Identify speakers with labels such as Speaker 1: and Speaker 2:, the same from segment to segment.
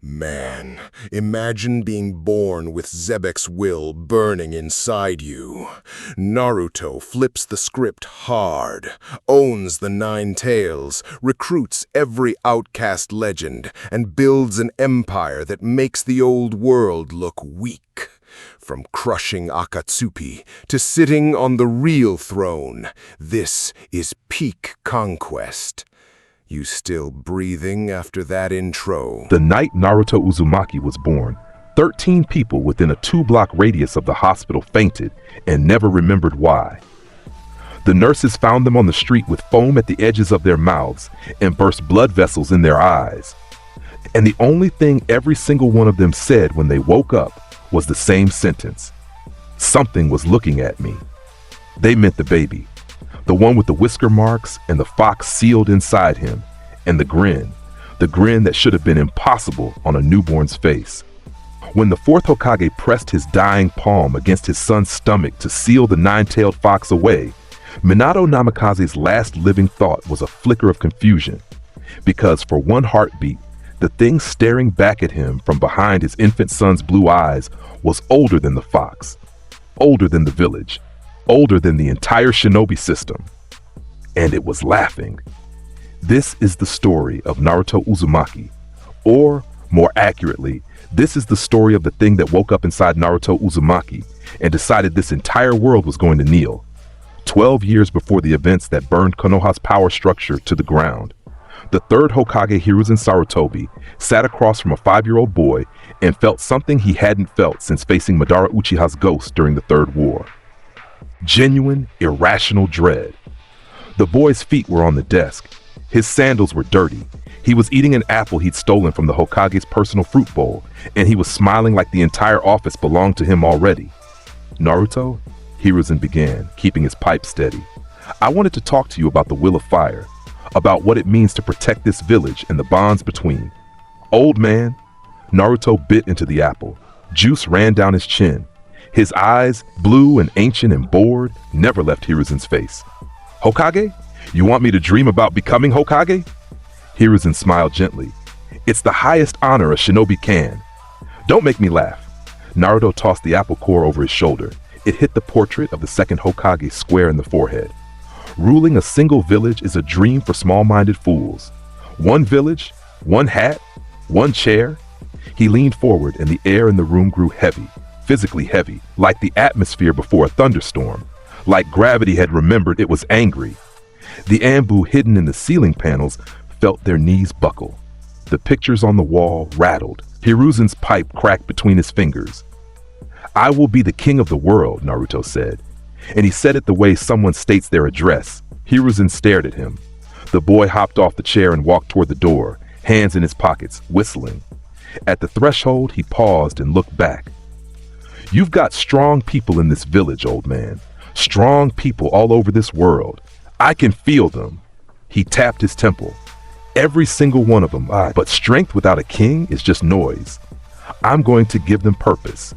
Speaker 1: Man, imagine being born with Xebec's will burning inside you. Naruto flips the script hard, owns the Nine Tails, recruits every outcast legend, and builds an empire that makes the old world look weak. From crushing Akatsuki to sitting on the real throne, this is peak conquest. You still breathing after that intro?
Speaker 2: The night Naruto Uzumaki was born, 13 people within a 2-block radius of the hospital fainted and never remembered why. The nurses found them on the street with foam at the edges of their mouths and burst blood vessels in their eyes. And the only thing every single one of them said when they woke up was the same sentence. Something was looking at me. They meant the baby. The one with the whisker marks and the fox sealed inside him, and the grin that should have been impossible on a newborn's face. When the fourth Hokage pressed his dying palm against his son's stomach to seal the nine-tailed fox away, Minato Namikaze's last living thought was a flicker of confusion, because for one heartbeat, the thing staring back at him from behind his infant son's blue eyes was older than the fox, older than the village, older than the entire shinobi system. And it was laughing. This is the story of Naruto Uzumaki. Or, more accurately, this is the story of the thing that woke up inside Naruto Uzumaki and decided this entire world was going to kneel. 12 years before the events that burned Konoha's power structure to the ground. The third Hokage, Hiruzen Sarutobi, sat across from a 5-year-old boy and felt something he hadn't felt since facing Madara Uchiha's ghost during the Third War. Genuine, irrational dread. The boy's feet were on the desk. His sandals were dirty. He was eating an apple he'd stolen from the Hokage's personal fruit bowl, and he was smiling like the entire office belonged to him already. Naruto, Hiruzen began, keeping his pipe steady. I wanted to talk to you about the Will of Fire, about what it means to protect this village and the bonds between. Old man, Naruto bit into the apple. Juice ran down his chin. His eyes, blue and ancient and bored, never left Hiruzen's face. Hokage? You want me to dream about becoming Hokage? Hiruzen smiled gently. It's the highest honor a shinobi can. Don't make me laugh. Naruto tossed the apple core over his shoulder. It hit the portrait of the second Hokage square in the forehead. Ruling a single village is a dream for small-minded fools. One village, one hat, one chair. He leaned forward and the air in the room grew heavy. Physically heavy, like the atmosphere before a thunderstorm, like gravity had remembered it was angry. The Anbu hidden in the ceiling panels felt their knees buckle. The pictures on the wall rattled. Hiruzen's pipe cracked between his fingers. I will be the king of the world, Naruto said. And he said it the way someone states their address. Hiruzen stared at him. The boy hopped off the chair and walked toward the door, hands in his pockets, whistling. At the threshold, he paused and looked back. You've got strong people in this village, old man. Strong people all over this world. I can feel them. He tapped his temple. Every single one of them. But strength without a king is just noise. I'm going to give them purpose.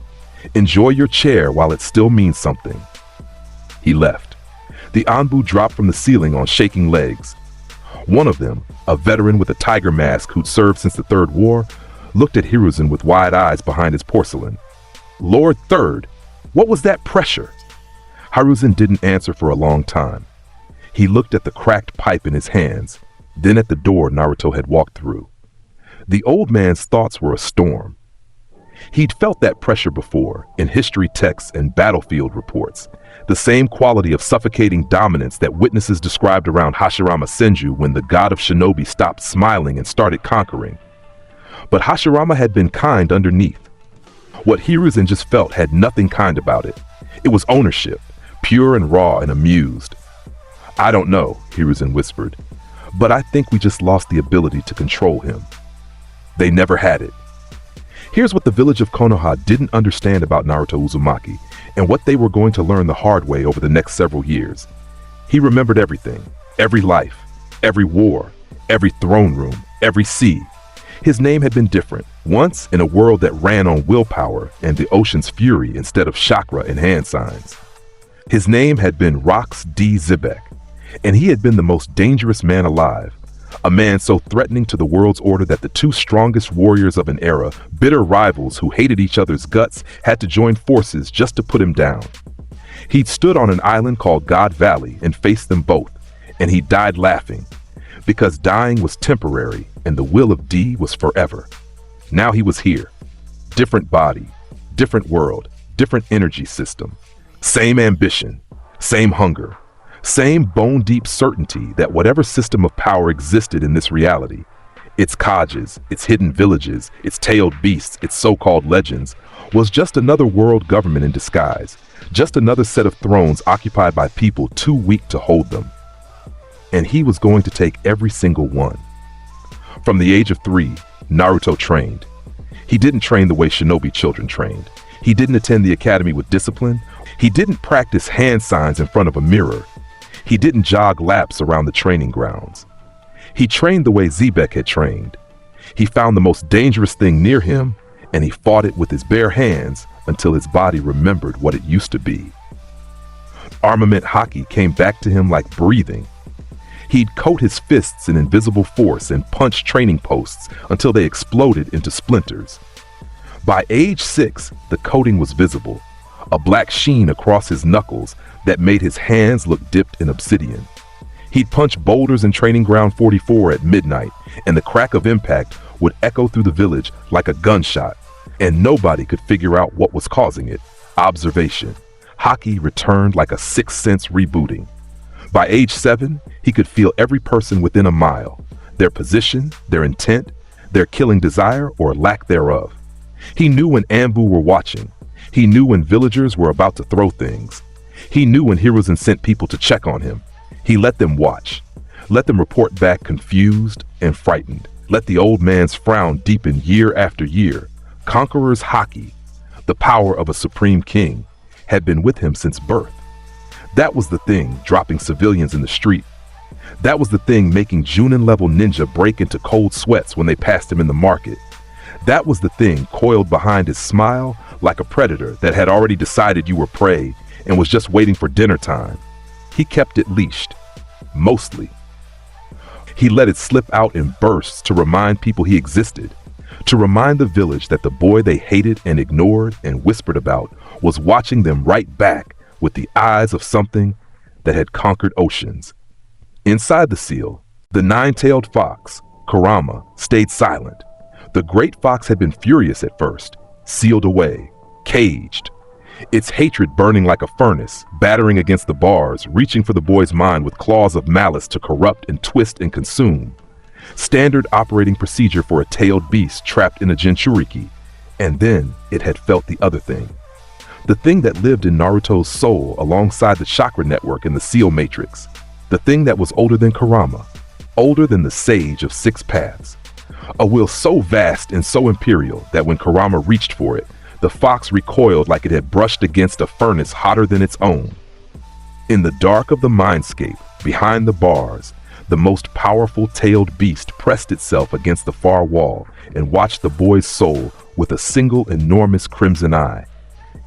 Speaker 2: Enjoy your chair while it still means something. He left. The Anbu dropped from the ceiling on shaking legs. One of them, a veteran with a tiger mask who'd served since the Third War, looked at Hiruzen with wide eyes behind his porcelain. Lord Third, what was that pressure? Hiruzen didn't answer for a long time. He looked at the cracked pipe in his hands, then at the door Naruto had walked through. The old man's thoughts were a storm. He'd felt that pressure before, in history texts and battlefield reports, the same quality of suffocating dominance that witnesses described around Hashirama Senju when the god of shinobi stopped smiling and started conquering. But Hashirama had been kind underneath. What Hiruzen just felt had nothing kind about it. It was ownership, pure and raw and amused. I don't know, Hiruzen whispered, but I think we just lost the ability to control him. They never had it. Here's what the village of Konoha didn't understand about Naruto Uzumaki, and what they were going to learn the hard way over the next several years. He remembered everything, every life, every war, every throne room, every sea. His name had been different, once in a world that ran on willpower and the ocean's fury instead of chakra and hand signs. His name had been Rox D. Xebec, and he had been the most dangerous man alive, A man so threatening to the world's order that the two strongest warriors of an era, bitter rivals who hated each other's guts, had to join forces just to put him down. He'd stood on an island called God Valley and faced them both, and he died laughing, because dying was temporary and the will of D was forever. Now he was here. Different body, different world, different energy system. Same ambition, same hunger, same bone-deep certainty that whatever system of power existed in this reality, its Kages, its hidden villages, its tailed beasts, its so-called legends, was just another world government in disguise, just another set of thrones occupied by people too weak to hold them. And he was going to take every single one. From the age of 3, Naruto trained. He didn't train the way shinobi children trained. He didn't attend the academy with discipline. He didn't practice hand signs in front of a mirror. He didn't jog laps around the training grounds. He trained the way Xebec had trained. He found the most dangerous thing near him, and he fought it with his bare hands until his body remembered what it used to be. Armament Haki came back to him like breathing. He'd coat his fists in invisible force and punch training posts until they exploded into splinters. By age 6, the coating was visible, a black sheen across his knuckles that made his hands look dipped in obsidian. He'd punch boulders in Training Ground 44 at midnight, and the crack of impact would echo through the village like a gunshot, and nobody could figure out what was causing it. Observation. Haki returned like a sixth sense rebooting. By age 7, he could feel every person within a mile, their position, their intent, their killing desire or lack thereof. He knew when Ambu were watching. He knew when villagers were about to throw things. He knew when Hiruzen sent people to check on him. He let them watch. Let them report back confused and frightened. Let the old man's frown deepen year after year. Conqueror's Haki, the power of a supreme king, had been with him since birth. That was the thing dropping civilians in the street. That was the thing making Junin-level ninja break into cold sweats when they passed him in the market. That was the thing coiled behind his smile like a predator that had already decided you were prey and was just waiting for dinner time. He kept it leashed. Mostly. He let it slip out in bursts to remind people he existed, to remind the village that the boy they hated and ignored and whispered about was watching them right back with the eyes of something that had conquered oceans. Inside the seal, the nine-tailed fox, Kurama, stayed silent. The great fox had been furious at first, sealed away, caged. Its hatred burning like a furnace, battering against the bars, reaching for the boy's mind with claws of malice to corrupt and twist and consume. Standard operating procedure for a tailed beast trapped in a Jinchuriki. And then it had felt the other thing. The thing that lived in Naruto's soul alongside the chakra network in the seal matrix. The thing that was older than Kurama, older than the sage of 6 paths. A will so vast and so imperial that when Kurama reached for it, the fox recoiled like it had brushed against a furnace hotter than its own. In the dark of the mindscape, behind the bars, the most powerful tailed beast pressed itself against the far wall and watched the boy's soul with a single enormous crimson eye.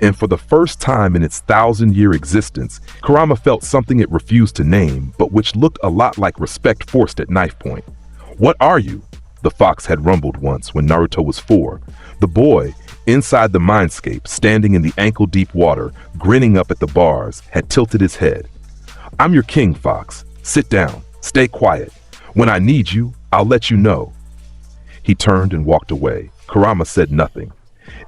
Speaker 2: And for the first time in its 1,000-year existence, Kurama felt something it refused to name, but which looked a lot like respect forced at knife point. "What are you?" the fox had rumbled once when Naruto was 4. The boy, inside the mindscape, standing in the ankle-deep water, grinning up at the bars, had tilted his head. "I'm your king, fox. Sit down. Stay quiet. When I need you, I'll let you know." He turned and walked away. Kurama said nothing.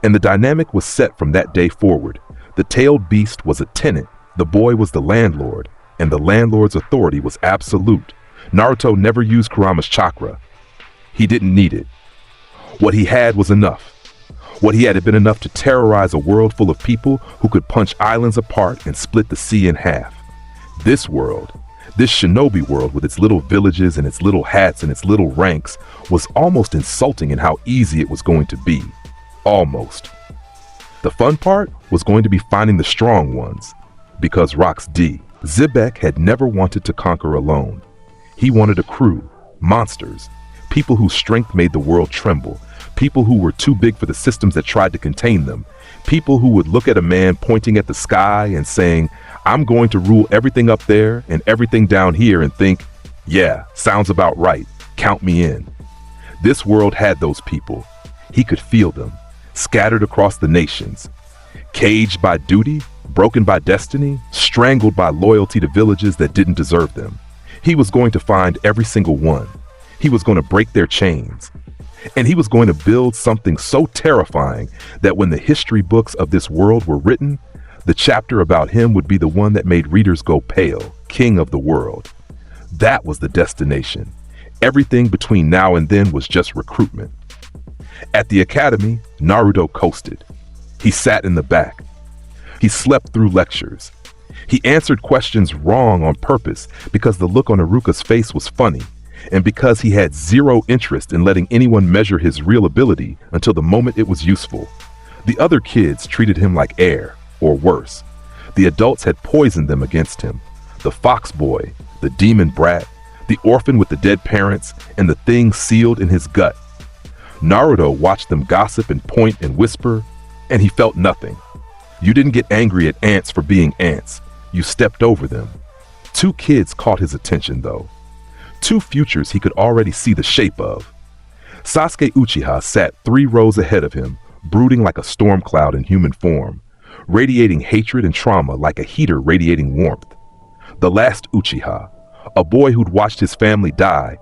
Speaker 2: And the dynamic was set from that day forward. The tailed beast was a tenant, the boy was the landlord, and the landlord's authority was absolute. Naruto never used Kurama's chakra. He didn't need it. What he had was enough. What he had been enough to terrorize a world full of people who could punch islands apart and split the sea in half. This world, this shinobi world with its little villages and its little hats and its little ranks, was almost insulting in how easy it was going to be. Almost. The fun part was going to be finding the strong ones, because Rocks D. Xebec had never wanted to conquer alone. He wanted a crew, monsters, people whose strength made the world tremble, people who were too big for the systems that tried to contain them, people who would look at a man pointing at the sky and saying, "I'm going to rule everything up there and everything down here," and think, "Yeah, sounds about right. count me in. This world had those people. He could feel them, scattered across the nations. Caged by duty, broken by destiny, strangled by loyalty to villages that didn't deserve them. He was going to find every single one. He was going to break their chains. And he was going to build something so terrifying that when the history books of this world were written, the chapter about him would be the one that made readers go pale, king of the world. That was the destination. Everything between now and then was just recruitment. At the academy, Naruto coasted. He sat in the back. He slept through lectures. He answered questions wrong on purpose because the look on Iruka's face was funny, and because he had zero interest in letting anyone measure his real ability until the moment it was useful. The other kids treated him like air, or worse. The adults had poisoned them against him. The fox boy, the demon brat, the orphan with the dead parents, and the thing sealed in his gut. Naruto watched them gossip and point and whisper, and he felt nothing. You didn't get angry at ants for being ants. You stepped over them. 2 kids caught his attention, though. 2 futures he could already see the shape of. Sasuke Uchiha sat 3 rows ahead of him, brooding like a storm cloud in human form, radiating hatred and trauma like a heater radiating warmth. The last Uchiha, a boy who'd watched his family die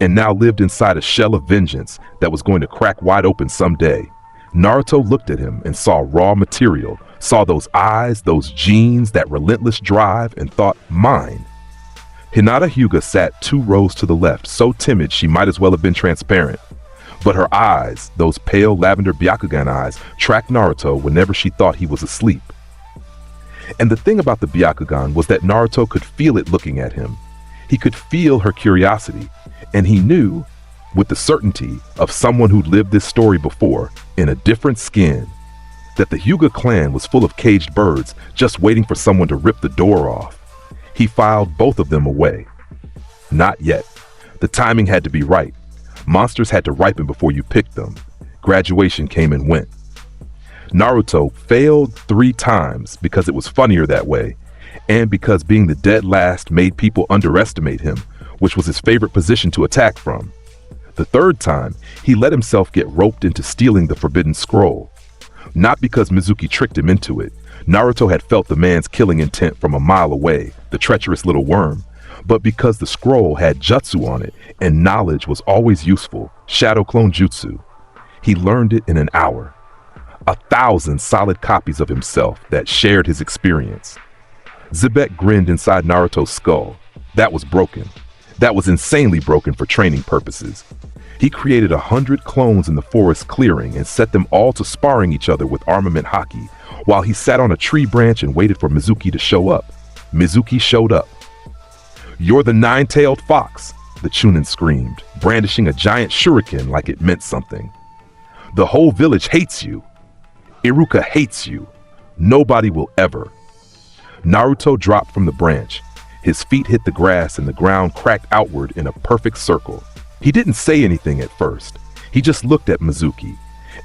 Speaker 2: and now lived inside a shell of vengeance that was going to crack wide open someday. Naruto looked at him and saw raw material, saw those eyes, those genes, that relentless drive, and thought, mine. Hinata Hyuga sat 2 rows to the left, so timid she might as well have been transparent. But her eyes, those pale lavender Byakugan eyes, tracked Naruto whenever she thought he was asleep. And the thing about the Byakugan was that Naruto could feel it looking at him. He could feel her curiosity, and he knew, with the certainty of someone who'd lived this story before, in a different skin, that the Hyuga clan was full of caged birds just waiting for someone to rip the door off. He filed both of them away. Not yet. The timing had to be right. Monsters had to ripen before you picked them. Graduation came and went. Naruto failed 3 times because it was funnier that way, and because being the dead last made people underestimate him, which was his favorite position to attack from. The 3rd time, he let himself get roped into stealing the forbidden scroll. Not because Mizuki tricked him into it. Naruto had felt the man's killing intent from a mile away, the treacherous little worm, but because the scroll had jutsu on it, and knowledge was always useful, shadow clone jutsu. He learned it in an hour. 1,000 solid copies of himself that shared his experience. Xebec grinned inside Naruto's skull. That was broken. That was insanely broken for training purposes. He created 100 clones in the forest clearing and set them all to sparring each other with armament Haki, while he sat on a tree branch and waited for Mizuki to show up. Mizuki showed up. "You're the 9-tailed fox," the Chunin screamed, brandishing a giant shuriken like it meant something. "The whole village hates you. Iruka hates you. Nobody will ever." Naruto dropped from the branch. His feet hit the grass and the ground cracked outward in a perfect circle. He didn't say anything at first. He just looked at Mizuki.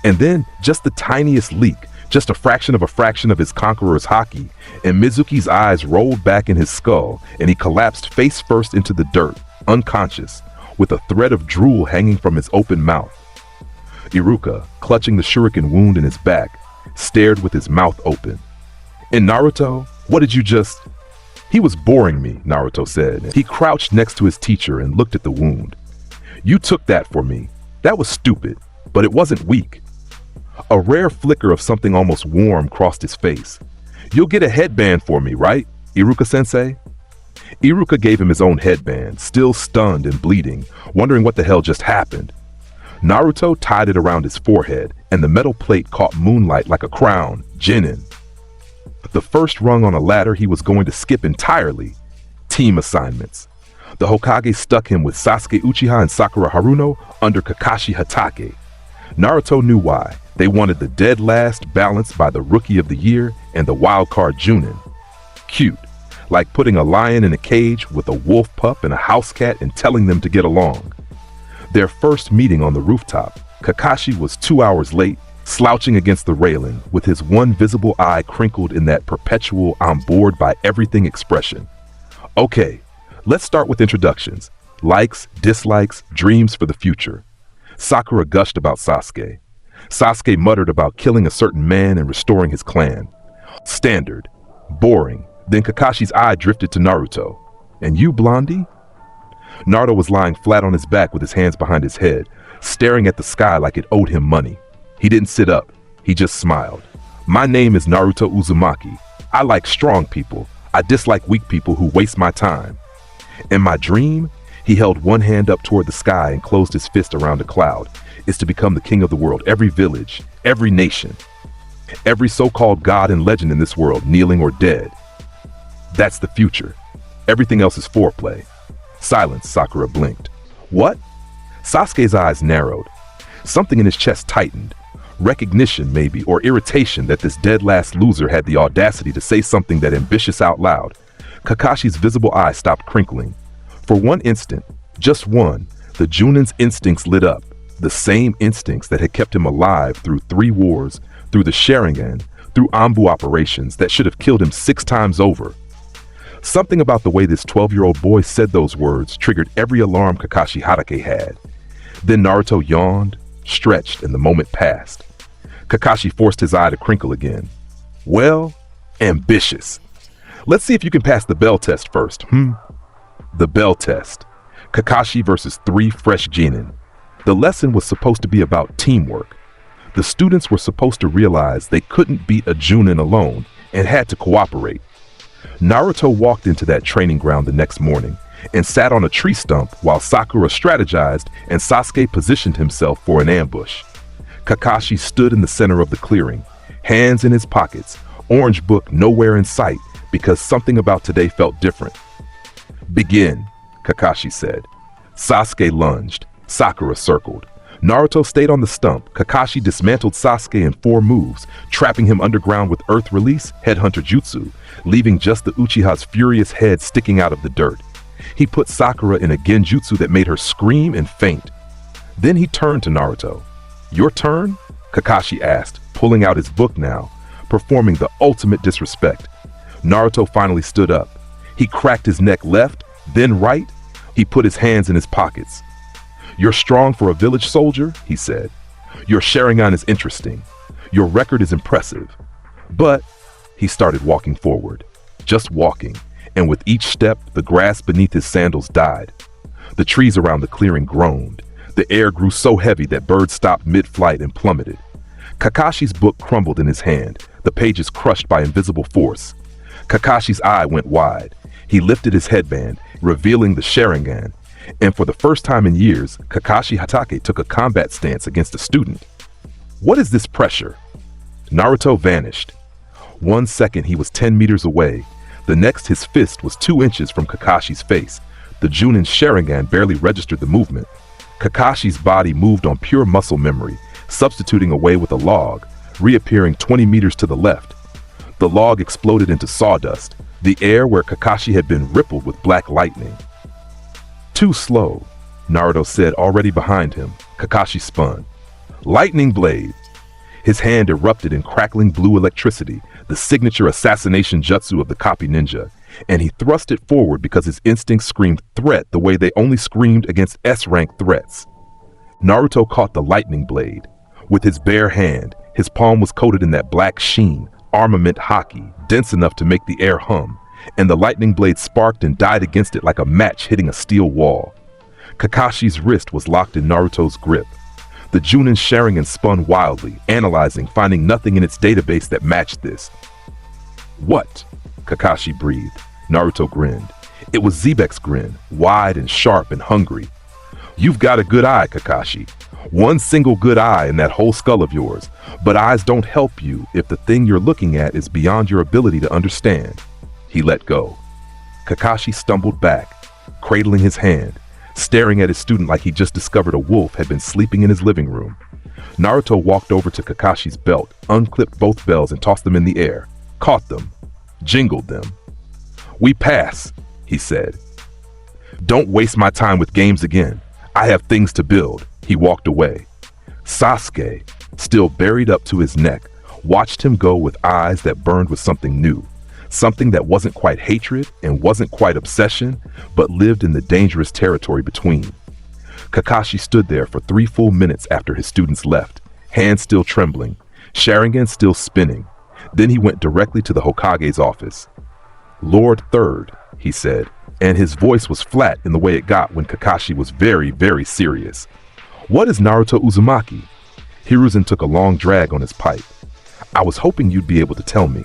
Speaker 2: And then just the tiniest leak, just a fraction of his conqueror's Haki, and Mizuki's eyes rolled back in his skull and he collapsed face first into the dirt, unconscious, with a thread of drool hanging from his open mouth. Iruka, clutching the shuriken wound in his back, stared with his mouth open. "And Naruto, what did you just—" "He was boring me," Naruto said. He crouched next to his teacher and looked at the wound. "You took that for me. That was stupid, but it wasn't weak." A rare flicker of something almost warm crossed his face. "You'll get a headband for me, right, Iruka-sensei?" Iruka gave him his own headband, still stunned and bleeding, wondering what the hell just happened. Naruto tied it around his forehead, and the metal plate caught moonlight like a crown, Jinin. The first rung on a ladder he was going to skip entirely. Team assignments. The Hokage stuck him with Sasuke Uchiha and Sakura Haruno under Kakashi Hatake. Naruto knew why. They wanted the dead last balanced by the Rookie of the Year and the wild card Junin. Cute. Like putting a lion in a cage with a wolf pup and a house cat and telling them to get along. Their first meeting on the rooftop, Kakashi was 2 hours late, slouching against the railing with his one visible eye crinkled in that perpetual I'm bored by everything expression. "Okay, let's start with introductions. Likes, dislikes, dreams for the future. Sakura gushed about Sasuke. Sasuke muttered about killing a certain man and restoring his clan. Standard. Boring. Then Kakashi's eye drifted to Naruto. And you, Blondie? Naruto was lying flat on his back with his hands behind his head, staring at the sky like it owed him money. He didn't sit up. He just smiled. My name is Naruto Uzumaki. I like strong people. I dislike weak people who waste my time. In my dream, he held one hand up toward the sky and closed his fist around a cloud, is to become the king of the world, every village, every nation, every so-called god and legend in this world, kneeling or dead. That's the future. Everything else is foreplay. Silence, Sakura blinked. What? Sasuke's eyes narrowed. Something in his chest tightened. Recognition, maybe, or irritation that this dead last loser had the audacity to say something that ambitious out loud. Kakashi's visible eye stopped crinkling. For one instant, just one, the Junin's instincts lit up. The same instincts that had kept him alive through 3 wars, through the Sharingan, through Anbu operations that should have killed him 6 times over. Something about the way this 12-year-old boy said those words triggered every alarm Kakashi Hatake had. Then Naruto yawned, stretched, and the moment passed. Kakashi forced his eye to crinkle again. Well, ambitious. Let's see if you can pass the bell test first, The bell test. Kakashi versus 3 fresh genin. The lesson was supposed to be about teamwork. The students were supposed to realize they couldn't beat a Junin alone and had to cooperate. Naruto walked into that training ground the next morning and sat on a tree stump while Sakura strategized and Sasuke positioned himself for an ambush. Kakashi stood in the center of the clearing, hands in his pockets, orange book nowhere in sight because something about today felt different. Begin, Kakashi said. Sasuke lunged. Sakura circled. Naruto stayed on the stump. Kakashi dismantled Sasuke in 4 moves, trapping him underground with Earth Release, Headhunter Jutsu, leaving just the Uchiha's furious head sticking out of the dirt. He put Sakura in a genjutsu that made her scream and faint. Then he turned to Naruto. Your turn? Kakashi asked, pulling out his book now, performing the ultimate disrespect. Naruto finally stood up. He cracked his neck left, then right. He put his hands in his pockets. You're strong for a village soldier, he said. Your Sharingan is interesting. Your record is impressive. But he started walking forward, just walking, and with each step, the grass beneath his sandals died. The trees around the clearing groaned. The air grew so heavy that birds stopped mid-flight and plummeted. Kakashi's book crumbled in his hand, the pages crushed by invisible force. Kakashi's eye went wide. He lifted his headband, revealing the Sharingan, and for the first time in years, Kakashi Hatake took a combat stance against a student. What is this pressure? Naruto vanished. 1 second he was 10 meters away. The next his fist was 2 inches from Kakashi's face. The Junin Sharingan barely registered the movement. Kakashi's body moved on pure muscle memory, substituting away with a log, reappearing 20 meters to the left. The log exploded into sawdust. The air where Kakashi had been rippled with black lightning. Too slow, Naruto said already behind him. Kakashi spun. Lightning blade! His hand erupted in crackling blue electricity, the signature assassination jutsu of the copy ninja, and he thrust it forward because his instincts screamed threat the way they only screamed against S-rank threats. Naruto caught the lightning blade. With his bare hand, his palm was coated in that black sheen, armament Haki, dense enough to make the air hum, and the lightning blade sparked and died against it like a match hitting a steel wall. Kakashi's wrist was locked in Naruto's grip. The Junin Sharingan spun wildly, analyzing, finding nothing in its database that matched this. What? Kakashi breathed. Naruto grinned. It was Xebec's grin, wide and sharp and hungry. You've got a good eye, Kakashi. One single good eye in that whole skull of yours, but eyes don't help you if the thing you're looking at is beyond your ability to understand. He let go. Kakashi stumbled back, cradling his hand, staring at his student like he just discovered a wolf had been sleeping in his living room. Naruto walked over to Kakashi's belt, unclipped both bells and tossed them in the air, caught them, jingled them. We pass, he said. Don't waste my time with games again. I have things to build. He walked away. Sasuke, still buried up to his neck, watched him go with eyes that burned with something new. something that wasn't quite hatred and wasn't quite obsession, but lived in the dangerous territory between. Kakashi stood there for 3 full minutes after his students left, hands still trembling, Sharingan still spinning. Then he went directly to the Hokage's office. "Lord Third," he said, and his voice was flat in the way it got when Kakashi was very, very serious. "What is Naruto Uzumaki?" Hiruzen took a long drag on his pipe. "I was hoping you'd be able to tell me."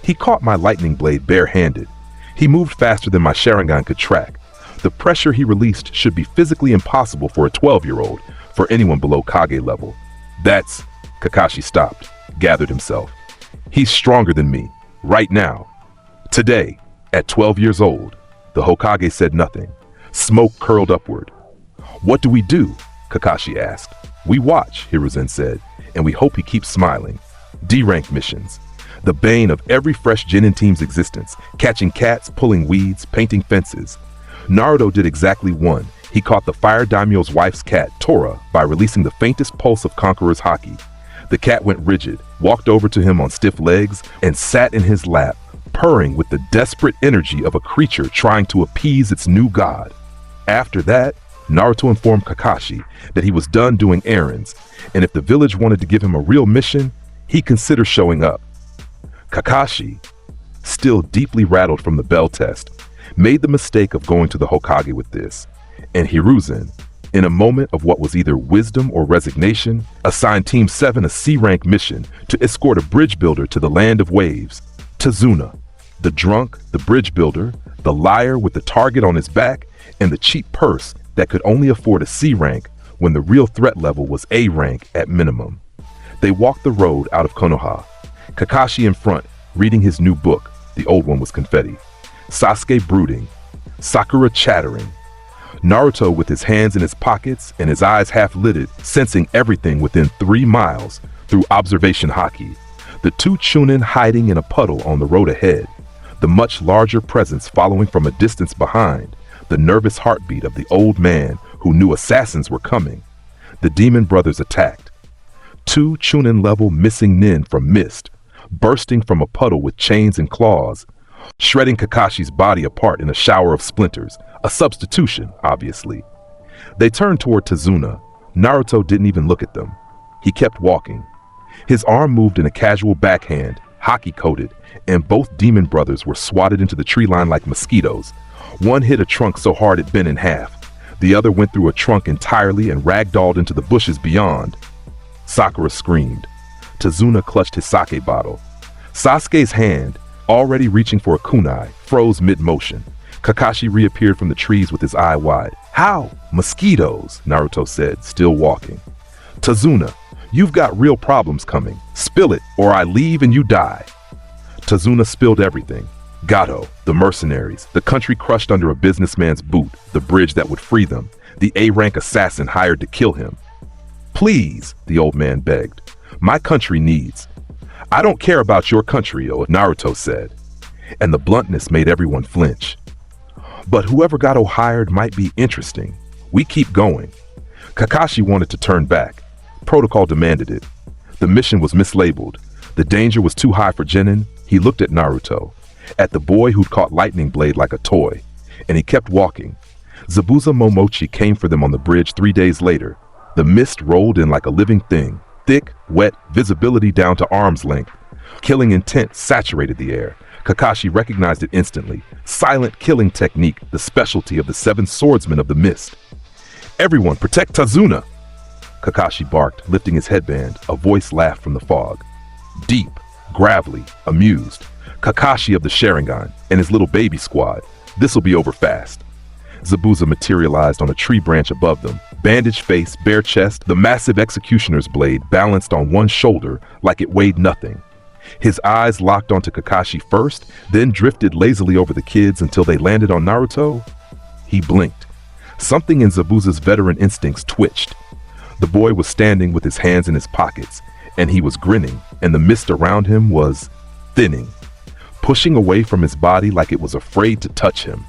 Speaker 2: "He caught my lightning blade bare-handed. He moved faster than my Sharingan could track. The pressure he released should be physically impossible for a 12-year-old, for anyone below Kage level. That's..." Kakashi stopped, gathered himself. "He's stronger than me, right now. Today, at 12 years old." The Hokage said nothing. Smoke curled upward. "What do we do?" Kakashi asked. "We watch," Hiruzen said, "and we hope he keeps smiling. D-rank missions. The bane of every fresh Genin team's existence, catching cats, pulling weeds, painting fences. Naruto did exactly one. He caught the Fire Daimyo's wife's cat, Tora, by releasing the faintest pulse of Conqueror's Haki. The cat went rigid, walked over to him on stiff legs, and sat in his lap, purring with the desperate energy of a creature trying to appease its new god. After that, Naruto informed Kakashi that he was done doing errands, and if the village wanted to give him a real mission, he'd consider showing up. Kakashi, still deeply rattled from the bell test, made the mistake of going to the Hokage with this, and Hiruzen, in a moment of what was either wisdom or resignation, assigned Team 7 a C-rank mission to escort a bridge builder to the land of waves. Tazuna, the drunk, the bridge builder, the liar with the target on his back, and the cheap purse that could only afford a C rank when the real threat level was A rank at minimum. They walked the road out of Konoha, Kakashi in front, reading his new book, the old one was confetti, Sasuke brooding, Sakura chattering, Naruto with his hands in his pockets and his eyes half-lidded, sensing everything within 3 miles through observation Haki, the 2 Chunin hiding in a puddle on the road ahead, the much larger presence following from a distance behind, the nervous heartbeat of the old man who knew assassins were coming. The demon brothers attacked. 2 Chunin-level missing nin from mist, bursting from a puddle with chains and claws, shredding Kakashi's body apart in a shower of splinters, a substitution, obviously. They turned toward Tazuna. Naruto didn't even look at them. He kept walking. His arm moved in a casual backhand, Haki-coated, and both demon brothers were swatted into the tree line like mosquitoes. One hit a trunk so hard it bent in half. The other went through a trunk entirely and ragdolled into the bushes beyond. Sakura screamed. Tazuna clutched his sake bottle. Sasuke's hand, already reaching for a kunai, froze mid-motion. Kakashi reappeared from the trees with his eye wide. "How? Mosquitoes," Naruto said, still walking. "Tazuna, you've got real problems coming. Spill it, or I leave and you die." Tazuna spilled everything. Gato, the mercenaries, the country crushed under a businessman's boot, the bridge that would free them, the A-rank assassin hired to kill him. "Please," the old man begged. "My country needs..." "I don't care about your country," Naruto said. And the bluntness made everyone flinch. "But whoever got hired might be interesting. We keep going." Kakashi wanted to turn back. Protocol demanded it. The mission was mislabeled. The danger was too high for Genin. He looked at Naruto, at the boy who'd caught Lightning Blade like a toy, and he kept walking. Zabuza Momochi came for them on the bridge 3 days later. The mist rolled in like a living thing, thick, wet, visibility down to arm's length. Killing intent saturated the air. Kakashi recognized it instantly. Silent killing technique, the specialty of the 7 swordsmen of the mist. "Everyone, protect Tazuna!" Kakashi barked, lifting his headband. A voice laughed from the fog. Deep, gravelly, amused. Kakashi of the Sharingan and his little baby squad. This'll be over fast. Zabuza materialized on a tree branch above them. Bandaged face, bare chest, the massive executioner's blade balanced on one shoulder like it weighed nothing. His eyes locked onto Kakashi first, then drifted lazily over the kids until they landed on Naruto. He blinked. Something in Zabuza's veteran instincts twitched. The boy was standing with his hands in his pockets, and he was grinning, and the mist around him was thinning, pushing away from his body like it was afraid to touch him.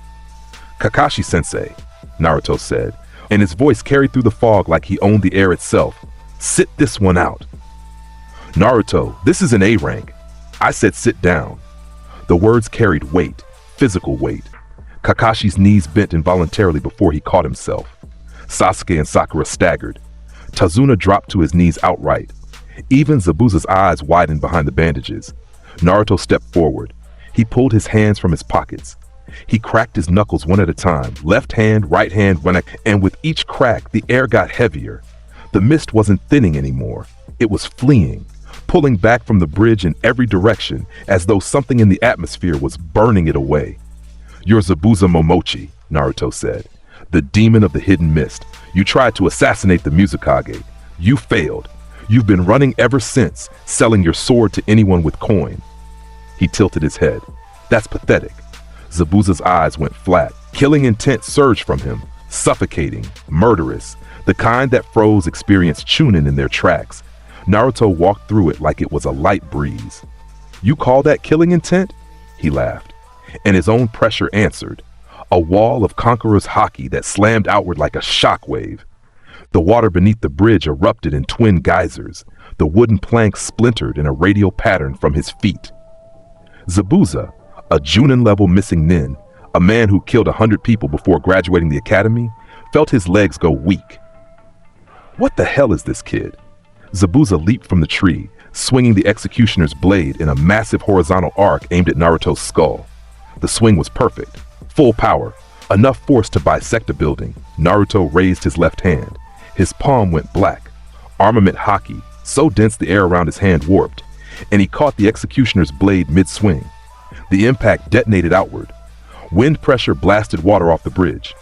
Speaker 2: "Kakashi-sensei," Naruto said, and his voice carried through the fog like he owned the air itself. "Sit this one out." "Naruto, this is an A rank." "I said sit down." The words carried weight, physical weight. Kakashi's knees bent involuntarily before he caught himself. Sasuke and Sakura staggered. Tazuna dropped to his knees outright. Even Zabuza's eyes widened behind the bandages. Naruto stepped forward. He pulled his hands from his pockets. He cracked his knuckles one at a time, left hand, right hand, and with each crack, the air got heavier. The mist wasn't thinning anymore. It was fleeing, pulling back from the bridge in every direction, as though something in the atmosphere was burning it away. "You're Zabuza Momochi," Naruto said. "The demon of the hidden mist. You tried to assassinate the Mizukage. You failed. You've been running ever since, selling your sword to anyone with coin." He tilted his head. "That's pathetic." Zabuza's eyes went flat. Killing intent surged from him, suffocating, murderous, the kind that froze experienced Chunin in their tracks. Naruto walked through it like it was a light breeze. "You call that killing intent?" He laughed. And his own pressure answered. A wall of conqueror's Haki that slammed outward like a shockwave. The water beneath the bridge erupted in twin geysers. The wooden planks splintered in a radial pattern from his feet. Zabuza, a Junin-level missing nin, a man who killed 100 people before graduating the academy, felt his legs go weak. What the hell is this kid? Zabuza leaped from the tree, swinging the executioner's blade in a massive horizontal arc aimed at Naruto's skull. The swing was perfect. Full power. Enough force to bisect a building. Naruto raised his left hand. His palm went black. Armament Haki, so dense the air around his hand warped, and he caught the executioner's blade mid-swing. The impact detonated outward. Wind pressure blasted water off the bridge.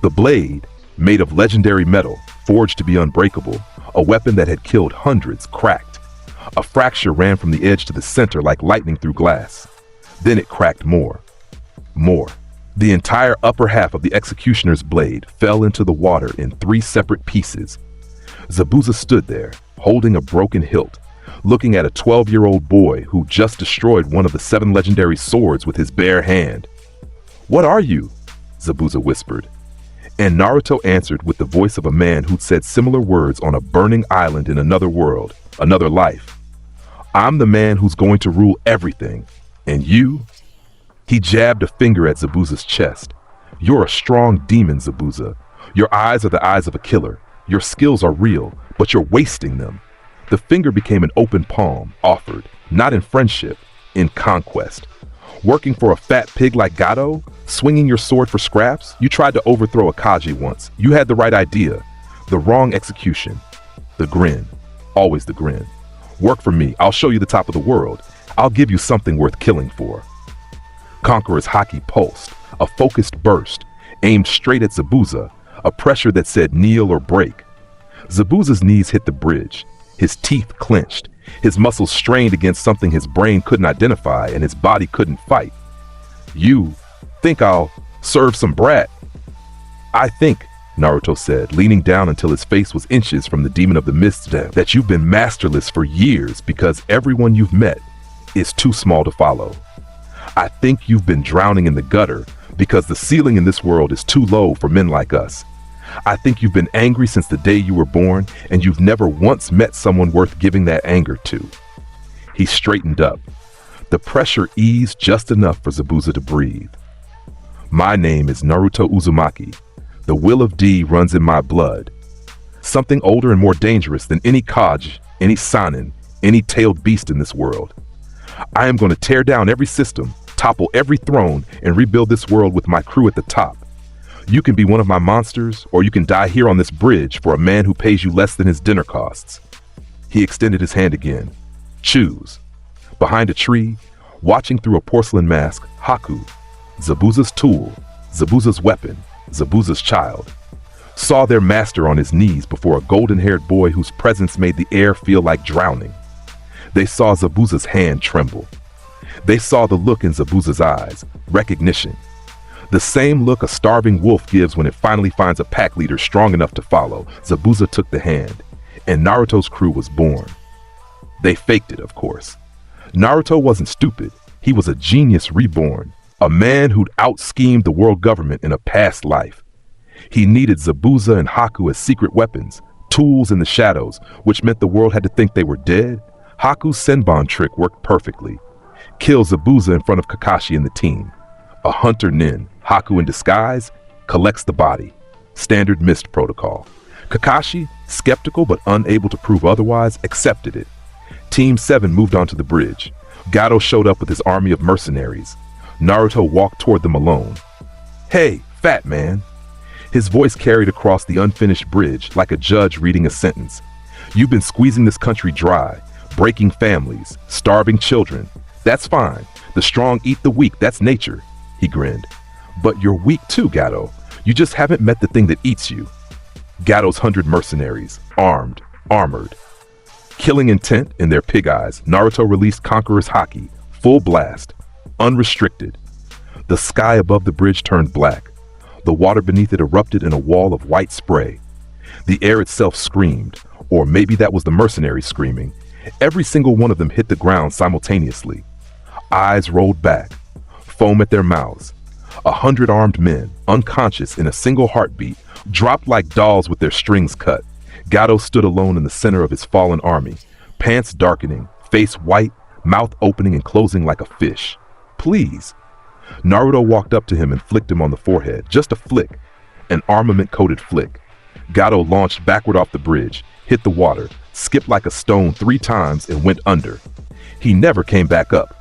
Speaker 2: The blade, made of legendary metal, forged to be unbreakable, a weapon that had killed hundreds, cracked. A fracture ran from the edge to the center like lightning through glass. Then it cracked more. More. The entire upper half of the executioner's blade fell into the water in 3 separate pieces. Zabuza stood there, holding a broken hilt, looking at a 12-year-old boy who just destroyed one of the 7 legendary swords with his bare hand. "What are you?" Zabuza whispered. And Naruto answered with the voice of a man who'd said similar words on a burning island in another world, another life. "I'm the man who's going to rule everything. And you?" He jabbed a finger at Zabuza's chest. "You're a strong demon, Zabuza. Your eyes are the eyes of a killer. Your skills are real, but you're wasting them." The finger became an open palm, offered, not in friendship, in conquest. Working for a fat pig like Gato? Swinging your sword for scraps? You tried to overthrow a Kaji once. You had the right idea. The wrong execution. The grin. Always the grin. "Work for me. I'll show you the top of the world. I'll give you something worth killing for." Conqueror's Haki pulsed, a focused burst, aimed straight at Zabuza, a pressure that said kneel or break. Zabuza's knees hit the bridge. His teeth clenched. His muscles strained against something his brain couldn't identify and his body couldn't fight. "You think I'll serve some brat?" "I think," Naruto said, leaning down until his face was inches from the demon of the mist, "that you've been masterless for years because everyone you've met is too small to follow. I think you've been drowning in the gutter because the ceiling in this world is too low for men like us. I think you've been angry since the day you were born, and you've never once met someone worth giving that anger to." He straightened up. The pressure eased just enough for Zabuza to breathe. "My name is Naruto Uzumaki. The will of D runs in my blood. Something older and more dangerous than any Kaj, any Sanin, any tailed beast in this world. I am going to tear down every system, topple every throne, and rebuild this world with my crew at the top. You can be one of my monsters, or you can die here on this bridge for a man who pays you less than his dinner costs." He extended his hand again. "Choose." Behind a tree, watching through a porcelain mask, Haku, Zabuza's tool, Zabuza's weapon, Zabuza's child, saw their master on his knees before a golden-haired boy whose presence made the air feel like drowning. They saw Zabuza's hand tremble. They saw the look in Zabuza's eyes, recognition. The same look a starving wolf gives when it finally finds a pack leader strong enough to follow. Zabuza took the hand, and Naruto's crew was born. They faked it, of course. Naruto wasn't stupid. He was a genius reborn, a man who'd out-schemed the world government in a past life. He needed Zabuza and Haku as secret weapons, tools in the shadows, which meant the world had to think they were dead. Haku's Senbon trick worked perfectly. kills Zabuza in front of Kakashi and the team. A hunter nin, Haku in disguise, collects the body. Standard mist protocol. Kakashi, skeptical but unable to prove otherwise, accepted it. Team 7 moved onto the bridge. Gato showed up with his army of mercenaries. Naruto walked toward them alone. "Hey, fat man." His voice carried across the unfinished bridge like a judge reading a sentence. "You've been squeezing this country dry, breaking families, starving children. That's fine. The strong eat the weak, that's nature." He grinned. "But you're weak too, Gato. You just haven't met the thing that eats you." Gato's 100 mercenaries, armed, armored. Killing intent in their pig eyes, Naruto released Conqueror's Haki, full blast, unrestricted. The sky above the bridge turned black. The water beneath it erupted in a wall of white spray. The air itself screamed, or maybe that was the mercenaries screaming. Every single one of them hit the ground simultaneously. Eyes rolled back, foam at their mouths. 100 armed men, unconscious in a single heartbeat, dropped like dolls with their strings cut. Gato stood alone in the center of his fallen army, pants darkening, face white, mouth opening and closing like a fish. "Please." Naruto walked up to him and flicked him on the forehead. Just a flick, an armament-coated flick. Gato launched backward off the bridge, hit the water, skipped like a stone 3 times and went under. He never came back up.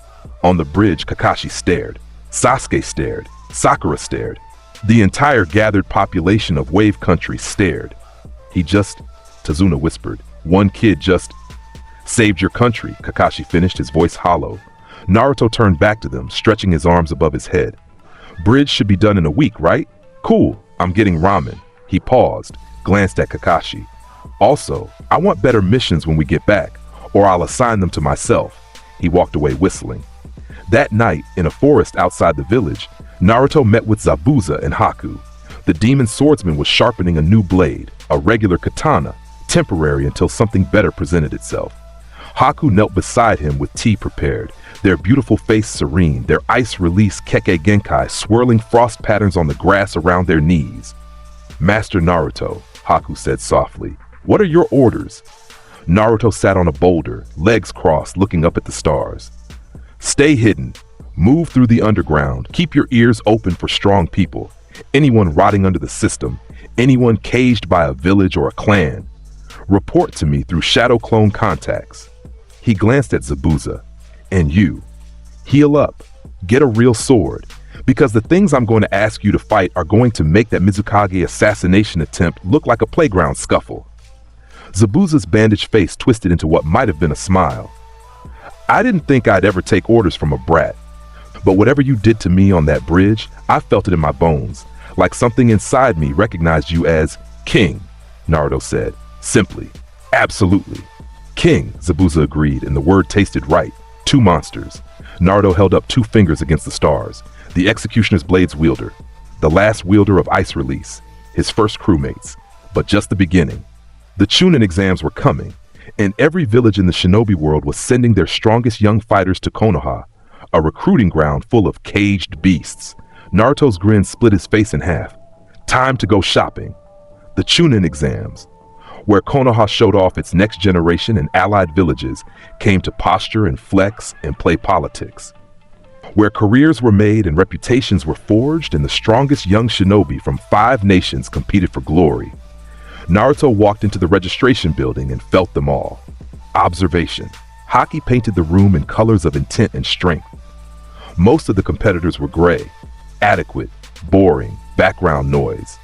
Speaker 2: On the bridge, Kakashi stared. Sasuke stared. Sakura stared. The entire gathered population of Wave Country stared. Tazuna whispered. "One kid just saved your country," Kakashi finished, his voice hollow. Naruto turned back to them, stretching his arms above his head. "Bridge should be done in a week, right? Cool, I'm getting ramen." He paused, glanced at Kakashi. "Also, I want better missions when we get back, or I'll assign them to myself." He walked away whistling. That night, in a forest outside the village, Naruto met with Zabuza and Haku. The demon swordsman was sharpening a new blade, a regular katana, temporary until something better presented itself. Haku knelt beside him with tea prepared, their beautiful face serene, their ice-release Kekkei Genkai swirling frost patterns on the grass around their knees. "Master Naruto," Haku said softly, "what are your orders?" Naruto sat on a boulder, legs crossed, looking up at the stars. "Stay hidden. Move through the underground. Keep your ears open for strong people. Anyone rotting under the system. Anyone caged by a village or a clan. Report to me through shadow clone contacts." He glanced at Zabuza. "And you. Heal up. Get a real sword. Because the things I'm going to ask you to fight are going to make that Mizukage assassination attempt look like a playground scuffle." Zabuza's bandaged face twisted into what might have been a smile. "I didn't think I'd ever take orders from a brat. But whatever you did to me on that bridge, I felt it in my bones, like something inside me recognized you as king," Naruto said, simply, absolutely. "King," Zabuza agreed, and the word tasted right. 2 monsters. Naruto held up 2 fingers against the stars, the executioner's blades wielder, the last wielder of ice release, his first crewmates, but just the beginning. The Chunin exams were coming, and every village in the shinobi world was sending their strongest young fighters to Konoha, a recruiting ground full of caged beasts. Naruto's grin split his face in half. Time to go shopping. The Chunin exams, where Konoha showed off its next generation and allied villages, came to posture and flex and play politics. Where careers were made and reputations were forged, and the strongest young shinobi from 5 nations competed for glory. Naruto walked into the registration building and felt them all. Observation. Haki painted the room in colors of intent and strength. Most of the competitors were gray, adequate, boring, background noise.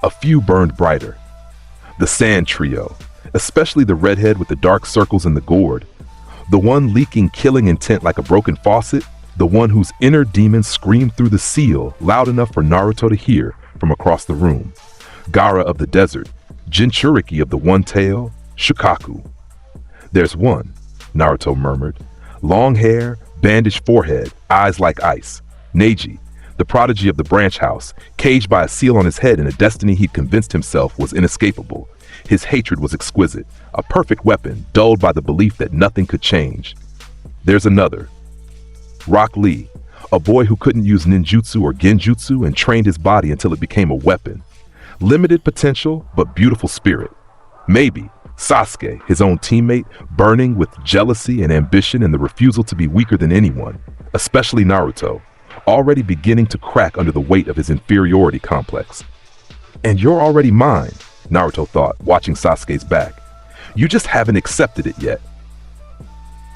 Speaker 2: A few burned brighter. The Sand Trio, especially the redhead with the dark circles in the gourd, the one leaking killing intent like a broken faucet, the one whose inner demons screamed through the seal loud enough for Naruto to hear from across the room. Gaara of the desert, Jinchuriki of the one tail, Shukaku. "There's one," Naruto murmured. Long hair, bandaged forehead, eyes like ice. Neji, the prodigy of the branch house, caged by a seal on his head in a destiny he'd convinced himself was inescapable. His hatred was exquisite, a perfect weapon dulled by the belief that nothing could change. There's another. Rock Lee, a boy who couldn't use ninjutsu or genjutsu and trained his body until it became a weapon. Limited potential, but beautiful spirit. Maybe, Sasuke, his own teammate, burning with jealousy and ambition and the refusal to be weaker than anyone, especially Naruto, already beginning to crack under the weight of his inferiority complex. And you're already mine, Naruto thought, watching Sasuke's back. You just haven't accepted it yet.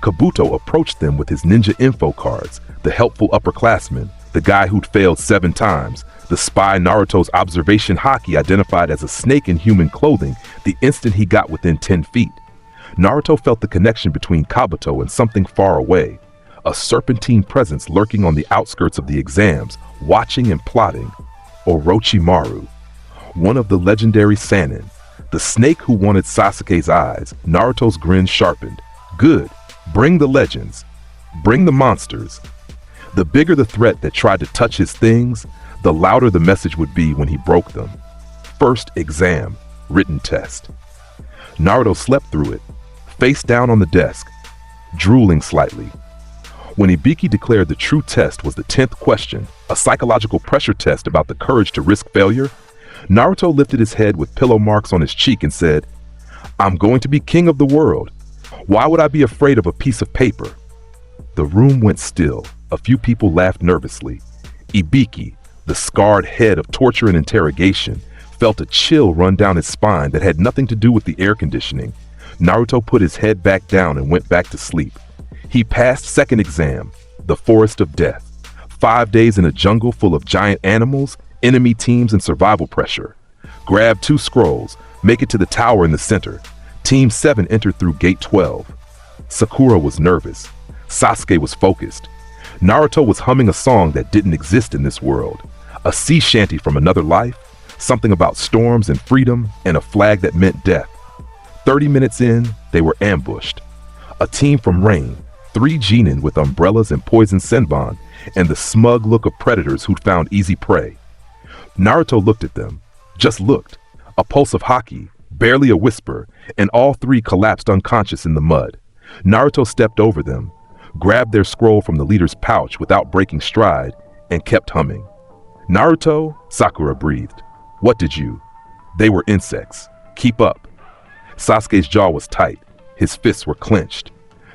Speaker 2: Kabuto approached them with his ninja info cards, the helpful upperclassman, the guy who'd failed 7 times, the spy Naruto's observation Haki identified as a snake in human clothing the instant he got within 10 feet. Naruto felt the connection between Kabuto and something far away, a serpentine presence lurking on the outskirts of the exams, watching and plotting. Orochimaru, one of the legendary Sannin, the snake who wanted Sasuke's eyes. Naruto's grin sharpened. Good. Bring the legends. Bring the monsters. The bigger the threat that tried to touch his things, the louder the message would be when he broke them. First exam, written test. Naruto slept through it, face down on the desk, drooling slightly. When Ibiki declared the true test was the 10th question, a psychological pressure test about the courage to risk failure, Naruto lifted his head with pillow marks on his cheek and said, "I'm going to be king of the world. Why would I be afraid of a piece of paper?" The room went still. A few people laughed nervously. Ibiki, the scarred head of torture and interrogation, felt a chill run down his spine that had nothing to do with the air conditioning. Naruto put his head back down and went back to sleep. He passed second exam, the Forest of Death. 5 days in a jungle full of giant animals, enemy teams, and survival pressure. Grab 2 scrolls, make it to the tower in the center. Team 7 entered through gate 12. Sakura was nervous. Sasuke was focused. Naruto was humming a song that didn't exist in this world. A sea shanty from another life, something about storms and freedom, and a flag that meant death. 30 minutes in, they were ambushed. A team from Rain, 3 genin with umbrellas and poison senbon, and the smug look of predators who'd found easy prey. Naruto looked at them, just looked. A pulse of Haki, barely a whisper, and all 3 collapsed unconscious in the mud. Naruto stepped over them, grabbed their scroll from the leader's pouch without breaking stride, and kept humming. "Naruto," Sakura breathed. "What did you?" "They were insects. Keep up." Sasuke's jaw was tight. His fists were clenched.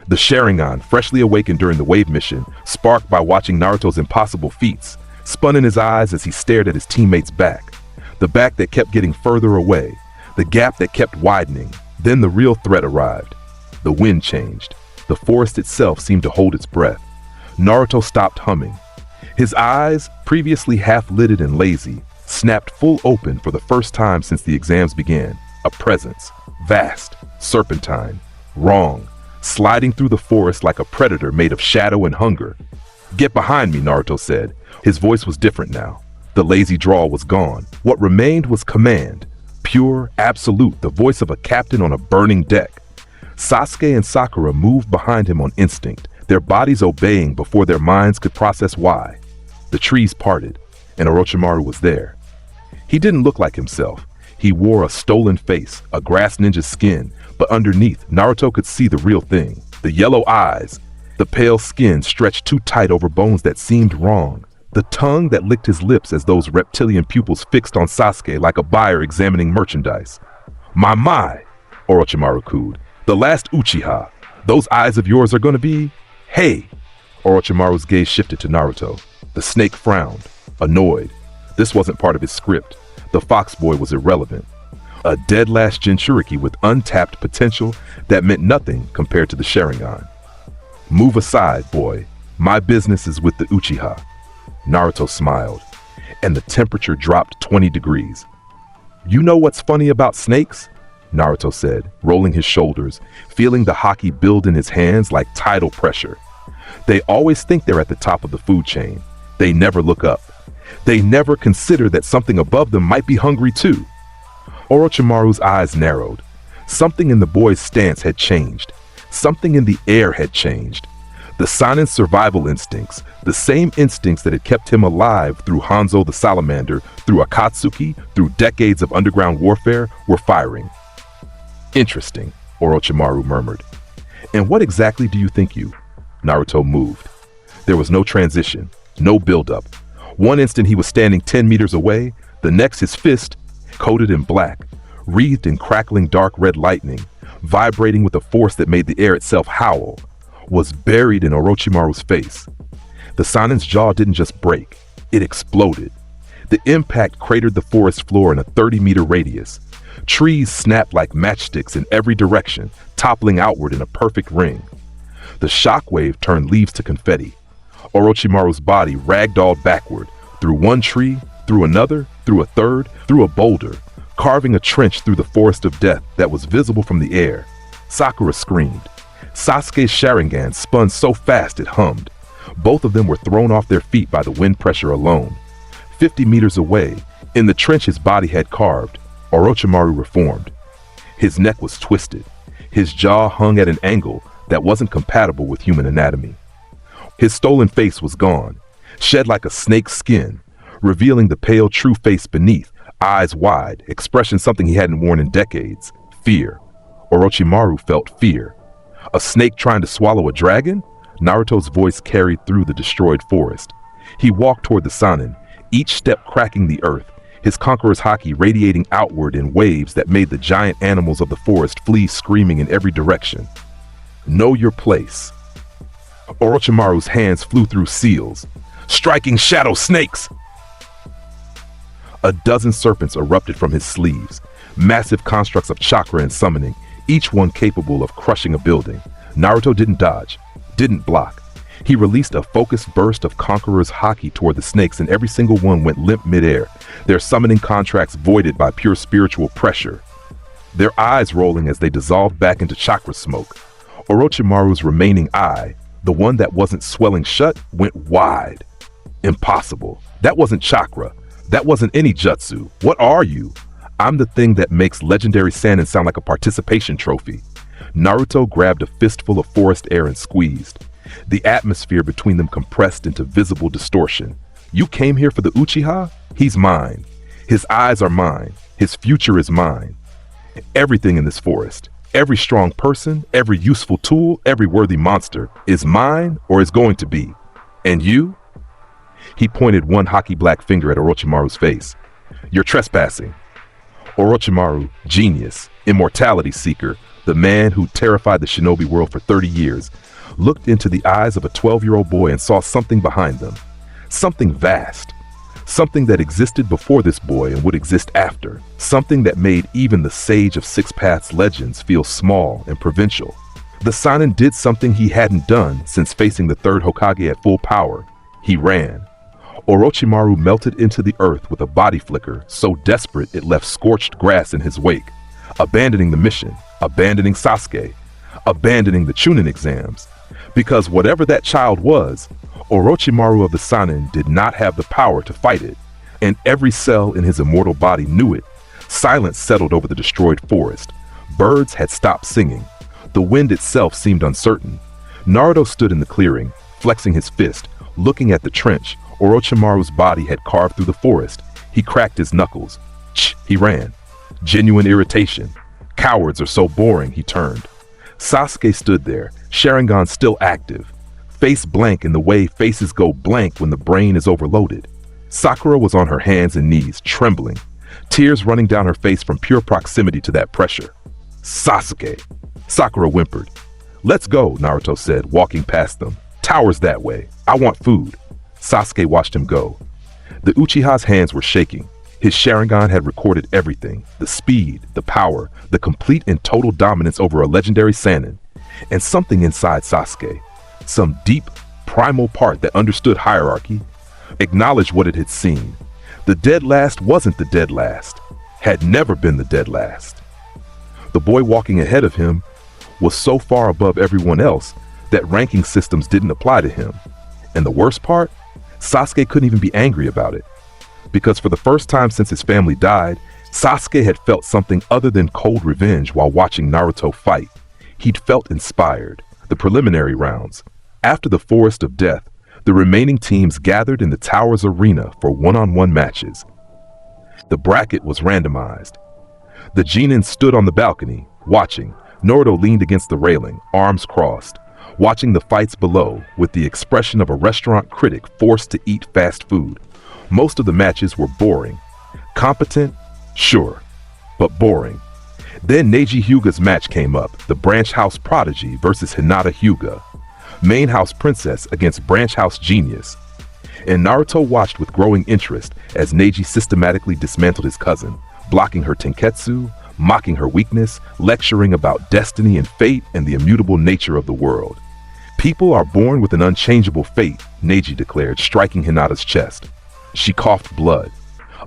Speaker 2: The Sharingan, freshly awakened during the wave mission, sparked by watching Naruto's impossible feats, spun in his eyes as he stared at his teammate's back. The back that kept getting further away, the gap that kept widening. Then the real threat arrived. The wind changed. The forest itself seemed to hold its breath. Naruto stopped humming. His eyes, previously half-lidded and lazy, snapped full open for the first time since the exams began. A presence, vast, serpentine, wrong, sliding through the forest like a predator made of shadow and hunger. "Get behind me," Naruto said. His voice was different now. The lazy drawl was gone. What remained was command, pure, absolute, the voice of a captain on a burning deck. Sasuke and Sakura moved behind him on instinct, their bodies obeying before their minds could process why. The trees parted, and Orochimaru was there. He didn't look like himself. He wore a stolen face, a grass ninja's skin, but underneath, Naruto could see the real thing. The yellow eyes, the pale skin stretched too tight over bones that seemed wrong. The tongue that licked his lips as those reptilian pupils fixed on Sasuke like a buyer examining merchandise. My, Orochimaru cooed. "The last Uchiha. Those eyes of yours are gonna be... Hey!" Orochimaru's gaze shifted to Naruto. The snake frowned, annoyed. This wasn't part of his script. The fox boy was irrelevant. A dead last Jinchuriki with untapped potential that meant nothing compared to the Sharingan. "Move aside, boy. My business is with the Uchiha." Naruto smiled, and the temperature dropped 20 degrees. "You know what's funny about snakes?" Naruto said, rolling his shoulders, feeling the Haki build in his hands like tidal pressure. "They always think they're at the top of the food chain. They never look up. They never consider that something above them might be hungry too." Orochimaru's eyes narrowed. Something in the boy's stance had changed. Something in the air had changed. The Sannin's survival instincts, the same instincts that had kept him alive through Hanzo the Salamander, through Akatsuki, through decades of underground warfare, were firing. "Interesting," Orochimaru murmured. "And what exactly do you think you?" Naruto moved. There was no transition, no buildup. One instant he was standing 10 meters away, the next his fist, coated in black, wreathed in crackling dark red lightning, vibrating with a force that made the air itself howl, was buried in Orochimaru's face. The Sanin's jaw didn't just break, it exploded. The impact cratered the forest floor in a 30-meter radius. Trees snapped like matchsticks in every direction, toppling outward in a perfect ring. The shockwave turned leaves to confetti. Orochimaru's body ragdolled backward, through one tree, through another, through a third, through a boulder, carving a trench through the forest of death that was visible from the air. Sakura screamed. Sasuke's Sharingan spun so fast it hummed. Both of them were thrown off their feet by the wind pressure alone. 50 meters away, in the trench his body had carved, Orochimaru reformed. His neck was twisted. His jaw hung at an angle that wasn't compatible with human anatomy. His stolen face was gone, shed like a snake's skin, revealing the pale true face beneath, eyes wide, expression something he hadn't worn in decades, fear. Orochimaru felt fear. A snake trying to swallow a dragon? Naruto's voice carried through the destroyed forest. He walked toward the Sanin, each step cracking the earth, his conqueror's Haki radiating outward in waves that made the giant animals of the forest flee screaming in every direction. Know your place. Orochimaru's hands flew through seals, striking shadow snakes. A dozen serpents erupted from his sleeves, massive constructs of chakra and summoning, each one capable of crushing a building. Naruto didn't dodge, didn't block. He released a focused burst of Conqueror's Haki toward the snakes, and every single one went limp midair, their summoning contracts voided by pure spiritual pressure. Their eyes rolling as they dissolved back into chakra smoke. Orochimaru's remaining eye, the one that wasn't swelling shut, went wide. Impossible. That wasn't chakra. That wasn't any jutsu. What are you? I'm the thing that makes legendary Sannin sound like a participation trophy. Naruto grabbed a fistful of forest air and squeezed. The atmosphere between them compressed into visible distortion. You came here for the Uchiha? He's mine. His eyes are mine. His future is mine. Everything in this forest, every strong person, every useful tool, every worthy monster is mine or is going to be. And you? He pointed one Haki black finger at Orochimaru's face. You're trespassing. Orochimaru, genius, immortality seeker, the man who terrified the shinobi world for 30 years, looked into the eyes of a 12-year-old boy and saw something behind them. Something vast. Something that existed before this boy and would exist after. Something that made even the Sage of Six Paths legends feel small and provincial. The Sanin did something he hadn't done since facing the third Hokage at full power. He ran. Orochimaru melted into the earth with a body flicker so desperate it left scorched grass in his wake, abandoning the mission, abandoning Sasuke, abandoning the Chunin exams. Because whatever that child was, Orochimaru of the Sanin did not have the power to fight it, and every cell in his immortal body knew it. Silence settled over the destroyed forest. Birds had stopped singing. The wind itself seemed uncertain. Naruto stood in the clearing, flexing his fist, looking at the trench Orochimaru's body had carved through the forest. He cracked his knuckles. He ran. Genuine irritation. Cowards are so boring, he turned. Sasuke stood there, Sharingan still active, face blank in the way faces go blank when the brain is overloaded. Sakura was on her hands and knees, trembling, tears running down her face from pure proximity to that pressure. Sasuke! Sakura whimpered. Let's go, Naruto said, walking past them. Tower's that way. I want food. Sasuke watched him go. The Uchiha's hands were shaking. His Sharingan had recorded everything, the speed, the power, the complete and total dominance over a legendary Sannin. And something inside Sasuke, some deep, primal part that understood hierarchy, acknowledged what it had seen. The dead last wasn't the dead last, had never been the dead last. The boy walking ahead of him was so far above everyone else that ranking systems didn't apply to him. And the worst part? Sasuke couldn't even be angry about it. Because for the first time since his family died, Sasuke had felt something other than cold revenge while watching Naruto fight. He'd felt inspired. The preliminary rounds. After the Forest of Death, the remaining teams gathered in the Tower's arena for one-on-one matches. The bracket was randomized. The Genin stood on the balcony, watching. Naruto leaned against the railing, arms crossed, watching the fights below with the expression of a restaurant critic forced to eat fast food. Most of the matches were boring. Competent? Sure, but boring. Then Neji Hyuga's match came up, the Branch House Prodigy versus Hinata Hyuga, Main House Princess against Branch House Genius. And Naruto watched with growing interest as Neji systematically dismantled his cousin, blocking her tenketsu, mocking her weakness, lecturing about destiny and fate and the immutable nature of the world. People are born with an unchangeable fate, Neji declared, striking Hinata's chest. She coughed blood.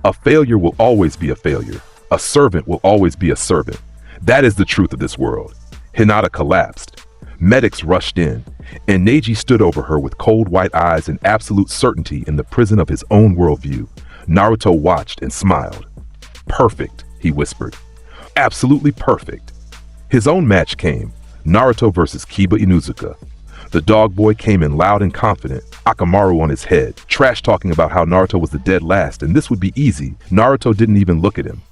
Speaker 2: A failure will always be a failure. A servant will always be a servant. That is the truth of this world. Hinata collapsed. Medics rushed in, and Neji stood over her with cold white eyes and absolute certainty in the prison of his own worldview. Naruto watched and smiled. Perfect, he whispered. Absolutely perfect. His own match came, Naruto versus Kiba Inuzuka. The dog boy came in loud and confident, Akamaru on his head, trash talking about how Naruto was the dead last and this would be easy. Naruto didn't even look at him.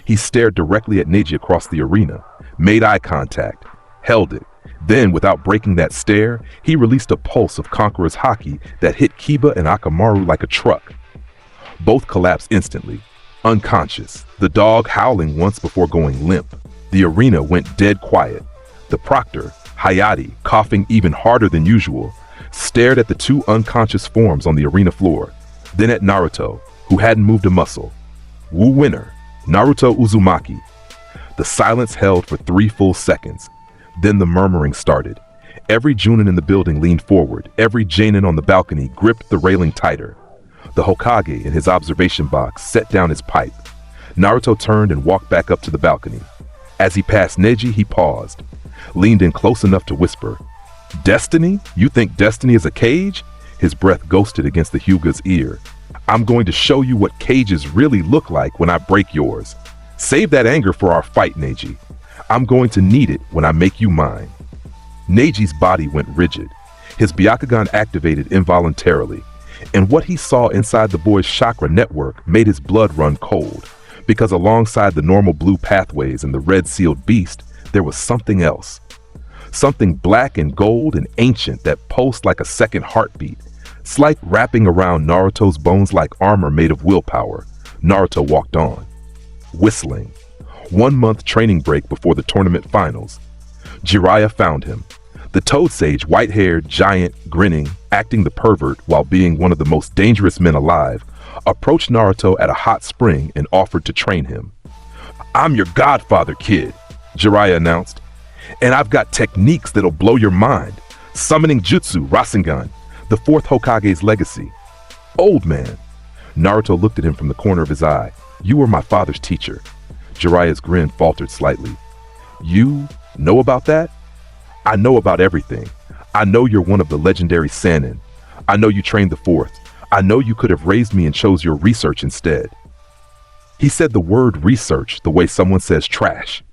Speaker 2: He stared directly at Neji across the arena, made eye contact, held it. Then, without breaking that stare, he released a pulse of Conqueror's Haki that hit Kiba and Akamaru like a truck. Both collapsed instantly, unconscious, the dog howling once before going limp. The arena went dead quiet. The proctor, Hayate, coughing even harder than usual, stared at the two unconscious forms on the arena floor, then at Naruto, who hadn't moved a muscle. Wu winner, Naruto Uzumaki. The silence held for 3 full seconds. Then the murmuring started. Every Junin in the building leaned forward. Every Jonin on the balcony gripped the railing tighter. The Hokage, in his observation box, set down his pipe. Naruto turned and walked back up to the balcony. As he passed Neji, he paused, leaned in close enough to whisper, "Destiny? You think destiny is a cage?" His breath ghosted against the Hyuga's ear. "I'm going to show you what cages really look like when I break yours. Save that anger for our fight, Neji. I'm going to need it when I make you mine." Neji's body went rigid. His Byakugan activated involuntarily, and what he saw inside the boy's chakra network made his blood run cold, because alongside the normal blue pathways and the red-sealed beast, there was something else. Something black and gold and ancient that pulsed like a second heartbeat. Slight wrapping around Naruto's bones like armor made of willpower. Naruto walked on, whistling. 1 month training break before the tournament finals. Jiraiya found him. The Toad Sage, white-haired, giant, grinning, acting the pervert while being one of the most dangerous men alive, approached Naruto at a hot spring and offered to train him. "I'm your godfather, kid," Jiraiya announced. "And I've got techniques that'll blow your mind. Summoning Jutsu, Rasengan, the 4th Hokage's legacy." "Old man." Naruto looked at him from the corner of his eye. "You were my father's teacher." Jiraiya's grin faltered slightly. "You know about that?" "I know about everything. I know you're one of the legendary Sannin. I know you trained the 4th. I know you could have raised me and chose your research instead." He said the word research the way someone says trash.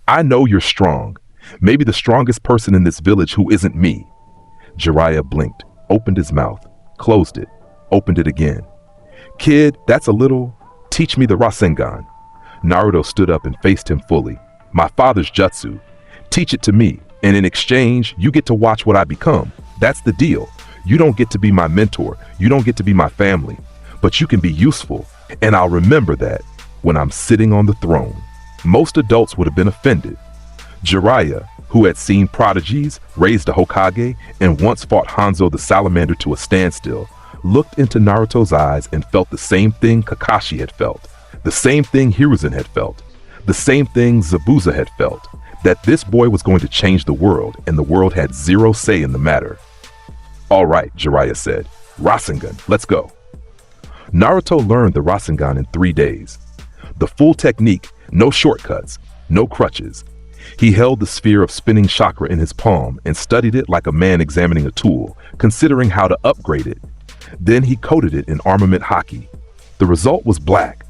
Speaker 2: "I know you're strong. Maybe the strongest person in this village who isn't me." Jiraiya blinked, opened his mouth, closed it, opened it again. "Kid, that's a little. Teach me the Rasengan." Naruto stood up and faced him fully. "My father's jutsu. Teach it to me, and in exchange, you get to watch what I become. That's the deal. You don't get to be my mentor. You don't get to be my family. But you can be useful, and I'll remember that when I'm sitting on the throne." Most adults would have been offended. Jiraiya, who had seen prodigies, raised a Hokage, and once fought Hanzo the Salamander to a standstill, looked into Naruto's eyes and felt the same thing Kakashi had felt. The same thing Hiruzen had felt, the same thing Zabuza had felt, that this boy was going to change the world, and the world had zero say in the matter. "All right," Jiraiya said. "Rasengan, let's go." Naruto learned the Rasengan in 3 days. The full technique, no shortcuts, no crutches. He held the sphere of spinning chakra in his palm and studied it like a man examining a tool, considering how to upgrade it. Then he coated it in armament Haki. The result was black.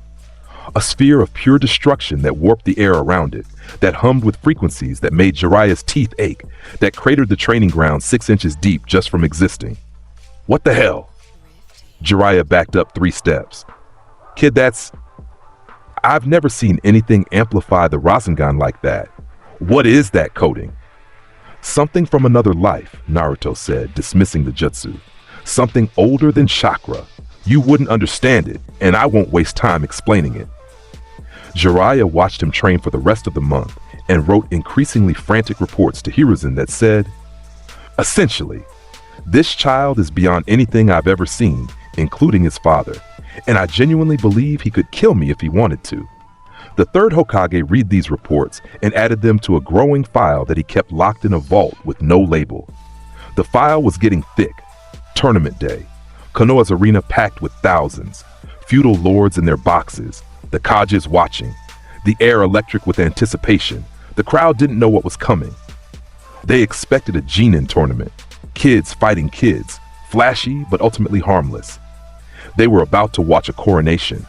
Speaker 2: A sphere of pure destruction that warped the air around it, that hummed with frequencies that made Jiraiya's teeth ache, that cratered the training ground 6 inches deep just from existing. "What the hell?" Jiraiya backed up 3 steps. "Kid, I've never seen anything amplify the Rasengan like that. What is that coating?" "Something from another life," Naruto said, dismissing the jutsu. "Something older than chakra. You wouldn't understand it, and I won't waste time explaining it." Jiraiya watched him train for the rest of the month, and wrote increasingly frantic reports to Hiruzen that said, essentially, this child is beyond anything I've ever seen, including his father, and I genuinely believe he could kill me if he wanted to. The third Hokage read these reports and added them to a growing file that he kept locked in a vault with no label. The file was getting thick. Tournament day. Konoha's arena packed with thousands. Feudal lords in their boxes. The Kages watching. The air electric with anticipation. The crowd didn't know what was coming. They expected a Genin tournament. Kids fighting kids. Flashy, but ultimately harmless. They were about to watch a coronation.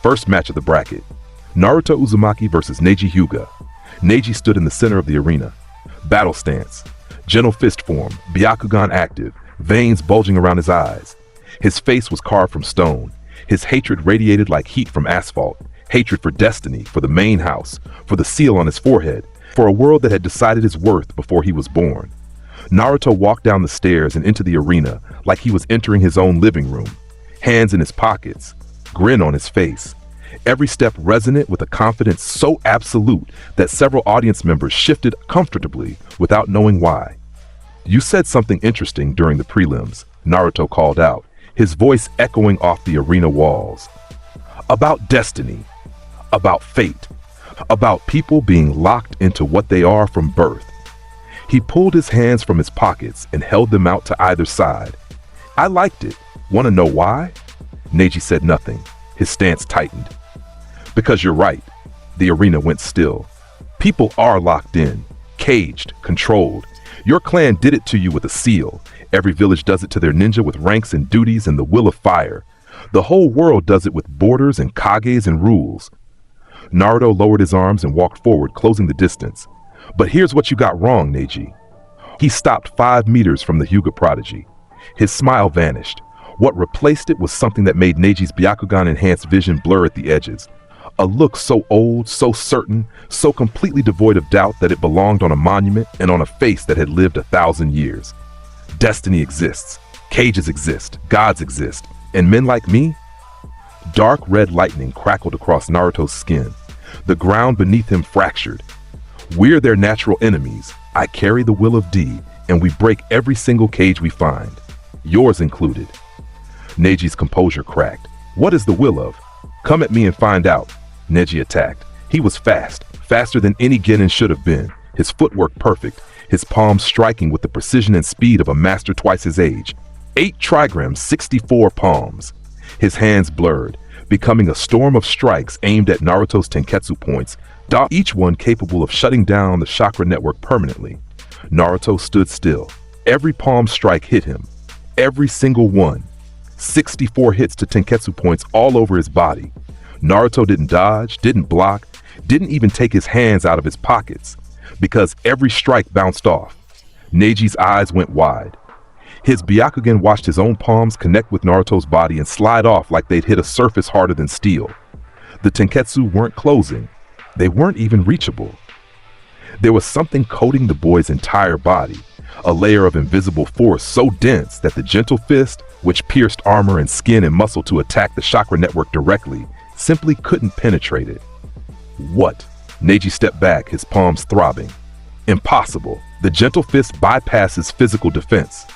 Speaker 2: First match of the bracket. Naruto Uzumaki versus Neji Hyuga. Neji stood in the center of the arena. Battle stance. Gentle fist form, Byakugan active, veins bulging around his eyes. His face was carved from stone. His hatred radiated like heat from asphalt. Hatred for destiny, for the main house, for the seal on his forehead, for a world that had decided his worth before he was born. Naruto walked down the stairs and into the arena like he was entering his own living room. Hands in his pockets, grin on his face. Every step resonant with a confidence so absolute that several audience members shifted comfortably without knowing why. You said something interesting during the prelims, Naruto called out, his voice echoing off the arena walls. About destiny, about fate, about people being locked into what they are from birth. He pulled his hands from his pockets and held them out to either side. I liked it. Want to know why? Neji said nothing. His stance tightened. Because you're right. The arena went still. People are locked in, caged, controlled. Your clan did it to you with a seal. Every village does it to their ninja with ranks and duties and the will of fire. The whole world does it with borders and kages and rules. Naruto lowered his arms and walked forward, closing the distance. But here's what you got wrong, Neji. He stopped 5 meters from the Hyuga prodigy. His smile vanished. What replaced it was something that made Neji's Byakugan-enhanced vision blur at the edges. A look so old, so certain, so completely devoid of doubt that it belonged on a monument and on a face that had lived 1,000 years. Destiny exists, cages exist, gods exist, and men like me? Dark red lightning crackled across Naruto's skin. The ground beneath him fractured. We're their natural enemies. I carry the will of D, and we break every single cage we find. Yours included. Neji's composure cracked. What is the will of? Come at me and find out. Neji attacked. He was fast, faster than any genin should have been, his footwork perfect, his palms striking with the precision and speed of a master twice his age. 8 trigrams, 64 palms. His hands blurred, becoming a storm of strikes aimed at Naruto's Tenketsu points, each one capable of shutting down the chakra network permanently. Naruto stood still. Every palm strike hit him. Every single one. 64 hits to Tenketsu points all over his body. Naruto didn't dodge, didn't block, didn't even take his hands out of his pockets, because every strike bounced off. Neji's eyes went wide. His Byakugan watched his own palms connect with Naruto's body and slide off like they'd hit a surface harder than steel. The Tenketsu weren't closing. They weren't even reachable. There was something coating the boy's entire body, a layer of invisible force so dense that the gentle fist, which pierced armor and skin and muscle to attack the chakra network directly, simply couldn't penetrate it. What? Neji stepped back, his palms throbbing. Impossible. The gentle fist bypasses physical defense.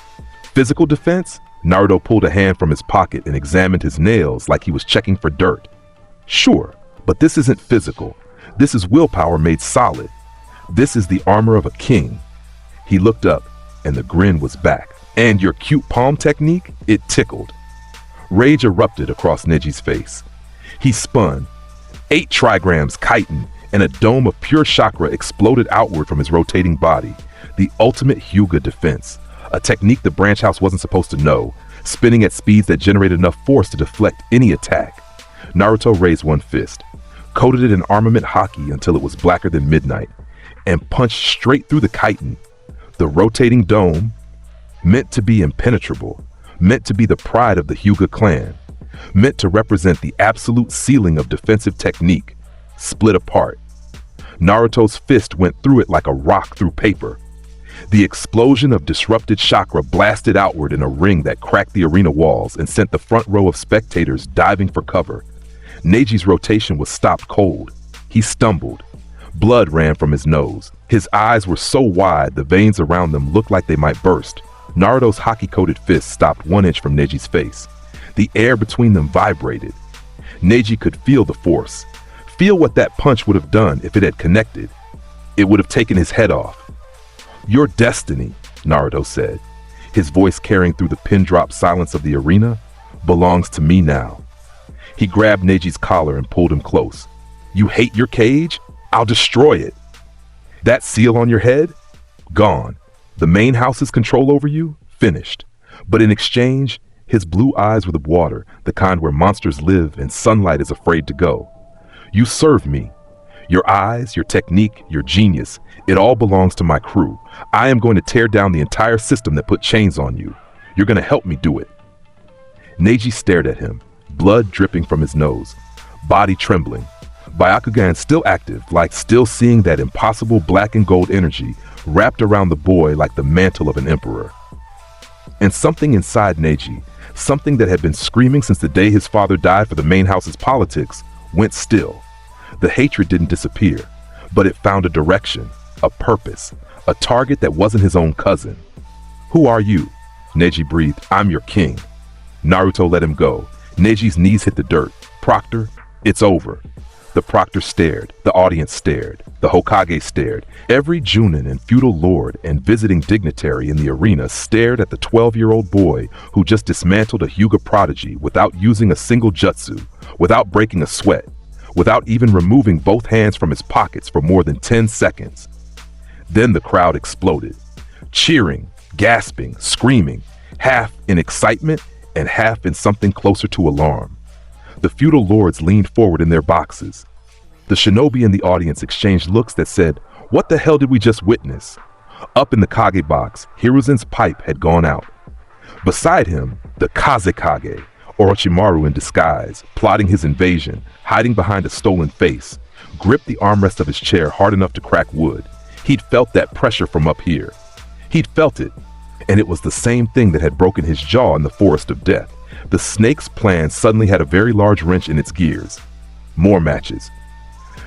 Speaker 2: Physical defense? Naruto pulled a hand from his pocket and examined his nails like he was checking for dirt. Sure, but this isn't physical. This is willpower made solid. This is the armor of a king. He looked up, and the grin was back. And your cute palm technique? It tickled. Rage erupted across Neji's face. He spun. 8 trigrams chitin, and a dome of pure chakra exploded outward from his rotating body. The ultimate Hyuga defense. A technique the branch house wasn't supposed to know, spinning at speeds that generated enough force to deflect any attack. Naruto raised one fist, coated it in armament Haki until it was blacker than midnight, and punched straight through the chitin. The rotating dome, meant to be impenetrable, meant to be the pride of the Hyuga clan, meant to represent the absolute ceiling of defensive technique, split apart. Naruto's fist went through it like a rock through paper. The explosion of disrupted chakra blasted outward in a ring that cracked the arena walls and sent the front row of spectators diving for cover. Neji's rotation was stopped cold. He stumbled. Blood ran from his nose. His eyes were so wide the veins around them looked like they might burst. Naruto's Haki-coated fist stopped 1 inch from Neji's face. The air between them vibrated. Neji could feel the force. Feel what that punch would have done if it had connected. It would have taken his head off. "Your destiny," Naruto said, his voice carrying through the pin-drop silence of the arena, "belongs to me now." He grabbed Neji's collar and pulled him close. "You hate your cage? I'll destroy it. That seal on your head? Gone. The main house's control over you? Finished. But in exchange, his blue eyes were the water, the kind where monsters live and sunlight is afraid to go. You serve me. Your eyes, your technique, your genius, it all belongs to my crew. I am going to tear down the entire system that put chains on you. You're going to help me do it." Neji stared at him, blood dripping from his nose, body trembling. Byakugan still active, like still seeing that impossible black and gold energy wrapped around the boy like the mantle of an emperor. And something inside Neji, something that had been screaming since the day his father died for the main house's politics, went still. The hatred didn't disappear, but it found a direction, a purpose, a target that wasn't his own cousin. "Who are you?" Neji breathed. "I'm your king." Naruto let him go. Neji's knees hit the dirt. "Proctor, it's over." The proctor stared, the audience stared, the Hokage stared. Every Junin and feudal lord and visiting dignitary in the arena stared at the 12-year-old boy who just dismantled a Hyuga prodigy without using a single jutsu, without breaking a sweat, without even removing both hands from his pockets for more than 10 seconds. Then the crowd exploded, cheering, gasping, screaming, half in excitement and half in something closer to alarm. The feudal lords leaned forward in their boxes. The shinobi in the audience exchanged looks that said, "What the hell did we just witness?" Up in the Kage box, Hiruzen's pipe had gone out. Beside him, the Kazekage, Orochimaru in disguise, plotting his invasion, hiding behind a stolen face, gripped the armrest of his chair hard enough to crack wood. He'd felt that pressure from up here. He'd felt it, and it was the same thing that had broken his jaw in the Forest of Death. The snake's plan suddenly had a very large wrench in its gears. More matches.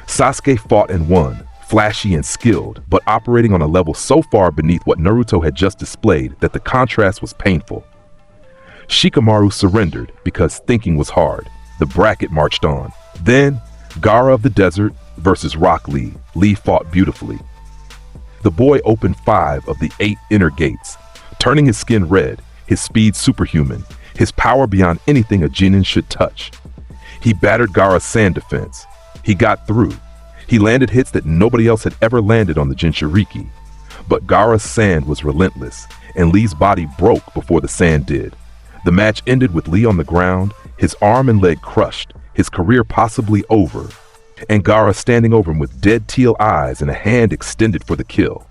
Speaker 2: Sasuke fought and won, flashy and skilled, but operating on a level so far beneath what Naruto had just displayed that the contrast was painful. Shikamaru surrendered because thinking was hard. The bracket marched on. Then, Gaara of the Desert versus Rock Lee. Lee fought beautifully. The boy opened 5 of the 8 inner gates, turning his skin red, his speed superhuman, his power beyond anything a genin should touch. He battered Gaara's sand defense. He got through. He landed hits that nobody else had ever landed on the Jinchuriki. But Gaara's sand was relentless, and Lee's body broke before the sand did. The match ended with Lee on the ground, his arm and leg crushed, his career possibly over, and Gaara standing over him with dead teal eyes and a hand extended for the kill.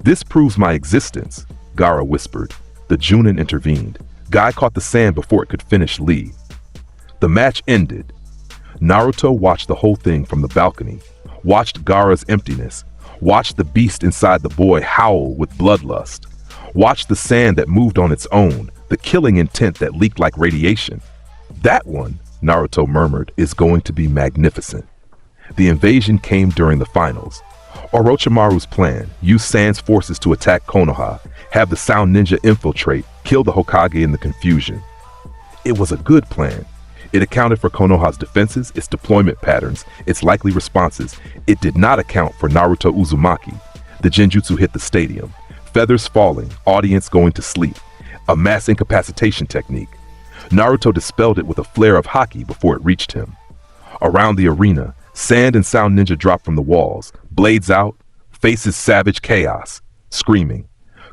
Speaker 2: "This proves my existence," Gaara whispered. The Junin intervened. Guy caught the sand before it could finish Lee. The match ended. Naruto watched the whole thing from the balcony, watched Gaara's emptiness, watched the beast inside the boy howl with bloodlust, watched the sand that moved on its own, the killing intent that leaked like radiation. "That one," Naruto murmured, "is going to be magnificent." The invasion came during the finals. Orochimaru's plan, use Sand's forces to attack Konoha, have the Sound Ninja infiltrate, kill the Hokage in the confusion. It was a good plan. It accounted for Konoha's defenses, its deployment patterns, its likely responses. It did not account for Naruto Uzumaki. The Genjutsu hit the stadium. Feathers falling, audience going to sleep. A mass incapacitation technique. Naruto dispelled it with a flare of Haki before it reached him. Around the arena, Sand and Sound Ninja dropped from the walls, blades out, faces savage chaos, screaming.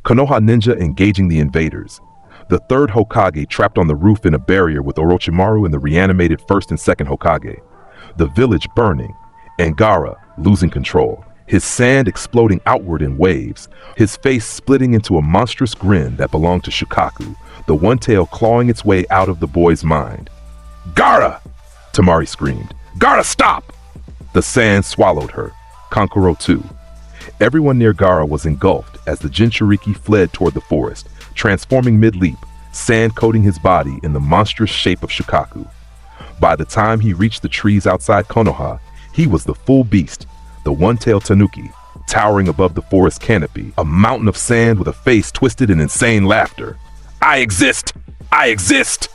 Speaker 2: Konoha Ninja engaging the invaders. The third Hokage trapped on the roof in a barrier with Orochimaru and the reanimated first and second Hokage. The village burning, and Gaara losing control, his sand exploding outward in waves, his face splitting into a monstrous grin that belonged to Shukaku, the one tail clawing its way out of the boy's mind. "Gaara!" Temari screamed. "Gaara, stop!" The sand swallowed her. Conqueror too. Everyone near Gaara was engulfed as the Jinchuriki fled toward the forest, transforming mid-leap, sand coating his body in the monstrous shape of Shukaku. By the time he reached the trees outside Konoha, he was the full beast, the one-tailed tanuki, towering above the forest canopy, a mountain of sand with a face twisted in insane laughter. I exist! I exist!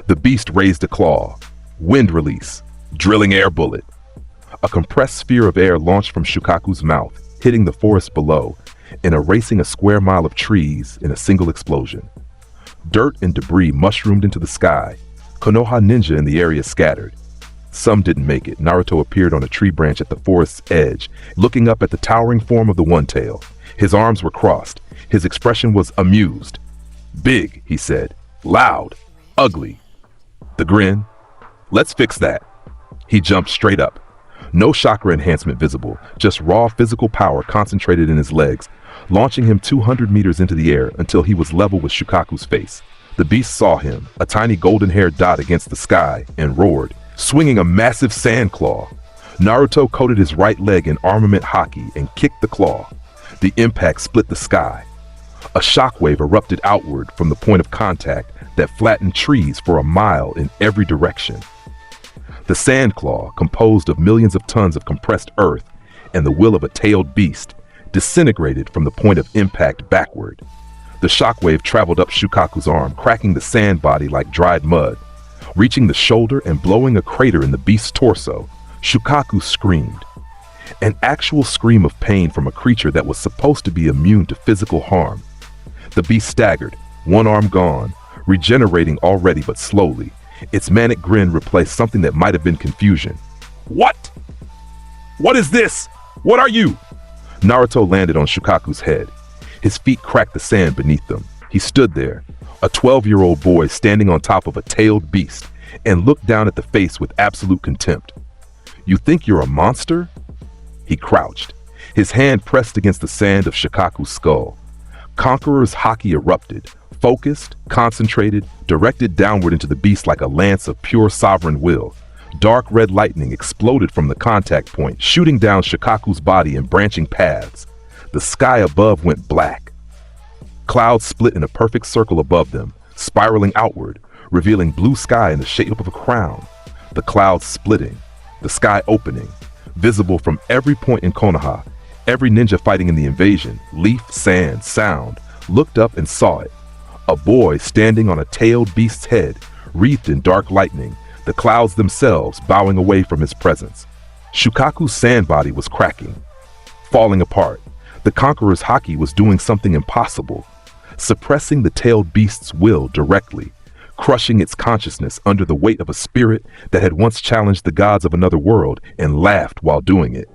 Speaker 2: The beast raised a claw. Wind release. Drilling air bullet. A compressed sphere of air launched from Shukaku's mouth, hitting the forest below and erasing a square mile of trees in a single explosion. Dirt and debris mushroomed into the sky. Konoha ninja in the area scattered. Some didn't make it. Naruto appeared on a tree branch at the forest's edge, looking up at the towering form of the one-tail. His arms were crossed. His expression was amused. Big, he said. Loud. Ugly. The grin. Let's fix that. He jumped straight up. No chakra enhancement visible, just raw physical power concentrated in his legs, launching him 200 meters into the air until he was level with Shukaku's face. The beast saw him, a tiny golden-haired dot against the sky, and roared, swinging a massive sand claw. Naruto coated his right leg in armament Haki and kicked the claw. The impact split the sky. A shockwave erupted outward from the point of contact that flattened trees for a mile in every direction. The sand claw, composed of millions of tons of compressed earth and the will of a tailed beast, disintegrated from the point of impact backward. The shockwave traveled up Shukaku's arm, cracking the sand body like dried mud. Reaching the shoulder and blowing a crater in the beast's torso, Shukaku screamed. An actual scream of pain from a creature that was supposed to be immune to physical harm. The beast staggered, one arm gone, regenerating already but slowly. Its manic grin replaced something that might have been confusion. What? What is this? What are you? Naruto landed on Shukaku's head. His feet cracked the sand beneath them. He stood there, a 12-year-old boy standing on top of a tailed beast, and looked down at the face with absolute contempt. You think you're a monster? He crouched, his hand pressed against the sand of Shukaku's skull. Conqueror's Haki erupted, focused, concentrated, directed downward into the beast like a lance of pure sovereign will. Dark red lightning exploded from the contact point, shooting down Shukaku's body in branching paths. The sky above went black. Clouds split in a perfect circle above them, spiraling outward, revealing blue sky in the shape of a crown. The clouds splitting, the sky opening, visible from every point in Konoha. Every ninja fighting in the invasion, leaf, sand, sound, looked up and saw it. A boy standing on a tailed beast's head, wreathed in dark lightning, the clouds themselves bowing away from his presence. Shukaku's sand body was cracking, falling apart. The conqueror's Haki was doing something impossible, suppressing the tailed beast's will directly, crushing its consciousness under the weight of a spirit that had once challenged the gods of another world and laughed while doing it.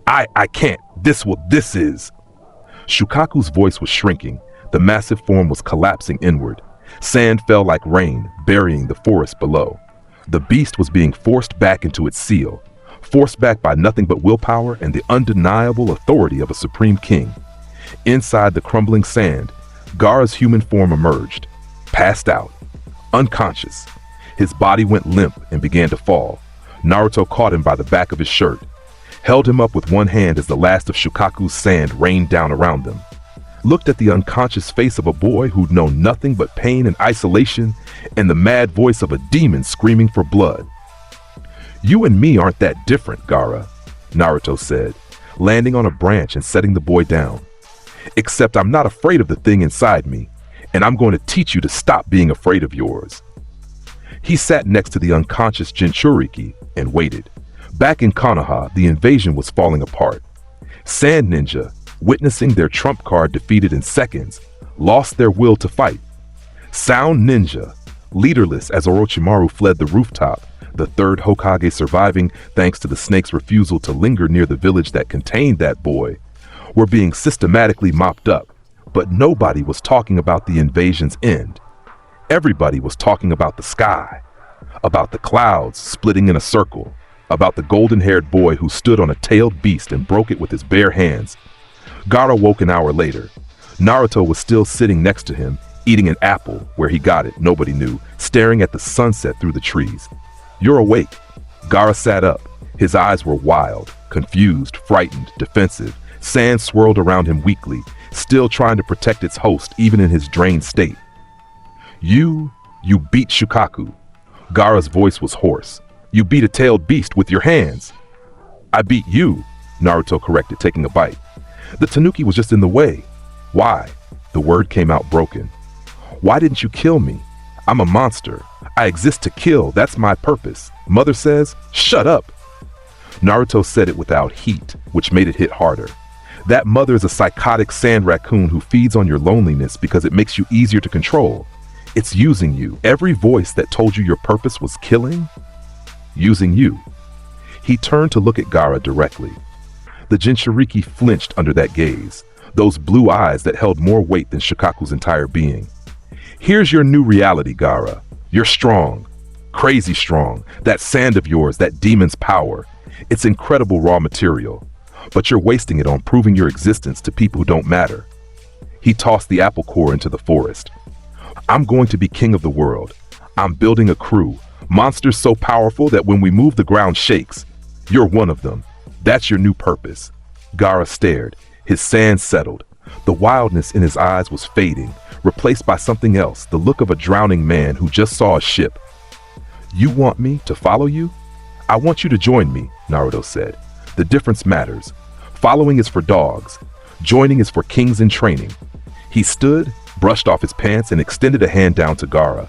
Speaker 2: I can't. This is. Shukaku's voice was shrinking. The massive form was collapsing inward. Sand fell like rain, burying the forest below. The beast was being forced back into its seal, forced back by nothing but willpower and the undeniable authority of a supreme king. Inside the crumbling sand, Gaara's human form emerged, passed out, unconscious. His body went limp and began to fall. Naruto caught him by the back of his shirt, held him up with one hand as the last of Shukaku's sand rained down around them, looked at the unconscious face of a boy who'd known nothing but pain and isolation, and the mad voice of a demon screaming for blood. You and me aren't that different, Gaara, Naruto said, landing on a branch and setting the boy down. Except I'm not afraid of the thing inside me, and I'm going to teach you to stop being afraid of yours. He sat next to the unconscious Jinchuriki and waited. Back in Konoha, the invasion was falling apart. Sand Ninja, witnessing their trump card defeated in seconds, lost their will to fight. Sound Ninja, leaderless as Orochimaru fled the rooftop, the third Hokage surviving thanks to the snake's refusal to linger near the village that contained that boy, were being systematically mopped up. But nobody was talking about the invasion's end. Everybody was talking about the sky, about the clouds splitting in a circle, about the golden-haired boy who stood on a tailed beast and broke it with his bare hands. Gaara woke an hour later. Naruto was still sitting next to him, eating an apple, where he got it, nobody knew, staring at the sunset through the trees. You're awake. Gaara sat up. His eyes were wild, confused, frightened, defensive. Sand swirled around him weakly, still trying to protect its host even in his drained state. You beat Shukaku. Gaara's voice was hoarse. You beat a tailed beast with your hands. I beat you, Naruto corrected, taking a bite. The tanuki was just in the way. Why? The word came out broken. Why didn't you kill me? I'm a monster. I exist to kill. That's my purpose. Mother says, shut up. Naruto said it without heat, which made it hit harder. That mother is a psychotic sand raccoon who feeds on your loneliness because it makes you easier to control. It's using you. Every voice that told you your purpose was killing, using you. He turned to look at Gaara directly. The Jinchuriki flinched under that gaze, those blue eyes that held more weight than Shukaku's entire being. Here's your new reality, Gaara. You're strong, crazy strong. That sand of yours, that demon's power. It's incredible raw material, but you're wasting it on proving your existence to people who don't matter. He tossed the apple core into the forest. I'm going to be king of the world. I'm building a crew. Monsters so powerful that when we move the ground shakes. You're one of them. That's your new purpose. Gaara stared. His sand settled. The wildness in his eyes was fading, replaced by something else, the look of a drowning man who just saw a ship. You want me to follow you? I want you to join me, Naruto said. The difference matters. Following is for dogs. Joining is for kings in training. He stood, brushed off his pants, and extended a hand down to Gaara.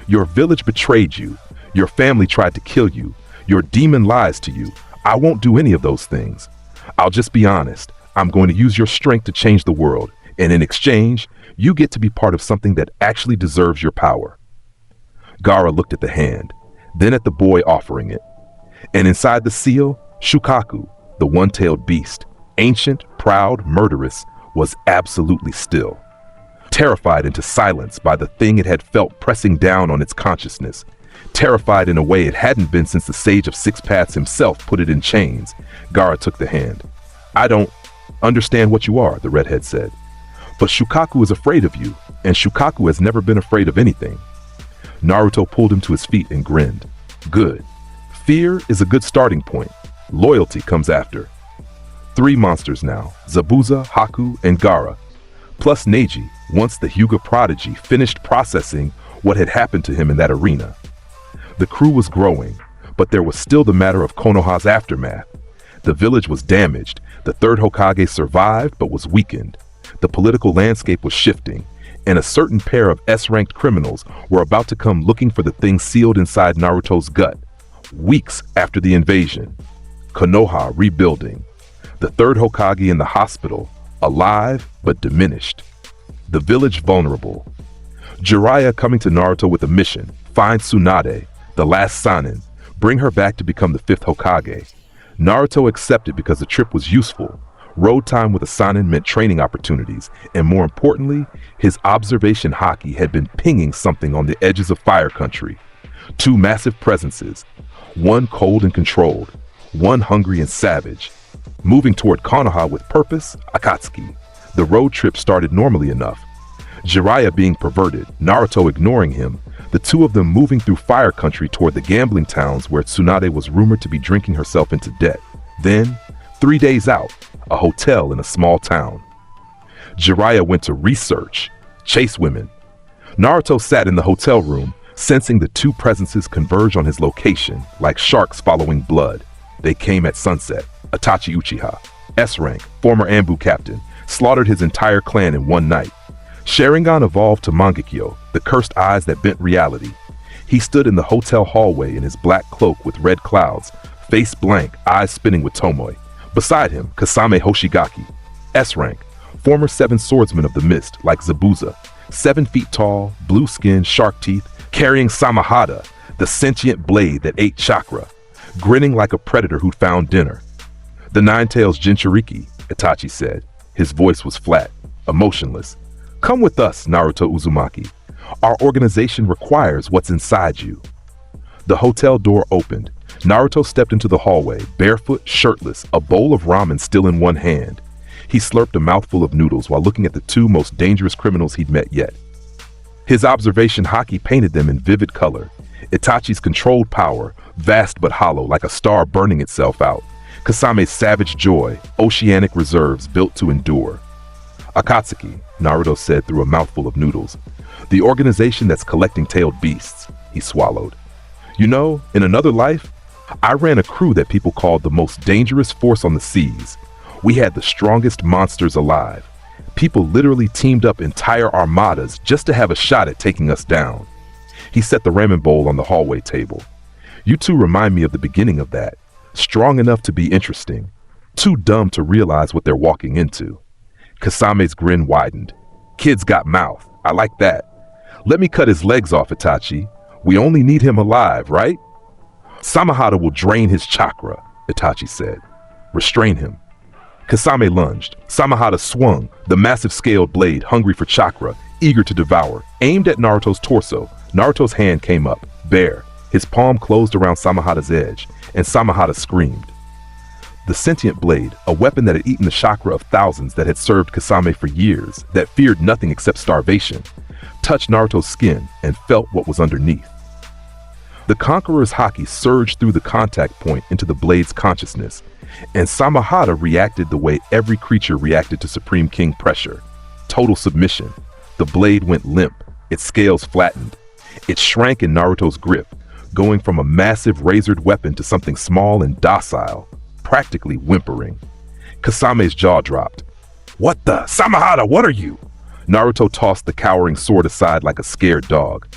Speaker 2: Your village betrayed you. Your family tried to kill you. Your demon lies to you. I won't do any of those things. I'll just be honest. I'm going to use your strength to change the world, and in exchange, you get to be part of something that actually deserves your power. Gaara looked at the hand, then at the boy offering it. And inside the seal, Shukaku, the one-tailed beast, ancient, proud, murderous, was absolutely still. Terrified into silence by the thing it had felt pressing down on its consciousness. Terrified in a way it hadn't been since the Sage of Six Paths himself put it in chains, Gaara took the hand. I don't understand what you are, the redhead said. But Shukaku is afraid of you, and Shukaku has never been afraid of anything. Naruto pulled him to his feet and grinned. Good. Fear is a good starting point. Loyalty comes after. 3 monsters now, Zabuza, Haku, and Gaara, plus Neji, once the Hyuga prodigy finished processing what had happened to him in that arena. The crew was growing, but there was still the matter of Konoha's aftermath. The village was damaged, the third Hokage survived but was weakened. The political landscape was shifting, and a certain pair of S-ranked criminals were about to come looking for the thing sealed inside Naruto's gut. Weeks after the invasion, Konoha rebuilding. The third Hokage in the hospital, alive but diminished. The village vulnerable. Jiraiya coming to Naruto with a mission, find Tsunade, the last Sannin, bring her back to become the 5th Hokage. Naruto accepted because the trip was useful. Road time with a Sannin meant training opportunities, and more importantly, his observation Haki had been pinging something on the edges of Fire Country. 2 massive presences, one cold and controlled, one hungry and savage. Moving toward Konoha with purpose, Akatsuki. The road trip started normally enough. Jiraiya being perverted, Naruto ignoring him, the 2 of them moving through Fire Country toward the gambling towns where Tsunade was rumored to be drinking herself into debt. Then, 3 days out, a hotel in a small town. Jiraiya went to research, chase women. Naruto sat in the hotel room, sensing the 2 presences converge on his location, like sharks following blood. They came at sunset. Itachi Uchiha, S-rank, former Anbu captain, slaughtered his entire clan in one night. Sharingan evolved to Mangekyo, the cursed eyes that bent reality. He stood in the hotel hallway in his black cloak with red clouds, face blank, eyes spinning with Tomoe. Beside him, Kasame Hoshigaki, S-rank, former 7 swordsman of the mist, like Zabuza, 7 feet tall, blue skin, shark teeth, carrying Samahada, the sentient blade that ate chakra, grinning like a predator who'd found dinner. The 9 tails Jinchuriki, Itachi said. His voice was flat, emotionless. Come with us, Naruto Uzumaki. Our organization requires what's inside you. The hotel door opened. Naruto stepped into the hallway, barefoot, shirtless, a bowl of ramen still in one hand. He slurped a mouthful of noodles while looking at the 2 most dangerous criminals he'd met yet. His observation Haki painted them in vivid color. Itachi's controlled power, vast but hollow, like a star burning itself out. Kasame's savage joy, oceanic reserves built to endure. Akatsuki, Naruto said through a mouthful of noodles. The organization that's collecting tailed beasts, he swallowed. You know, in another life, I ran a crew that people called the most dangerous force on the seas. We had the strongest monsters alive. People literally teamed up entire armadas just to have a shot at taking us down. He set the ramen bowl on the hallway table. You two remind me of the beginning of that. Strong enough to be interesting. Too dumb to realize what they're walking into. Kasame's grin widened. Kid's got mouth. I like that. Let me cut his legs off, Itachi. We only need him alive, right? Samahata will drain his chakra, Itachi said. Restrain him. Kasame lunged. Samahata swung, the massive scaled blade hungry for chakra, eager to devour, aimed at Naruto's torso. Naruto's hand came up, bare. His palm closed around Samahata's edge, and Samahata screamed. The sentient blade, a weapon that had eaten the chakra of thousands that had served Kasame for years, that feared nothing except starvation, touched Naruto's skin and felt what was underneath. The conqueror's haki surged through the contact point into the blade's consciousness, and Samahata reacted the way every creature reacted to Supreme King pressure. Total submission. The blade went limp, its scales flattened. It shrank in Naruto's grip, going from a massive razored weapon to something small and docile, practically whimpering. Kasame's jaw dropped. What the? Samahata, what are you? Naruto tossed the cowering sword aside like a scared dog.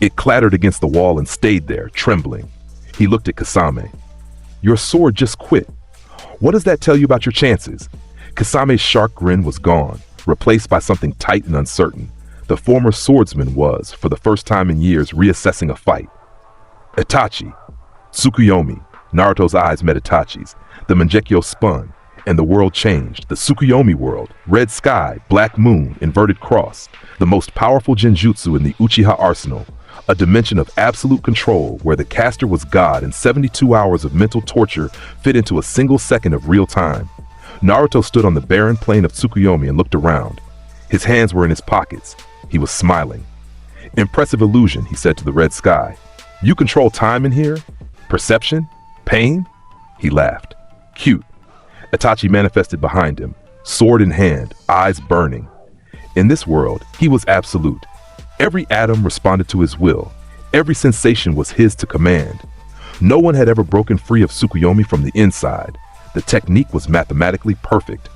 Speaker 2: It clattered against the wall and stayed there, trembling. He looked at Kasame. Your sword just quit. What does that tell you about your chances? Kasame's shark grin was gone, replaced by something tight and uncertain. The former swordsman was, for the first time in years, reassessing a fight. Itachi. Tsukuyomi. Naruto's eyes met Itachi's. The Mangekyo spun, and the world changed. The Tsukuyomi world. Red sky, black moon, inverted cross. The most powerful genjutsu in the Uchiha arsenal. A dimension of absolute control where the caster was God and 72 hours of mental torture fit into a single second of real time. Naruto stood on the barren plain of Tsukuyomi and looked around. His hands were in his pockets. He was smiling. Impressive illusion, he said to the red sky. You control time in here? Perception? Pain? He laughed. Cute. Itachi manifested behind him, sword in hand, eyes burning. In this world, he was absolute. Every atom responded to his will. Every sensation was his to command. No one had ever broken free of Tsukuyomi from the inside. The technique was mathematically perfect.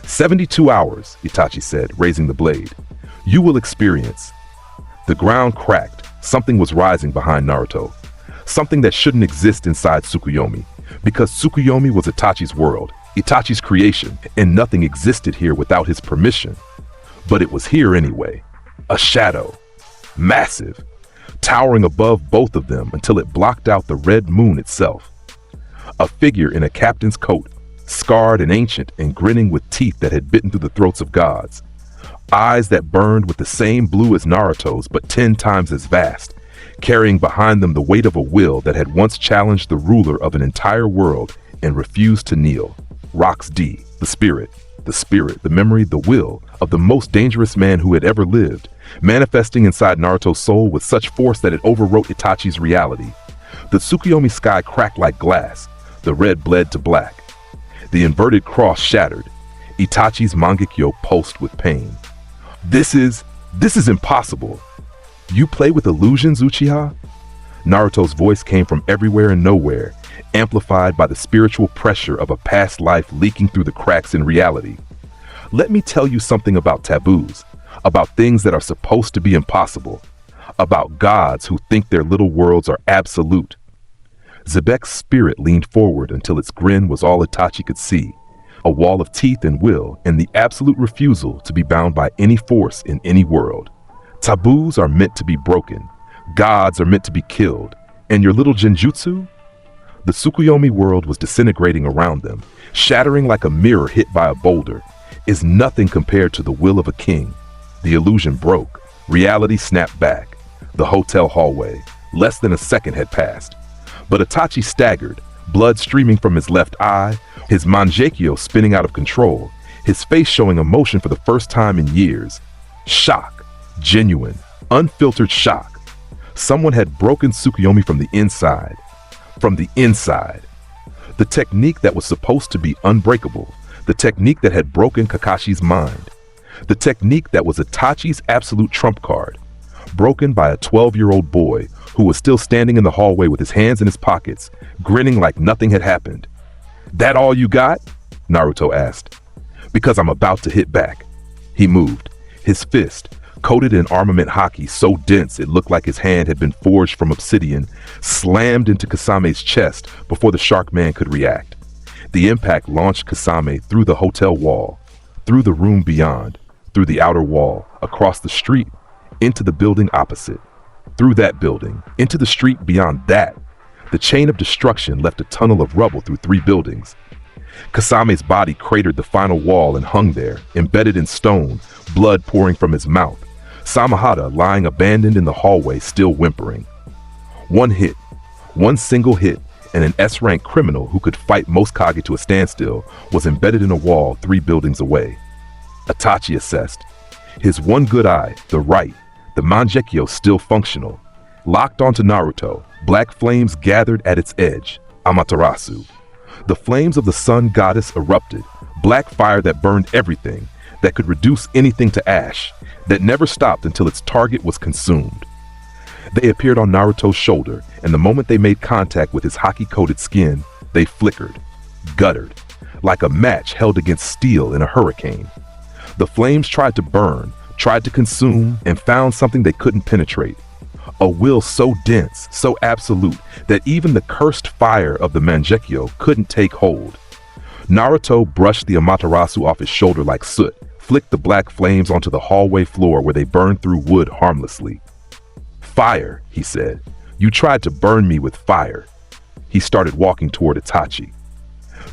Speaker 2: 72 hours, Itachi said, raising the blade. You will experience. The ground cracked. Something was rising behind Naruto. Something that shouldn't exist inside Tsukuyomi. Because Tsukuyomi was Itachi's world, Itachi's creation, and nothing existed here without his permission. But it was here anyway. A shadow. Massive. Towering above both of them until it blocked out the red moon itself. A figure in a captain's coat, scarred and ancient and grinning with teeth that had bitten through the throats of gods. Eyes that burned with the same blue as Naruto's but 10 times as vast, carrying behind them the weight of a will that had once challenged the ruler of an entire world and refused to kneel. Rox D, the spirit, the memory, the will of the most dangerous man who had ever lived, manifesting inside Naruto's soul with such force that it overwrote Itachi's reality. The Tsukuyomi sky cracked like glass. The red bled to black. The inverted cross shattered. Itachi's Mangekyo pulsed with pain. This is impossible. You play with illusions, Uchiha? Naruto's voice came from everywhere and nowhere, amplified by the spiritual pressure of a past life leaking through the cracks in reality. Let me tell you something about taboos, about things that are supposed to be impossible, about gods who think their little worlds are absolute. Xebec's spirit leaned forward until its grin was all Itachi could see, a wall of teeth and will and the absolute refusal to be bound by any force in any world. Taboos are meant to be broken, gods are meant to be killed, and your little genjutsu? The Tsukuyomi world was disintegrating around them, shattering like a mirror hit by a boulder, is nothing compared to the will of a king. The illusion broke, reality snapped back. The hotel hallway, less than a second had passed. But Itachi staggered, blood streaming from his left eye, his Mangekyo spinning out of control, his face showing emotion for the first time in years. Shock, genuine, unfiltered shock. Someone had broken Tsukuyomi from the inside. From the inside. The technique that was supposed to be unbreakable, the technique that had broken Kakashi's mind, the technique that was Itachi's absolute trump card, broken by a 12-year-old boy who was still standing in the hallway with his hands in his pockets, grinning like nothing had happened. "That all you got?" Naruto asked. "Because I'm about to hit back." He moved, his fist, coated in armament haki so dense it looked like his hand had been forged from obsidian, slammed into Kasame's chest before the shark man could react. The impact launched Kasame through the hotel wall, through the room beyond, through the outer wall, across the street, into the building opposite, through that building, into the street beyond that. The chain of destruction left a tunnel of rubble through 3 buildings. Kasame's body cratered the final wall and hung there, embedded in stone, blood pouring from his mouth. Samahata lying abandoned in the hallway, still whimpering. One hit, one single hit, and an S-rank criminal who could fight most Kage to a standstill was embedded in a wall 3 buildings away. Itachi assessed. His one good eye, the right, the Mangekyo still functional. Locked onto Naruto, black flames gathered at its edge, Amaterasu. The flames of the sun goddess erupted, black fire that burned everything, that could reduce anything to ash, that never stopped until its target was consumed. They appeared on Naruto's shoulder, and the moment they made contact with his haki-coated skin, they flickered, guttered, like a match held against steel in a hurricane. The flames tried to burn, tried to consume, and found something they couldn't penetrate. A will so dense, so absolute, that even the cursed fire of the Mangekyo couldn't take hold. Naruto brushed the Amaterasu off his shoulder like soot, flicked the black flames onto the hallway floor where they burned through wood harmlessly. "Fire," he said. "You tried to burn me with fire." He started walking toward Itachi.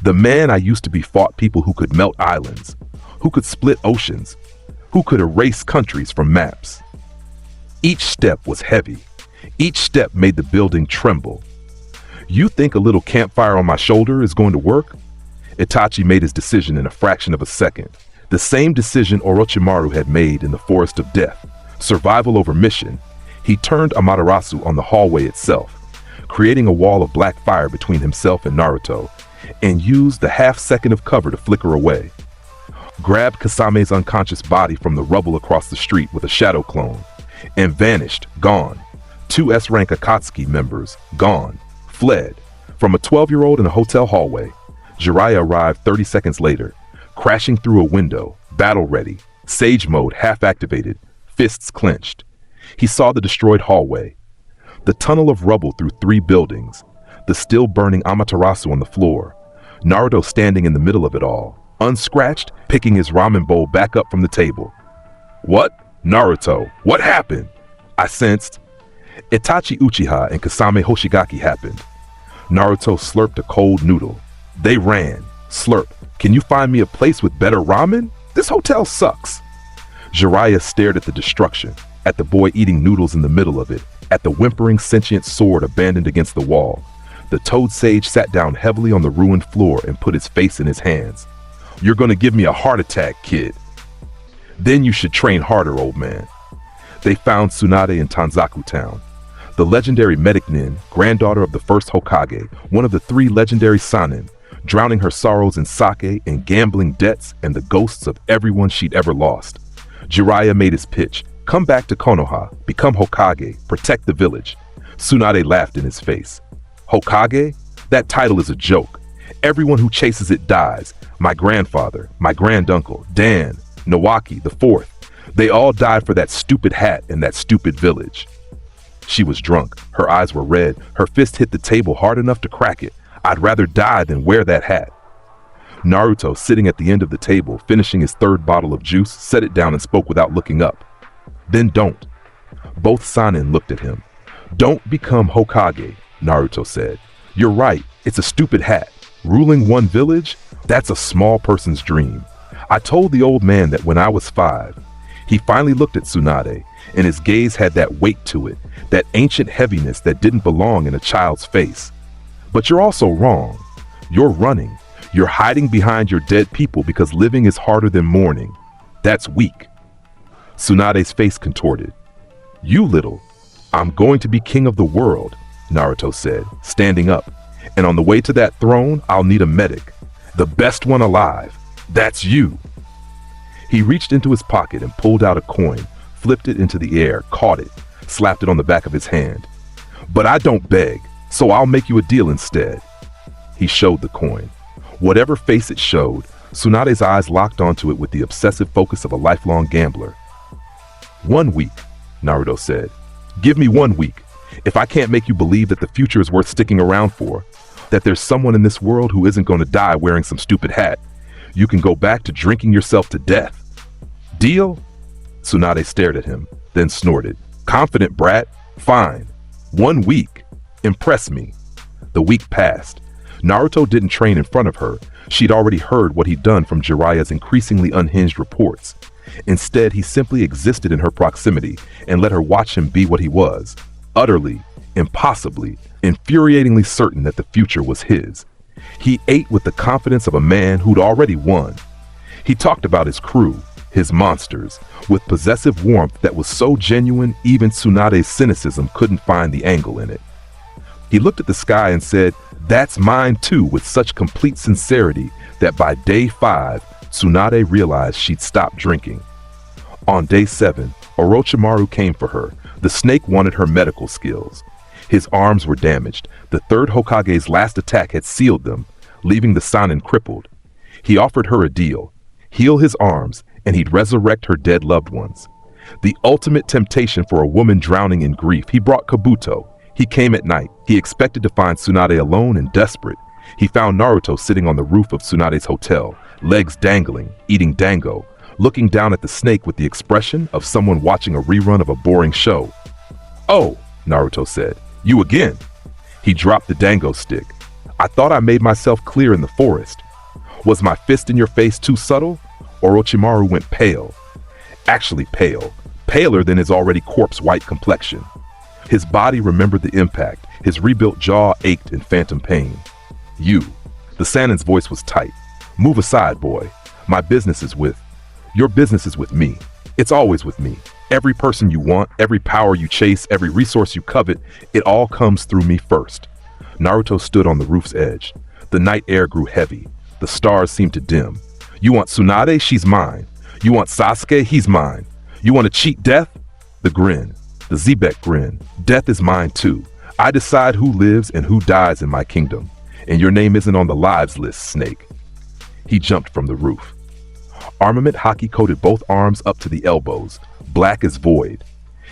Speaker 2: "The man I used to be fought people who could melt islands, who could split oceans, who could erase countries from maps." Each step was heavy. Each step made the building tremble. "You think a little campfire on my shoulder is going to work?" Itachi made his decision in a fraction of a second. The same decision Orochimaru had made in the Forest of Death. Survival over mission. He turned Amaterasu on the hallway itself, creating a wall of black fire between himself and Naruto, and used the half-second of cover to flicker away. Grabbed Kasame's unconscious body from the rubble across the street with a shadow clone, and vanished, gone. 2 S-rank Akatsuki members, gone, fled. From a 12-year-old in a hotel hallway, Jiraiya arrived 30 seconds later, crashing through a window, battle ready, sage mode half-activated, fists clenched. He saw the destroyed hallway, the tunnel of rubble through 3 buildings, the still burning Amaterasu on the floor, Naruto standing in the middle of it all, unscratched, picking his ramen bowl back up from the table. "What? Naruto, what happened?" I sensed. Itachi Uchiha and Kasame Hoshigaki happened. Naruto slurped a cold noodle. They ran. Slurp. "Can you find me a place with better ramen? This hotel sucks." Jiraiya stared at the destruction, at the boy eating noodles in the middle of it, at the whimpering sentient sword abandoned against the wall. The toad sage sat down heavily on the ruined floor and put his face in his hands. "You're gonna give me a heart attack, kid." "Then you should train harder, old man." They found Tsunade in Tanzaku Town. The legendary medic nin, granddaughter of the first Hokage, one of the 3 legendary Sanin, drowning her sorrows in sake and gambling debts and the ghosts of everyone she'd ever lost. Jiraiya made his pitch. Come back to Konoha, become Hokage, protect the village. Tsunade laughed in his face. "Hokage? That title is a joke. Everyone who chases it dies. My grandfather, my granduncle, Dan, Nawaki, the 4th. They all died for that stupid hat in that stupid village." She was drunk. Her eyes were red. Her fist hit the table hard enough to crack it. "I'd rather die than wear that hat." Naruto, sitting at the end of the table, finishing his 3rd bottle of juice, set it down and spoke without looking up. "Then don't." Both Sanin looked at him. "Don't become Hokage," Naruto said. "You're right, it's a stupid hat. Ruling one village? That's a small person's dream. I told the old man that when I was 5. He finally looked at Tsunade, and his gaze had that weight to it, that ancient heaviness that didn't belong in a child's face. "But you're also wrong. You're running. You're hiding behind your dead people because living is harder than mourning. That's weak." Tsunade's face contorted. "You little, I'm going to be king of the world," Naruto said, standing up. "And on the way to that throne, I'll need a medic. The best one alive. That's you." He reached into his pocket and pulled out a coin, flipped it into the air, caught it, slapped it on the back of his hand. "But I don't beg, so I'll make you a deal instead." He showed the coin. Whatever face it showed, Tsunade's eyes locked onto it with the obsessive focus of a lifelong gambler. "1 week," Naruto said. "Give me 1 week. If I can't make you believe that the future is worth sticking around for, that there's someone in this world who isn't going to die wearing some stupid hat, you can go back to drinking yourself to death. Deal?" Tsunade stared at him, then snorted. "Confident, brat. Fine. 1 week. Impress me." The week passed. Naruto didn't train in front of her. She'd already heard what he'd done from Jiraiya's increasingly unhinged reports. Instead, he simply existed in her proximity and let her watch him be what he was, utterly, impossibly, infuriatingly certain that the future was his. He ate with the confidence of a man who'd already won. He talked about his crew, his monsters, with possessive warmth that was so genuine even Tsunade's cynicism couldn't find the angle in it. He looked at the sky and said, "That's mine too," with such complete sincerity that by day 5, Tsunade realized she'd stopped drinking. On day 7, Orochimaru came for her. The snake wanted her medical skills. His arms were damaged. The third Hokage's last attack had sealed them, leaving the Sannin crippled. He offered her a deal: heal his arms, and he'd resurrect her dead loved ones. The ultimate temptation for a woman drowning in grief, he brought Kabuto. He came at night. He expected to find Tsunade alone and desperate. He found Naruto sitting on the roof of Tsunade's hotel, legs dangling, eating dango, looking down at the snake with the expression of someone watching a rerun of a boring show. "Oh," Naruto said, "you again?" He dropped the dango stick. "I thought I made myself clear in the forest. Was my fist in your face too subtle?" Orochimaru went pale. Actually pale. Paler than his already corpse-white complexion. His body remembered the impact. His rebuilt jaw ached in phantom pain. "You." The Sannin's voice was tight. "Move aside, boy. My business is with... Your business is with me. It's always with me. Every person you want, every power you chase, every resource you covet, it all comes through me first." Naruto stood on the roof's edge. The night air grew heavy. The stars seemed to dim. "You want Tsunade? She's mine. You want Sasuke? He's mine. You want to cheat death?" The grin. The Xebec grin. "Death is mine too. I decide who lives and who dies in my kingdom. And your name isn't on the lives list, Snake." He jumped from the roof. Armament Haki coated both arms up to the elbows, black as void.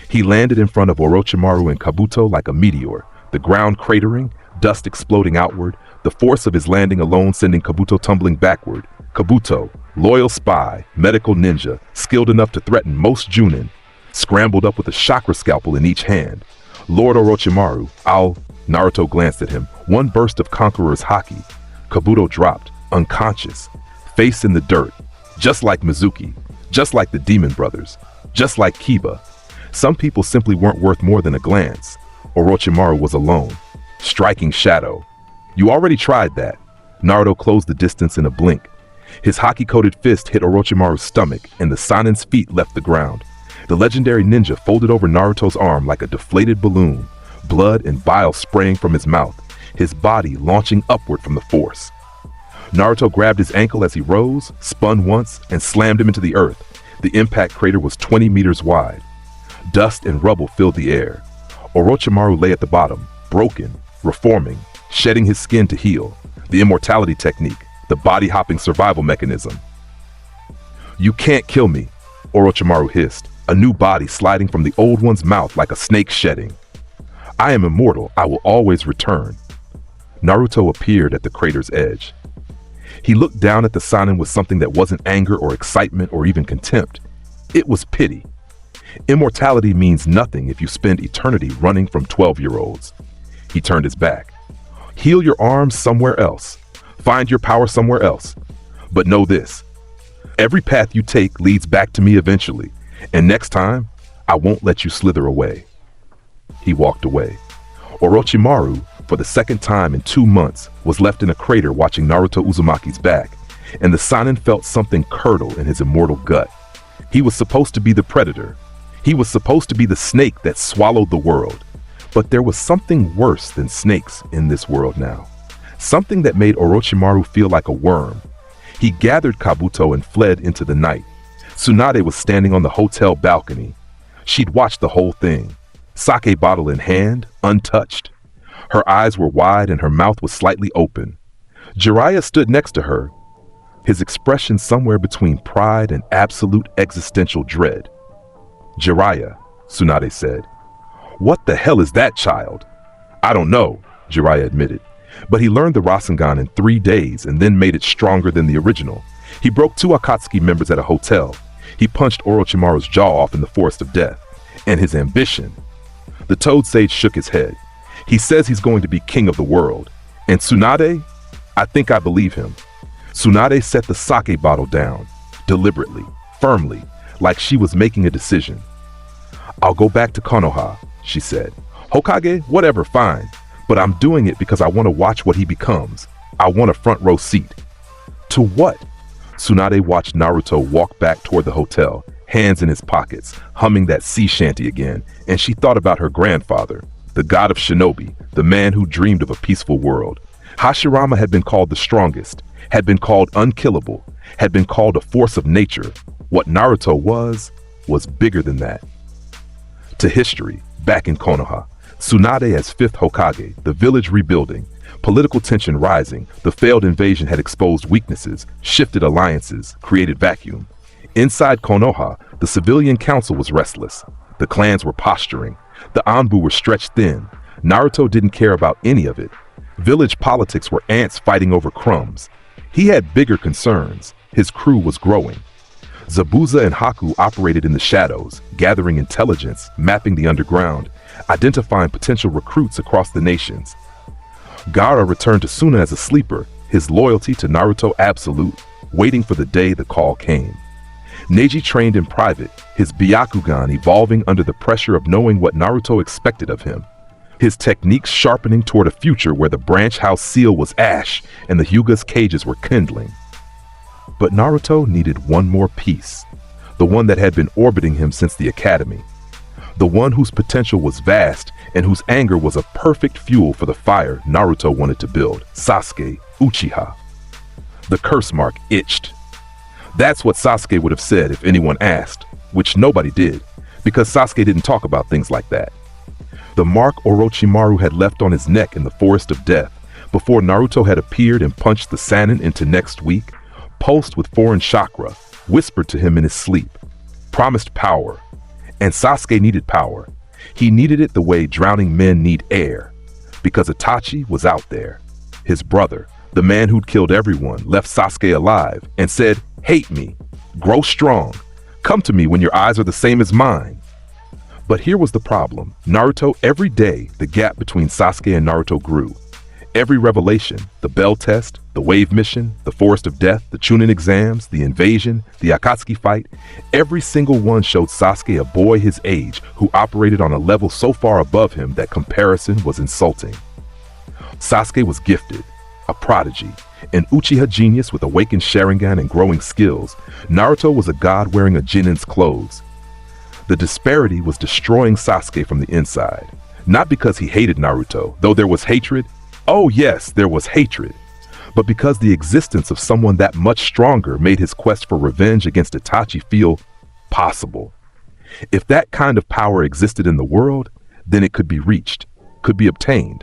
Speaker 2: He landed in front of Orochimaru and Kabuto like a meteor, the ground cratering, dust exploding outward, the force of his landing alone sending Kabuto tumbling backward. Kabuto, loyal spy, medical ninja, skilled enough to threaten most Junin, scrambled up with a chakra scalpel in each hand. "Lord Orochimaru, I'll..." Naruto glanced at him. One burst of Conqueror's Haki. Kabuto dropped, unconscious, face in the dirt, just like Mizuki, just like the Demon Brothers, just like Kiba. Some people simply weren't worth more than a glance. Orochimaru was alone, striking shadow. "You already tried that." Naruto closed the distance in a blink. His Haki-coated fist hit Orochimaru's stomach, and the Sannin's feet left the ground. The legendary ninja folded over Naruto's arm like a deflated balloon, blood and bile spraying from his mouth, his body launching upward from the force. Naruto grabbed his ankle as he rose, spun once, and slammed him into the earth. The impact crater was 20 meters wide. Dust and rubble filled the air. Orochimaru lay at the bottom, broken, reforming, shedding his skin to heal. The immortality technique, the body-hopping survival mechanism. "You can't kill me," Orochimaru hissed, a new body sliding from the old one's mouth like a snake shedding. "I am immortal. I will always return." Naruto appeared at the crater's edge. He looked down at the Sannin with something that wasn't anger or excitement or even contempt. It was pity. Immortality means nothing if you spend eternity running from 12-year-olds. He turned his back. "Heal your arms somewhere else. Find your power somewhere else. But know this. Every path you take leads back to me eventually, and next time, I won't let you slither away." He walked away. Orochimaru, for the second time in 2 months, was left in a crater watching Naruto Uzumaki's back, and the Sannin felt something curdle in his immortal gut. He was supposed to be the predator. He was supposed to be the snake that swallowed the world. But there was something worse than snakes in this world now. Something that made Orochimaru feel like a worm. He gathered Kabuto and fled into the night. Tsunade was standing on the hotel balcony. She'd watched the whole thing. sake bottle in hand, untouched. Her eyes were wide and her mouth was slightly open. Jiraiya stood next to her, his expression somewhere between pride and absolute existential dread. "Jiraiya," Tsunade said. "What the hell is that, child?" "I don't know," Jiraiya admitted, but he learned the Rasengan in 3 days and then made it stronger than the original. He broke 2 Akatsuki members at a hotel. He punched Orochimaru's jaw off in the Forest of Death. And his ambition. The Toad Sage shook his head. He says he's going to be king of the world. And Tsunade? I think I believe him. Tsunade set the sake bottle down, deliberately, firmly, like she was making a decision. "I'll go back to Konoha," she said. "Hokage, whatever, fine. But I'm doing it because I want to watch what he becomes. I want a front row seat." "To what?" Tsunade watched Naruto walk back toward the hotel, hands in his pockets, humming that sea shanty again, and she thought about her grandfather, the god of shinobi, the man who dreamed of a peaceful world. Hashirama had been called the strongest, had been called unkillable, had been called a force of nature. What Naruto was bigger than that. To history, back in Konoha, Tsunade as 5th Hokage, the village rebuilding, political tension rising, the failed invasion had exposed weaknesses, shifted alliances, created vacuum. Inside Konoha, the civilian council was restless. The clans were posturing. The Anbu were stretched thin. Naruto didn't care about any of it. Village politics were ants fighting over crumbs. He had bigger concerns. His crew was growing. Zabuza and Haku operated in the shadows, gathering intelligence, mapping the underground, identifying potential recruits across the nations. Gaara returned to Suna as a sleeper, his loyalty to Naruto absolute, waiting for the day the call came. Neji trained in private, his Byakugan evolving under the pressure of knowing what Naruto expected of him. His techniques sharpening toward a future where the branch house seal was ash and the Hyuga's cages were kindling. But Naruto needed one more piece, the one that had been orbiting him since the academy. The one whose potential was vast and whose anger was a perfect fuel for the fire Naruto wanted to build, Sasuke Uchiha. The curse mark itched. That's what Sasuke would have said if anyone asked, which nobody did, because Sasuke didn't talk about things like that. The mark Orochimaru had left on his neck in the Forest of Death, before Naruto had appeared and punched the Sannin into next week, pulsed with foreign chakra, whispered to him in his sleep, promised power. And Sasuke needed power. He needed it the way drowning men need air, because Itachi was out there. His brother, the man who'd killed everyone, left Sasuke alive and said, "Hate me, grow strong, come to me when your eyes are the same as mine." But here was the problem. Naruto, every day, the gap between Sasuke and Naruto grew. Every revelation, the Bell Test, the Wave Mission, the Forest of Death, the Chunin exams, the invasion, the Akatsuki fight, every single one showed Sasuke a boy his age who operated on a level so far above him that comparison was insulting. Sasuke was gifted, a prodigy, an Uchiha genius with awakened Sharingan and growing skills. Naruto was a god wearing a Genin's clothes. The disparity was destroying Sasuke from the inside, not because he hated Naruto, though there was hatred. Oh yes, there was hatred, but because the existence of someone that much stronger made his quest for revenge against Itachi feel possible. If that kind of power existed in the world, then it could be reached, could be obtained.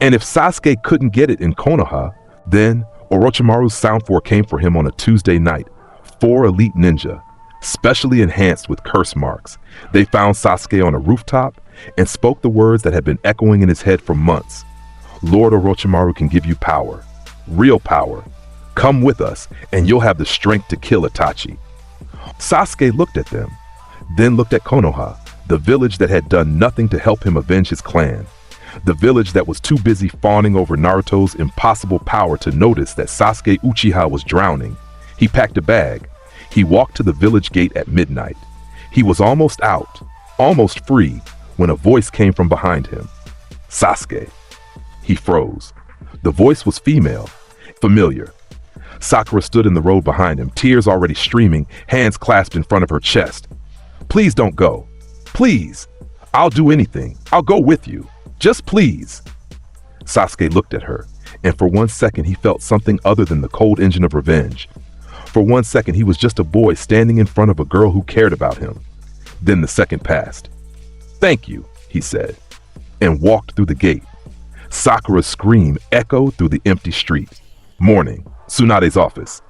Speaker 2: And if Sasuke couldn't get it in Konoha, then Orochimaru's Sound 4 came for him on a Tuesday night. 4 elite ninja, specially enhanced with curse marks. They found Sasuke on a rooftop and spoke the words that had been echoing in his head for months. "Lord Orochimaru can give you power, real power. Come with us and you'll have the strength to kill Itachi." Sasuke looked at them, then looked at Konoha, the village that had done nothing to help him avenge his clan. The village that was too busy fawning over Naruto's impossible power to notice that Sasuke Uchiha was drowning. He packed a bag. He walked to the village gate at midnight. He was almost out, almost free, when a voice came from behind him. "Sasuke." He froze. The voice was female, familiar. Sakura stood in the road behind him, tears already streaming, hands clasped in front of her chest. "Please don't go. Please. I'll do anything. I'll go with you. Just please." Sasuke looked at her, and for 1 second he felt something other than the cold engine of revenge. For 1 second he was just a boy standing in front of a girl who cared about him. Then the second passed. "Thank you," he said, and walked through the gate. Sakura's scream echoed through the empty street. Morning, Tsunade's office.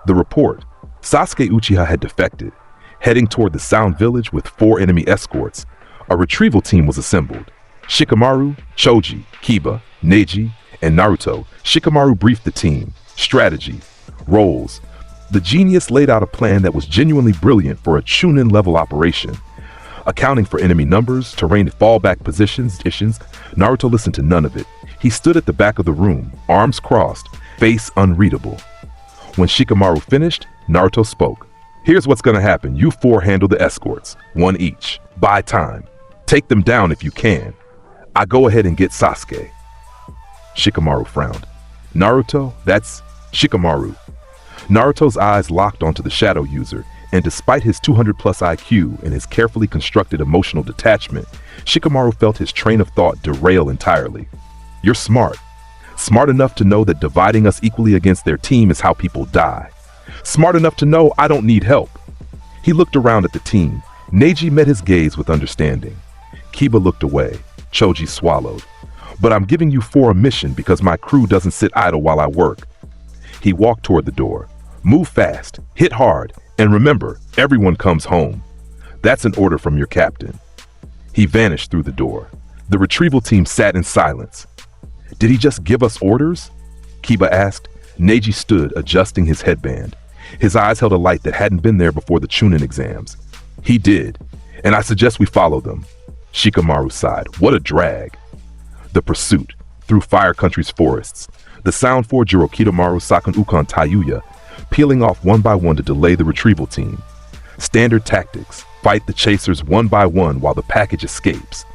Speaker 2: The report: Sasuke Uchiha had defected. Heading toward the Sound Village with 4 enemy escorts, a retrieval team was assembled. Shikamaru, Choji, Kiba, Neji, and Naruto. Shikamaru briefed the team. Strategy. Roles. The genius laid out a plan that was genuinely brilliant for a Chunin-level operation. Accounting for enemy numbers, terrain fallback positions, Naruto listened to none of it. He stood at the back of the room, arms crossed, face unreadable. When Shikamaru finished, Naruto spoke. Here's what's gonna happen. You 4 handle the escorts, 1 each. Buy time. Take them down if you can. I go ahead and get Sasuke. Shikamaru frowned. Naruto, that's Shikamaru. Naruto's eyes locked onto the shadow user, and despite his 200+ IQ and his carefully constructed emotional detachment, Shikamaru felt his train of thought derail entirely. You're smart. Smart enough to know that dividing us equally against their team is how people die. Smart enough to know I don't need help. He looked around at the team. Neji met his gaze with understanding. Kiba looked away. Choji swallowed. But I'm giving you 4 a mission because my crew doesn't sit idle while I work. He walked toward the door. Move fast, hit hard, and remember, everyone comes home. That's an order from your captain. He vanished through the door. The retrieval team sat in silence. Did he just give us orders? Kiba asked. Neji stood, adjusting his headband. His eyes held a light that hadn't been there before the Chunin exams. He did, and I suggest we follow them. Shikamaru sighed. What a drag. The pursuit, through Fire Country's forests. The Sound Forge Jirokidomaru Sakon Ukon Tayuya, peeling off one by one to delay the retrieval team. Standard tactics, fight the chasers one by one while the package escapes.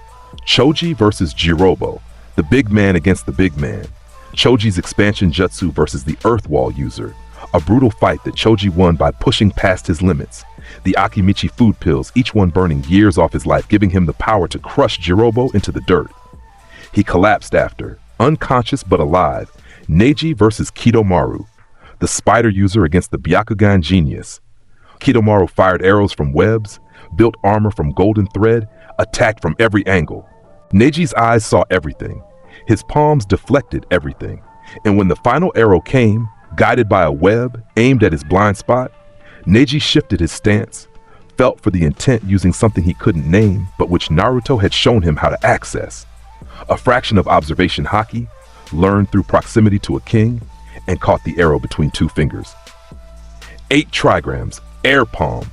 Speaker 2: Choji versus Jirobo, the big man against the big man. Choji's expansion jutsu versus the Earth Wall user. A brutal fight that Choji won by pushing past his limits. The Akimichi food pills, each one burning years off his life, giving him the power to crush Jirobo into the dirt. He collapsed after, unconscious but alive. Neji versus Kidomaru, the spider user against the Byakugan genius. Kidomaru fired arrows from webs, built armor from golden thread, attacked from every angle. Neji's eyes saw everything. His palms deflected everything. And when the final arrow came, guided by a web aimed at his blind spot, Neji shifted his stance, felt for the intent using something he couldn't name, but which Naruto had shown him how to access. A fraction of observation Haki, learned through proximity to a king, and caught the arrow between 2 fingers. 8 trigrams, air palm.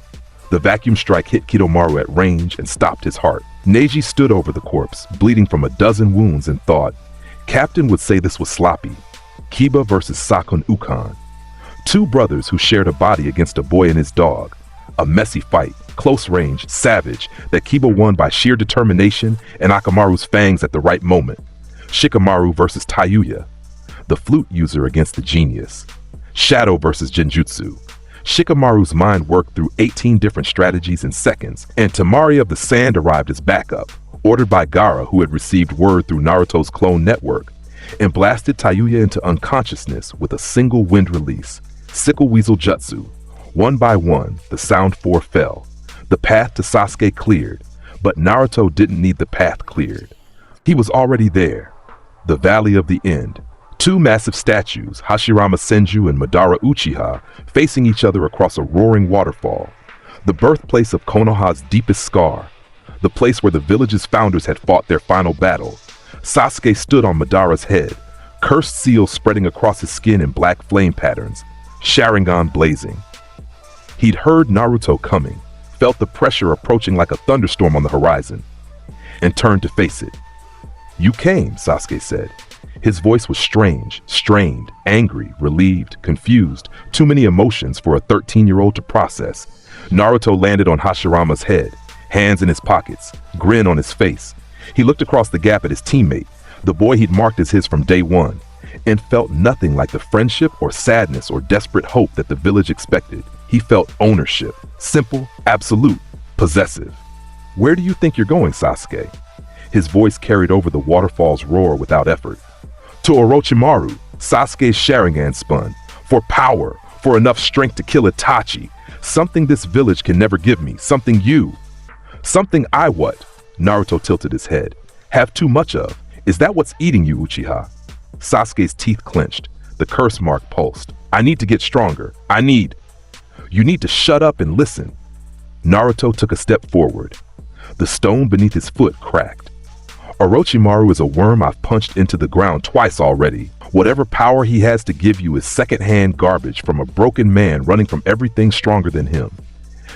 Speaker 2: The vacuum strike hit Kidomaru at range and stopped his heart. Neji stood over the corpse, bleeding from a dozen wounds, and thought, Captain would say this was sloppy. Kiba versus Sakon Ukon. 2 brothers who shared a body against a boy and his dog. A messy fight, close range, savage, that Kiba won by sheer determination and Akamaru's fangs at the right moment. Shikamaru versus Tayuya, the flute user against the genius. Shadow versus Genjutsu. Shikamaru's mind worked through 18 different strategies in seconds, and Tamari of the Sand arrived as backup, ordered by Gaara, who had received word through Naruto's clone network, and blasted Tayuya into unconsciousness with a single wind release. Sickle Weasel Jutsu. One by one, the Sound 4 fell. The path to Sasuke cleared, but Naruto didn't need the path cleared. He was already there. The Valley of the End. 2 massive statues, Hashirama Senju and Madara Uchiha, facing each other across a roaring waterfall. The birthplace of Konoha's deepest scar. The place where the village's founders had fought their final battle. Sasuke stood on Madara's head, cursed seals spreading across his skin in black flame patterns, Sharingan blazing. He'd heard Naruto coming, felt the pressure approaching like a thunderstorm on the horizon, and turned to face it. You came, Sasuke said. His voice was strange, strained, angry, relieved, confused, too many emotions for a 13-year-old to process. Naruto landed on Hashirama's head, hands in his pockets, grin on his face. He looked across the gap at his teammate, the boy he'd marked as his from day one, and felt nothing like the friendship or sadness or desperate hope that the village expected. He felt ownership, simple, absolute, possessive. Where do you think you're going, Sasuke? His voice carried over the waterfall's roar without effort. To Orochimaru, Sasuke's Sharingan spun. For power, for enough strength to kill Itachi. Something this village can never give me, something you. Something I what? Naruto tilted his head. Have too much of? Is that what's eating you, Uchiha? Sasuke's teeth clenched. The curse mark pulsed. I need to get stronger. You need to shut up and listen. Naruto took a step forward. The stone beneath his foot cracked. Orochimaru is a worm I've punched into the ground twice already. Whatever power he has to give you is secondhand garbage from a broken man running from everything stronger than him.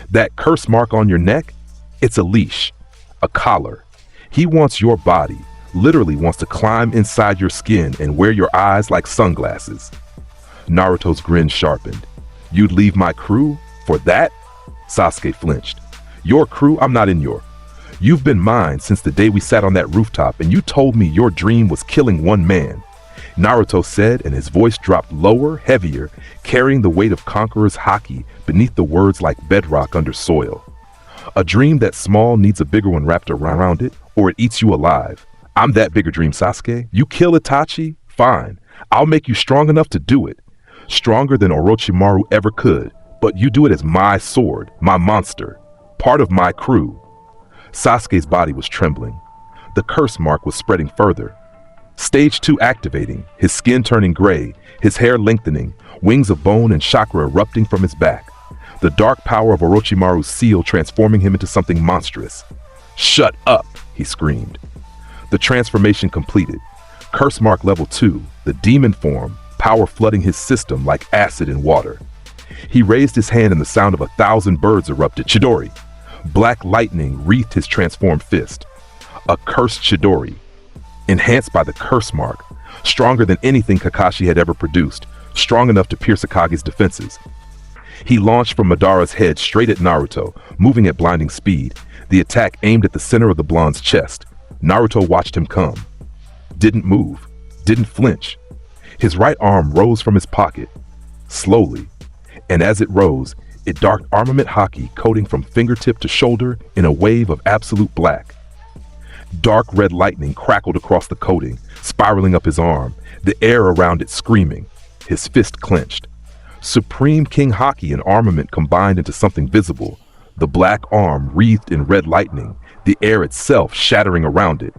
Speaker 2: That curse mark on your neck? It's a leash, a collar. He wants your body, literally wants to climb inside your skin and wear your eyes like sunglasses. Naruto's grin sharpened. You'd leave my crew? For that? Sasuke flinched. Your crew? I'm not in your. You've been mine since the day we sat on that rooftop and you told me your dream was killing one man. Naruto said, and his voice dropped lower, heavier, carrying the weight of Conqueror's Haki beneath the words like bedrock under soil. A dream that small needs a bigger one wrapped around it, or it eats you alive. I'm that bigger dream, Sasuke. You kill Itachi? Fine. I'll make you strong enough to do it. Stronger than Orochimaru ever could, but you do it as my sword, my monster, part of my crew. Sasuke's body was trembling. The curse mark was spreading further. Stage 2 activating, his skin turning gray, his hair lengthening, wings of bone and chakra erupting from his back. The dark power of Orochimaru's seal transforming him into something monstrous. Shut up, he screamed. The transformation completed. Curse mark level 2, the demon form, power flooding his system like acid in water. He raised his hand and the sound of 1,000 birds erupted. Chidori. Black lightning wreathed his transformed fist. A cursed Chidori. Enhanced by the curse mark, stronger than anything Kakashi had ever produced, strong enough to pierce Akagi's defenses. He launched from Madara's head straight at Naruto, moving at blinding speed, the attack aimed at the center of the blonde's chest. Naruto watched him come. Didn't move, didn't flinch. His right arm rose from his pocket, slowly, and as it rose, it darked armament Haki coating from fingertip to shoulder in a wave of absolute black. Dark red lightning crackled across the coating, spiraling up his arm, the air around it screaming. His fist clenched. Supreme King Haki and armament combined into something visible, the black arm wreathed in red lightning, the air itself shattering around it.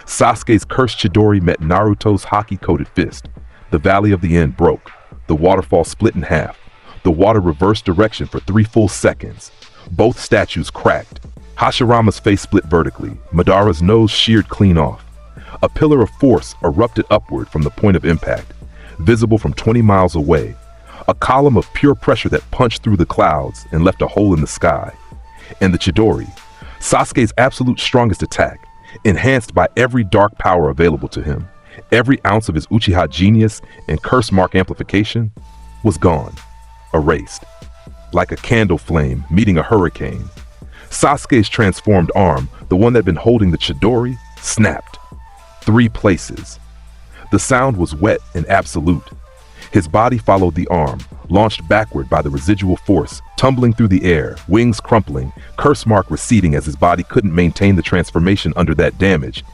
Speaker 2: Sasuke's cursed Chidori met Naruto's Haki-coated fist. The Valley of the End broke. The waterfall split in half. The water reversed direction for 3 full seconds. Both statues cracked. Hashirama's face split vertically, Madara's nose sheared clean off. A pillar of force erupted upward from the point of impact, visible from 20 miles away. A column of pure pressure that punched through the clouds and left a hole in the sky. And the Chidori, Sasuke's absolute strongest attack, enhanced by every dark power available to him, every ounce of his Uchiha genius and curse mark amplification, was gone, erased. Like a candle flame meeting a hurricane. Sasuke's transformed arm, the one that had been holding the Chidori, snapped. 3 places. The sound was wet and absolute. His body followed the arm, launched backward by the residual force, tumbling through the air, wings crumpling, curse mark receding as his body couldn't maintain the transformation under that damage.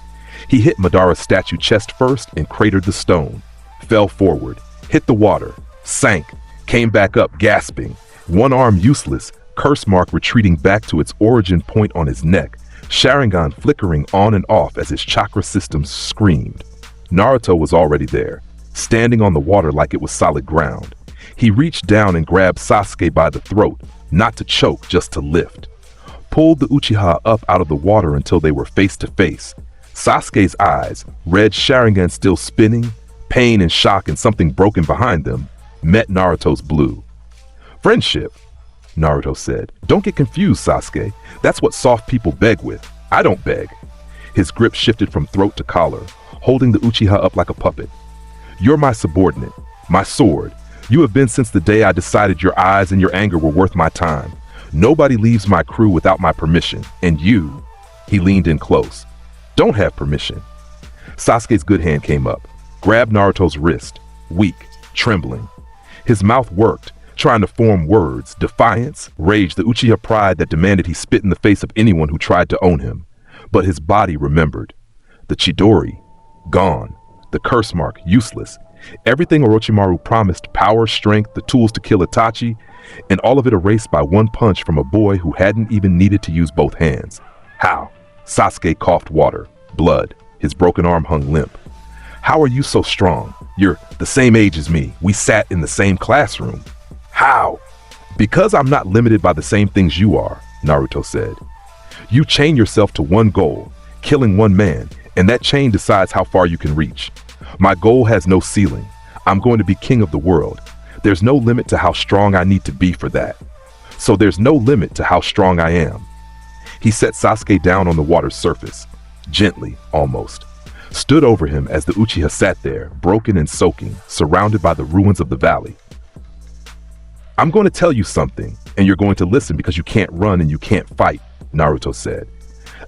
Speaker 2: He hit Madara's statue chest first and cratered the stone, fell forward, hit the water, sank, came back up gasping, one arm useless, curse mark retreating back to its origin point on his neck, Sharingan flickering on and off as his chakra system screamed. Naruto was already there, standing on the water like it was solid ground. He reached down and grabbed Sasuke by the throat, not to choke, just to lift. Pulled the Uchiha up out of the water until they were face to face. Sasuke's eyes, red Sharingan still spinning, pain and shock and something broken behind them, met Naruto's blue. Friendship, Naruto said. Don't get confused, Sasuke. That's what soft people beg with. I don't beg. His grip shifted from throat to collar, holding the Uchiha up like a puppet. You're my subordinate, my sword. You have been since the day I decided your eyes and your anger were worth my time. Nobody leaves my crew without my permission, and you, he leaned in close, don't have permission. Sasuke's good hand came up, grabbed Naruto's wrist, weak, trembling. His mouth worked, trying to form words, defiance, rage, the Uchiha pride that demanded he spit in the face of anyone who tried to own him. But his body remembered. The Chidori, gone. The curse mark, useless. Everything Orochimaru promised, power, strength, the tools to kill Itachi, and all of it erased by one punch from a boy who hadn't even needed to use both hands. How? Sasuke coughed water, blood. His broken arm hung limp. How are you so strong? You're the same age as me. We sat in the same classroom. How? Because I'm not limited by the same things you are, Naruto said. You chain yourself to one goal, killing one man, and that chain decides how far you can reach. My goal has no ceiling. I'm going to be king of the world. There's no limit to how strong I need to be for that. So there's no limit to how strong I am. He set Sasuke down on the water's surface, gently, almost. Stood over him as the Uchiha sat there, broken and soaking, surrounded by the ruins of the valley. I'm going to tell you something, and you're going to listen because you can't run and you can't fight, Naruto said.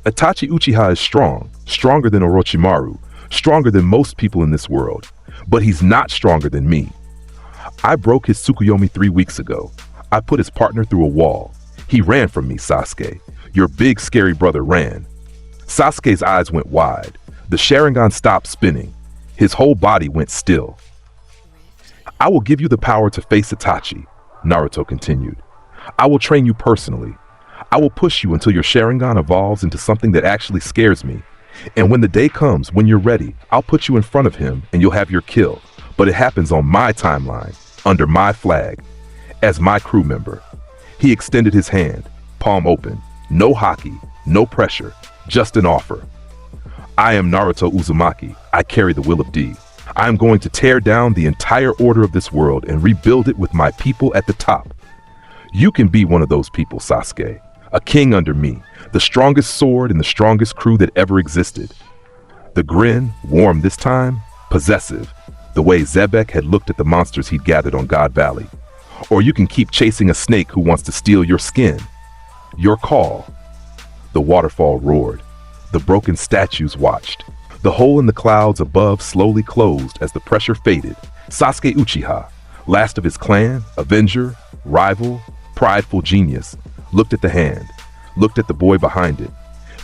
Speaker 2: Itachi Uchiha is strong, stronger than Orochimaru, stronger than most people in this world, but he's not stronger than me. I broke his Tsukuyomi 3 weeks ago. I put his partner through a wall. He ran from me, Sasuke. Your big scary brother ran. Sasuke's eyes went wide. The Sharingan stopped spinning. His whole body went still. I will give you the power to face Itachi, Naruto continued. I will train you personally. I will push you until your Sharingan evolves into something that actually scares me. And when the day comes, when you're ready, I'll put you in front of him and you'll have your kill. But it happens on my timeline, under my flag, as my crew member. He extended his hand, palm open. No haki, no pressure, just an offer. I am Naruto Uzumaki. I carry the will of D. I am going to tear down the entire order of this world and rebuild it with my people at the top. You can be one of those people, Sasuke. A king under me, the strongest sword and the strongest crew that ever existed. The grin, warm this time, possessive, the way Xebec had looked at the monsters he'd gathered on God Valley. Or you can keep chasing a snake who wants to steal your skin. Your call. The waterfall roared. The broken statues watched. The hole in the clouds above slowly closed as the pressure faded. Sasuke Uchiha, last of his clan, avenger, rival, prideful genius, looked at the hand, looked at the boy behind it,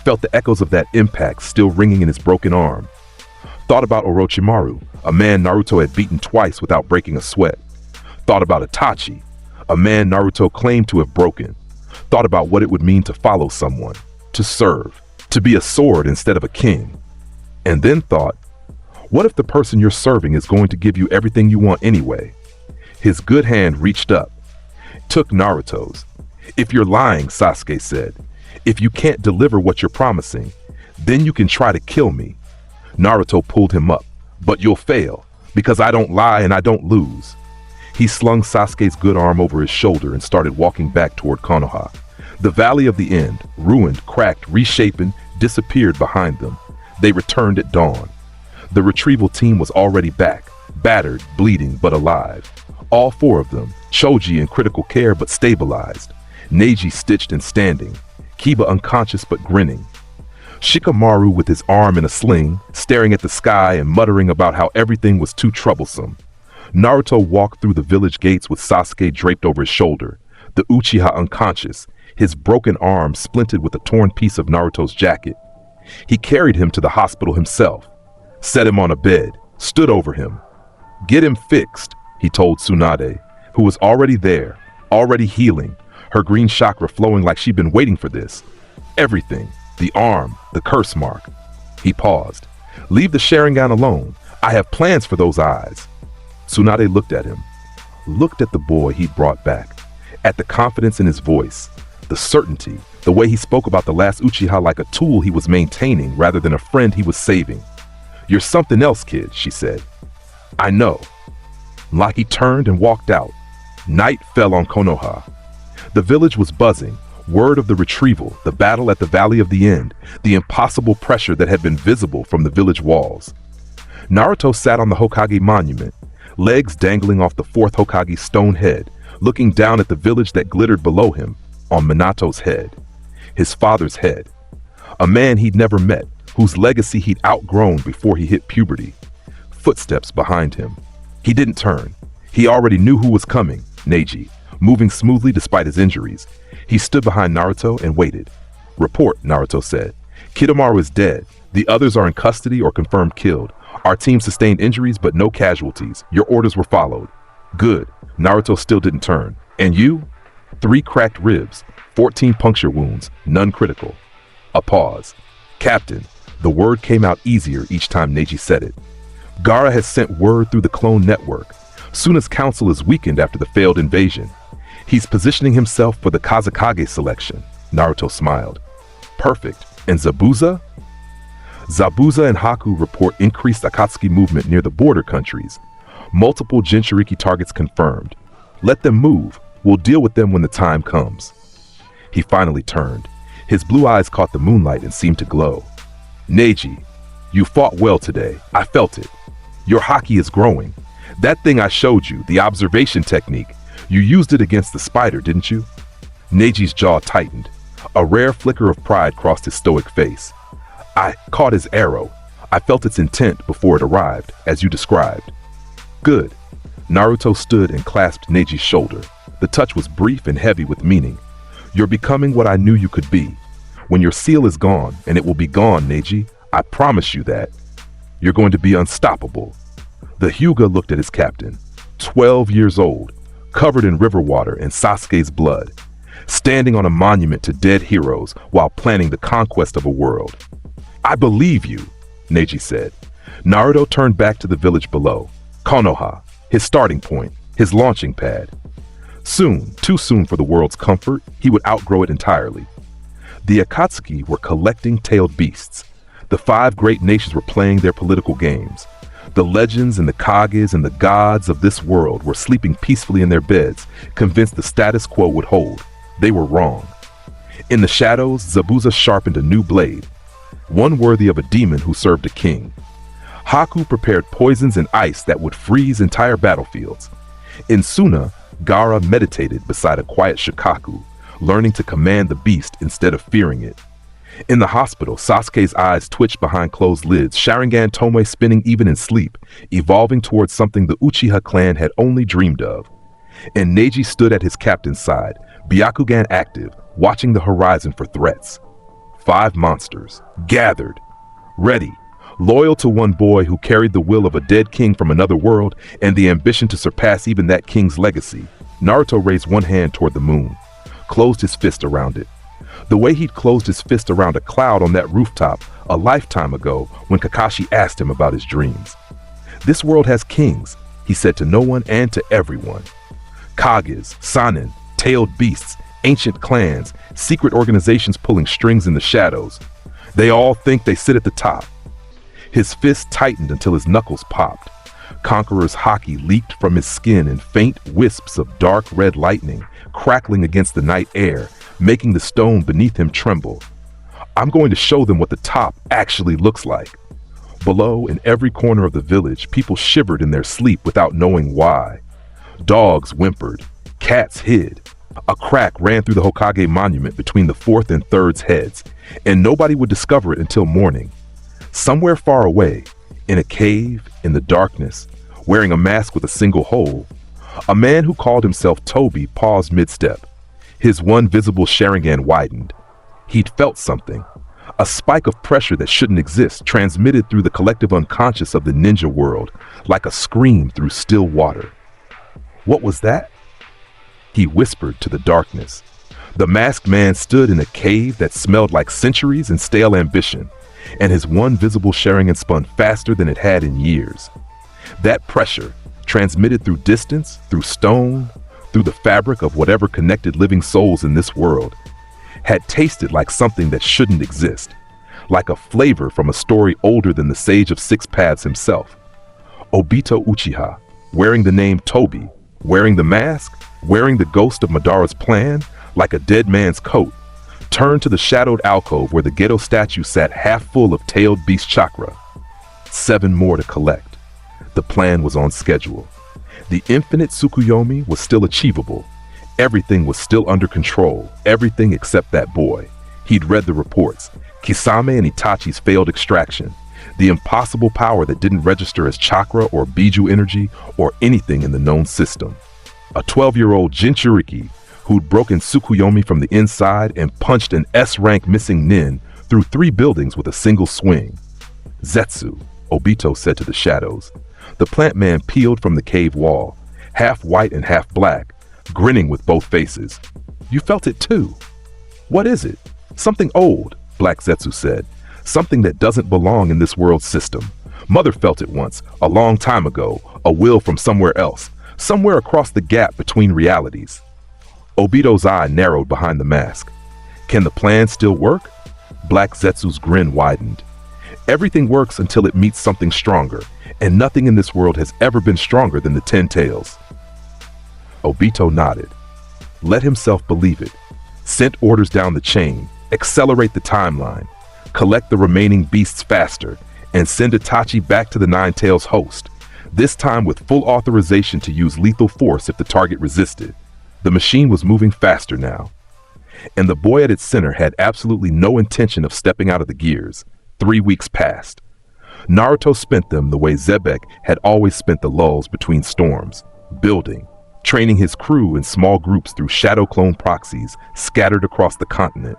Speaker 2: felt the echoes of that impact still ringing in his broken arm. Thought about Orochimaru, a man Naruto had beaten twice without breaking a sweat. Thought about Itachi, a man Naruto claimed to have broken. Thought about what it would mean to follow someone, to serve, to be a sword instead of a king. And then thought, what if the person you're serving is going to give you everything you want anyway? His good hand reached up, took Naruto's. If you're lying, Sasuke said, if you can't deliver what you're promising, then you can try to kill me. Naruto pulled him up, but you'll fail, because I don't lie and I don't lose. He slung Sasuke's good arm over his shoulder and started walking back toward Konoha. The Valley of the End, ruined, cracked, reshapen, disappeared behind them. They returned at dawn. The retrieval team was already back, battered, bleeding, but alive. All 4 of them, Choji in critical care but stabilized, Neji stitched and standing, Kiba unconscious but grinning. Shikamaru with his arm in a sling, staring at the sky and muttering about how everything was too troublesome. Naruto walked through the village gates with Sasuke draped over his shoulder, the Uchiha unconscious, his broken arm splinted with a torn piece of Naruto's jacket. He carried him to the hospital himself, set him on a bed, stood over him. Get him fixed, he told Tsunade, who was already there, already healing, her green chakra flowing like she'd been waiting for this. Everything, the arm, the curse mark. He paused. Leave the Sharingan alone. I have plans for those eyes. Tsunade looked at him, looked at the boy he'd brought back, at the confidence in his voice, the certainty, the way he spoke about the last Uchiha like a tool he was maintaining rather than a friend he was saving. You're something else, kid, she said. I know. Laki turned and walked out. Night fell on Konoha. The village was buzzing, word of the retrieval, the battle at the Valley of the End, the impossible pressure that had been visible from the village walls. Naruto sat on the Hokage monument, legs dangling off the 4th Hokage's stone head, looking down at the village that glittered below him, on Minato's head, his father's head. A man he'd never met, whose legacy he'd outgrown before he hit puberty. Footsteps behind him. He didn't turn. He already knew who was coming, Neji, moving smoothly despite his injuries. He stood behind Naruto and waited. Report, Naruto said. Kidomaru is dead. The others are in custody or confirmed killed. Our team sustained injuries but no casualties. Your orders were followed. Good. Naruto still didn't turn. And you? 3 cracked ribs, 14 puncture wounds, none critical. A pause. Captain, the word came out easier each time Neji said it. Gaara has sent word through the clone network. Suna's council is weakened after the failed invasion. He's positioning himself for the Kazekage selection. Naruto smiled. Perfect. And Zabuza? Zabuza and Haku report increased Akatsuki movement near the border countries. Multiple Jinchuriki targets confirmed. Let them move. We'll deal with them when the time comes. He finally turned. His blue eyes caught the moonlight and seemed to glow. Neji, you fought well today. I felt it. Your haki is growing. That thing I showed you, the observation technique, you used it against the spider, didn't you? Neji's jaw tightened. A rare flicker of pride crossed his stoic face. I caught his arrow. I felt its intent before it arrived, as you described. Good. Naruto stood and clasped Neji's shoulder. The touch was brief and heavy with meaning. You're becoming what I knew you could be. When your seal is gone, and it will be gone, Neji, I promise you that. You're going to be unstoppable. The Hyuga looked at his captain, 12 years old, covered in river water and Sasuke's blood, standing on a monument to dead heroes while planning the conquest of a world. I believe you, Neji said. Naruto turned back to the village below, Konoha, his starting point, his launching pad. Soon, too soon for the world's comfort, he would outgrow it entirely. The Akatsuki were collecting tailed beasts. The 5 great nations were playing their political games. The legends and the Kages and the gods of this world were sleeping peacefully in their beds, convinced the status quo would hold. They were wrong. In the shadows, Zabuza sharpened a new blade, one worthy of a demon who served a king. Haku prepared poisons and ice that would freeze entire battlefields. In Suna, Gaara meditated beside a quiet Shikaku, learning to command the beast instead of fearing it. In the hospital, Sasuke's eyes twitched behind closed lids, Sharingan Tomoe spinning even in sleep, evolving towards something the Uchiha clan had only dreamed of. And Neji stood at his captain's side, Byakugan active, watching the horizon for threats. 5 monsters, gathered, ready, loyal to one boy who carried the will of a dead king from another world and the ambition to surpass even that king's legacy. Naruto raised one hand toward the moon, closed his fist around it. The way he'd closed his fist around a cloud on that rooftop a lifetime ago when Kakashi asked him about his dreams. This world has kings, he said to no one and to everyone. Kages, Sanin, tailed beasts, ancient clans, secret organizations pulling strings in the shadows. They all think they sit at the top. His fist tightened until his knuckles popped. Conqueror's haki leaked from his skin in faint wisps of dark red lightning, crackling against the night air, making the stone beneath him tremble. I'm going to show them what the top actually looks like. Below, in every corner of the village, people shivered in their sleep without knowing why. Dogs whimpered. Cats hid. A crack ran through the Hokage monument between the 4th and 3rd's heads, and nobody would discover it until morning. Somewhere far away, in a cave, in the darkness, wearing a mask with a single hole, a man who called himself Toby paused mid-step. His one visible Sharingan widened. He'd felt something. A spike of pressure that shouldn't exist, transmitted through the collective unconscious of the ninja world, like a scream through still water. What was that? He whispered to the darkness. The masked man stood in a cave that smelled like centuries and stale ambition, and his one visible Sharingan spun faster than it had in years. That pressure, transmitted through distance, through stone, through the fabric of whatever connected living souls in this world, had tasted like something that shouldn't exist, like a flavor from a story older than the Sage of Six Paths himself. Obito Uchiha, wearing the name Toby, wearing the mask, wearing the ghost of Madara's plan, like a dead man's coat, turned to the shadowed alcove where the Gedo statue sat half full of tailed beast chakra. 7 more to collect. The plan was on schedule. The infinite Tsukuyomi was still achievable. Everything was still under control, everything except that boy. He'd read the reports, Kisame and Itachi's failed extraction, the impossible power that didn't register as chakra or Biju energy or anything in the known system. A 12-year-old Jinchuriki who'd broken Tsukuyomi from the inside and punched an S-rank missing nin through 3 buildings with a single swing. Zetsu, Obito said to the shadows. The plant man peeled from the cave wall, half white and half black, grinning with both faces. You felt it too. What is it? Something old, Black Zetsu said. something that doesn't belong in this world system. Mother felt it once, a long time ago, a will from somewhere else, somewhere across the gap between realities. Obito's eye narrowed behind the mask. Can the plan still work? Black Zetsu's grin widened. Everything works until it meets something stronger, and nothing in this world has ever been stronger than the 10 tails. Obito nodded. Let himself believe it. Sent orders down the chain, accelerate the timeline, collect the remaining beasts faster, and send Itachi back to the Nine Tails host, this time with full authorization to use lethal force if the target resisted. The machine was moving faster now, and the boy at its center had absolutely no intention of stepping out of the gears. 3 weeks passed. Naruto spent them the way Xebec had always spent the lulls between storms, building, training his crew in small groups through shadow clone proxies scattered across the continent.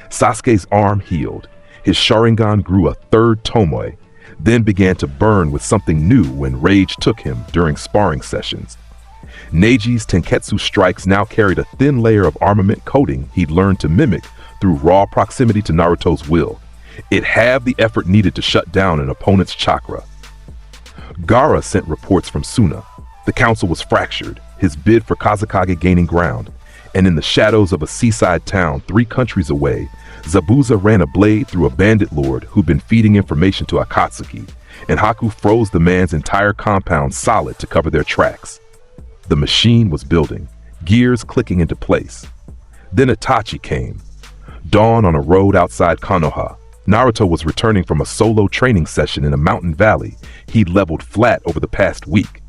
Speaker 2: Sasuke's arm healed. His Sharingan grew a third Tomoe, then began to burn with something new when rage took him during sparring sessions. Neiji's Tenketsu strikes now carried a thin layer of armament coating he'd learned to mimic through raw proximity to Naruto's will. It halved the effort needed to shut down an opponent's chakra. Gaara sent reports from Suna. The council was fractured, his bid for Kazekage gaining ground, and in the shadows of a seaside town 3 countries away, Zabuza ran a blade through a bandit lord who'd been feeding information to Akatsuki, and Haku froze the man's entire compound solid to cover their tracks. The machine was building, gears clicking into place. Then Itachi came. Dawn on a road outside Konoha. Naruto was returning from a solo training session in a mountain valley he'd leveled flat over the past week.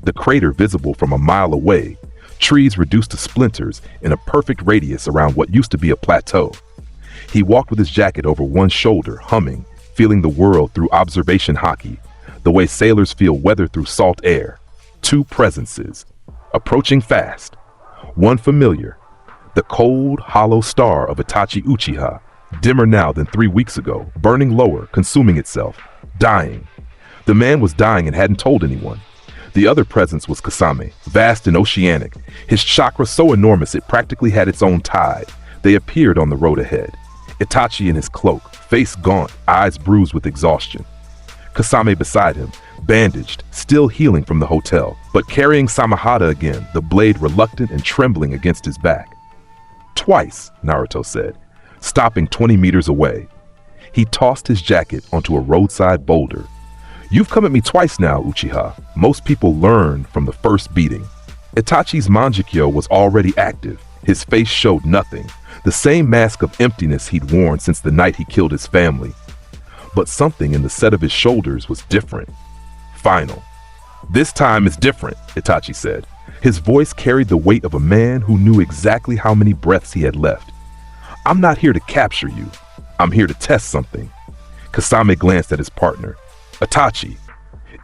Speaker 2: The crater visible from a mile away, trees reduced to splinters in a perfect radius around what used to be a plateau. He walked with his jacket over one shoulder, humming, feeling the world through observation haki, the way sailors feel weather through salt air. 2 presences, approaching fast. One familiar, the cold, hollow star of Itachi Uchiha, dimmer now than 3 weeks ago, burning lower, consuming itself, dying. The man was dying and hadn't told anyone. The other presence was Kasame, vast and oceanic, his chakra so enormous it practically had its own tide. They appeared on the road ahead. Itachi in his cloak, face gaunt, eyes bruised with exhaustion. Kasame beside him, bandaged, still healing from the hotel, but carrying Samahada again, the blade reluctant and trembling against his back. Twice, Naruto said, stopping 20 meters away. He tossed his jacket onto a roadside boulder. You've come at me twice now, Uchiha. Most people learn from the first beating. Itachi's Manjikyo was already active. His face showed nothing, the same mask of emptiness he'd worn since the night he killed his family. But something in the set of his shoulders was different. Final. This time is different, Itachi said. His voice carried the weight of a man who knew exactly how many breaths he had left. I'm not here to capture you. I'm here to test something. Kasame glanced at his partner. Itachi,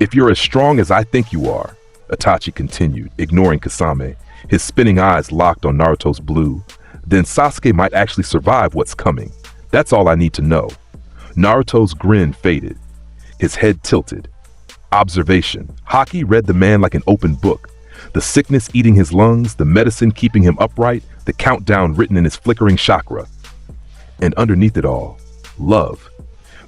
Speaker 2: if you're as strong as I think you are, Itachi continued, ignoring Kasame, his spinning eyes locked on Naruto's blue, then Sasuke might actually survive what's coming. That's all I need to know. Naruto's grin faded. His head tilted. Observation. Haki read the man like an open book. The sickness eating his lungs, the medicine keeping him upright, the countdown written in his flickering chakra. And underneath it all, love.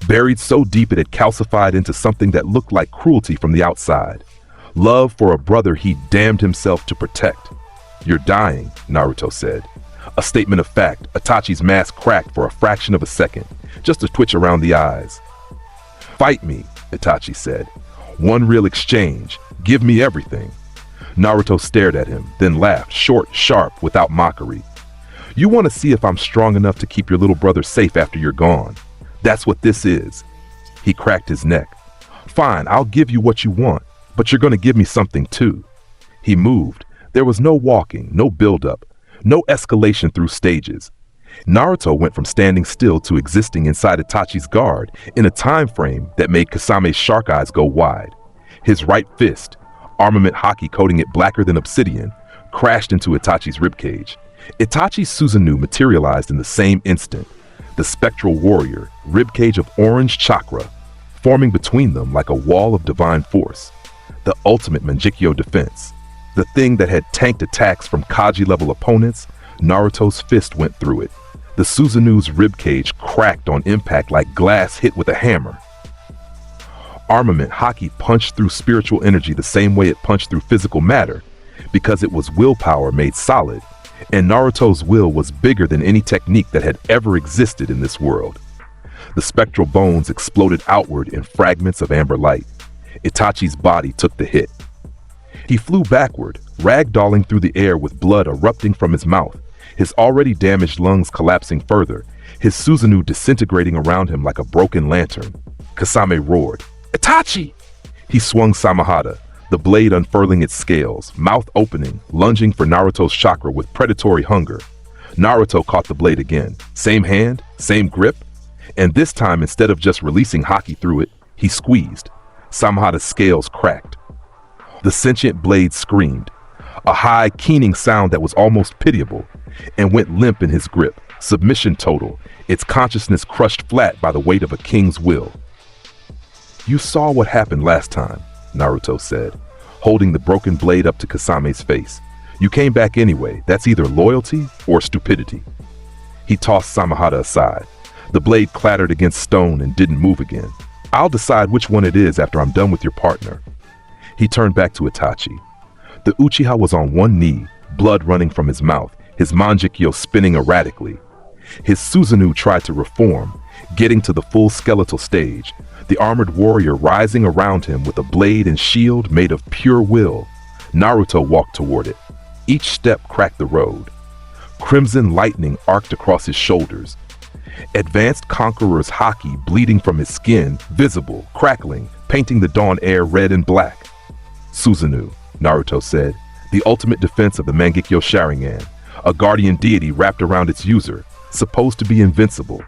Speaker 2: Buried so deep it had calcified into something that looked like cruelty from the outside. Love for a brother he damned himself to protect. You're dying, Naruto said. A statement of fact. Itachi's mask cracked for a fraction of a second, just a twitch around the eyes. Fight me, Itachi said. One real exchange. Give me everything. Naruto stared at him, then laughed, short, sharp, without mockery. You want to see if I'm strong enough to keep your little brother safe after you're gone. That's what this is. He cracked his neck. Fine, I'll give you what you want, but you're going to give me something too. He moved. There was no walking, no build-up, no escalation through stages. Naruto went from standing still to existing inside Itachi's guard in a time frame that made Kasame's shark eyes go wide. His right fist, armament haki coating it blacker than obsidian, crashed into Itachi's ribcage. Itachi's Susanoo materialized in the same instant. The spectral warrior, ribcage of orange chakra, forming between them like a wall of divine force. The ultimate Manjikyo defense. The thing that had tanked attacks from Kaji-level opponents, Naruto's fist went through it. The Susanu's ribcage cracked on impact like glass hit with a hammer. Armament Haki punched through spiritual energy the same way it punched through physical matter, because it was willpower made solid, and Naruto's will was bigger than any technique that had ever existed in this world. The spectral bones exploded outward in fragments of amber light. Itachi's body took the hit. He flew backward, ragdolling through the air with blood erupting from his mouth, his already damaged lungs collapsing further, his Susanoo disintegrating around him like a broken lantern. Kasame roared, "Itachi!" He swung Samahata, the blade unfurling its scales, mouth opening, lunging for Naruto's chakra with predatory hunger. Naruto caught the blade again. Same hand, same grip, and this time instead of just releasing Haki through it, he squeezed. Samahata's scales cracked. The sentient blade screamed, a high, keening sound that was almost pitiable, and went limp in his grip, submission total, its consciousness crushed flat by the weight of a king's will. "You saw what happened last time," Naruto said, holding the broken blade up to Kasame's face. "You came back anyway. That's either loyalty or stupidity." He tossed Samahata aside. The blade clattered against stone and didn't move again. "I'll decide which one it is after I'm done with your partner." He turned back to Itachi. The Uchiha was on one knee, blood running from his mouth, his manjikyo spinning erratically. His Susanoo tried to reform, getting to the full skeletal stage, the armored warrior rising around him with a blade and shield made of pure will. Naruto walked toward it. Each step cracked the road. Crimson lightning arced across his shoulders. Advanced conqueror's haki bleeding from his skin, visible, crackling, painting the dawn air red and black. "Susanoo," Naruto said, "the ultimate defense of the Mangekyo Sharingan, a guardian deity wrapped around its user, supposed to be invincible."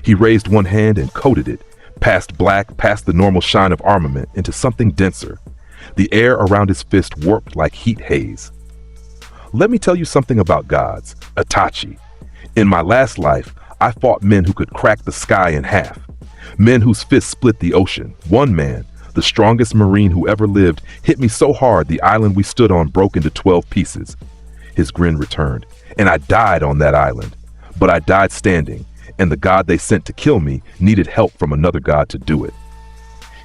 Speaker 2: He raised one hand and coated it, past black, past the normal shine of armament, into something denser. The air around his fist warped like heat haze. "Let me tell you something about gods, Itachi. In my last life, I fought men who could crack the sky in half. Men whose fists split the ocean. One man, the strongest marine who ever lived, hit me so hard the island we stood on broke into 12 pieces." His grin returned. "And I died on that island. But I died standing, and the god they sent to kill me needed help from another god to do it."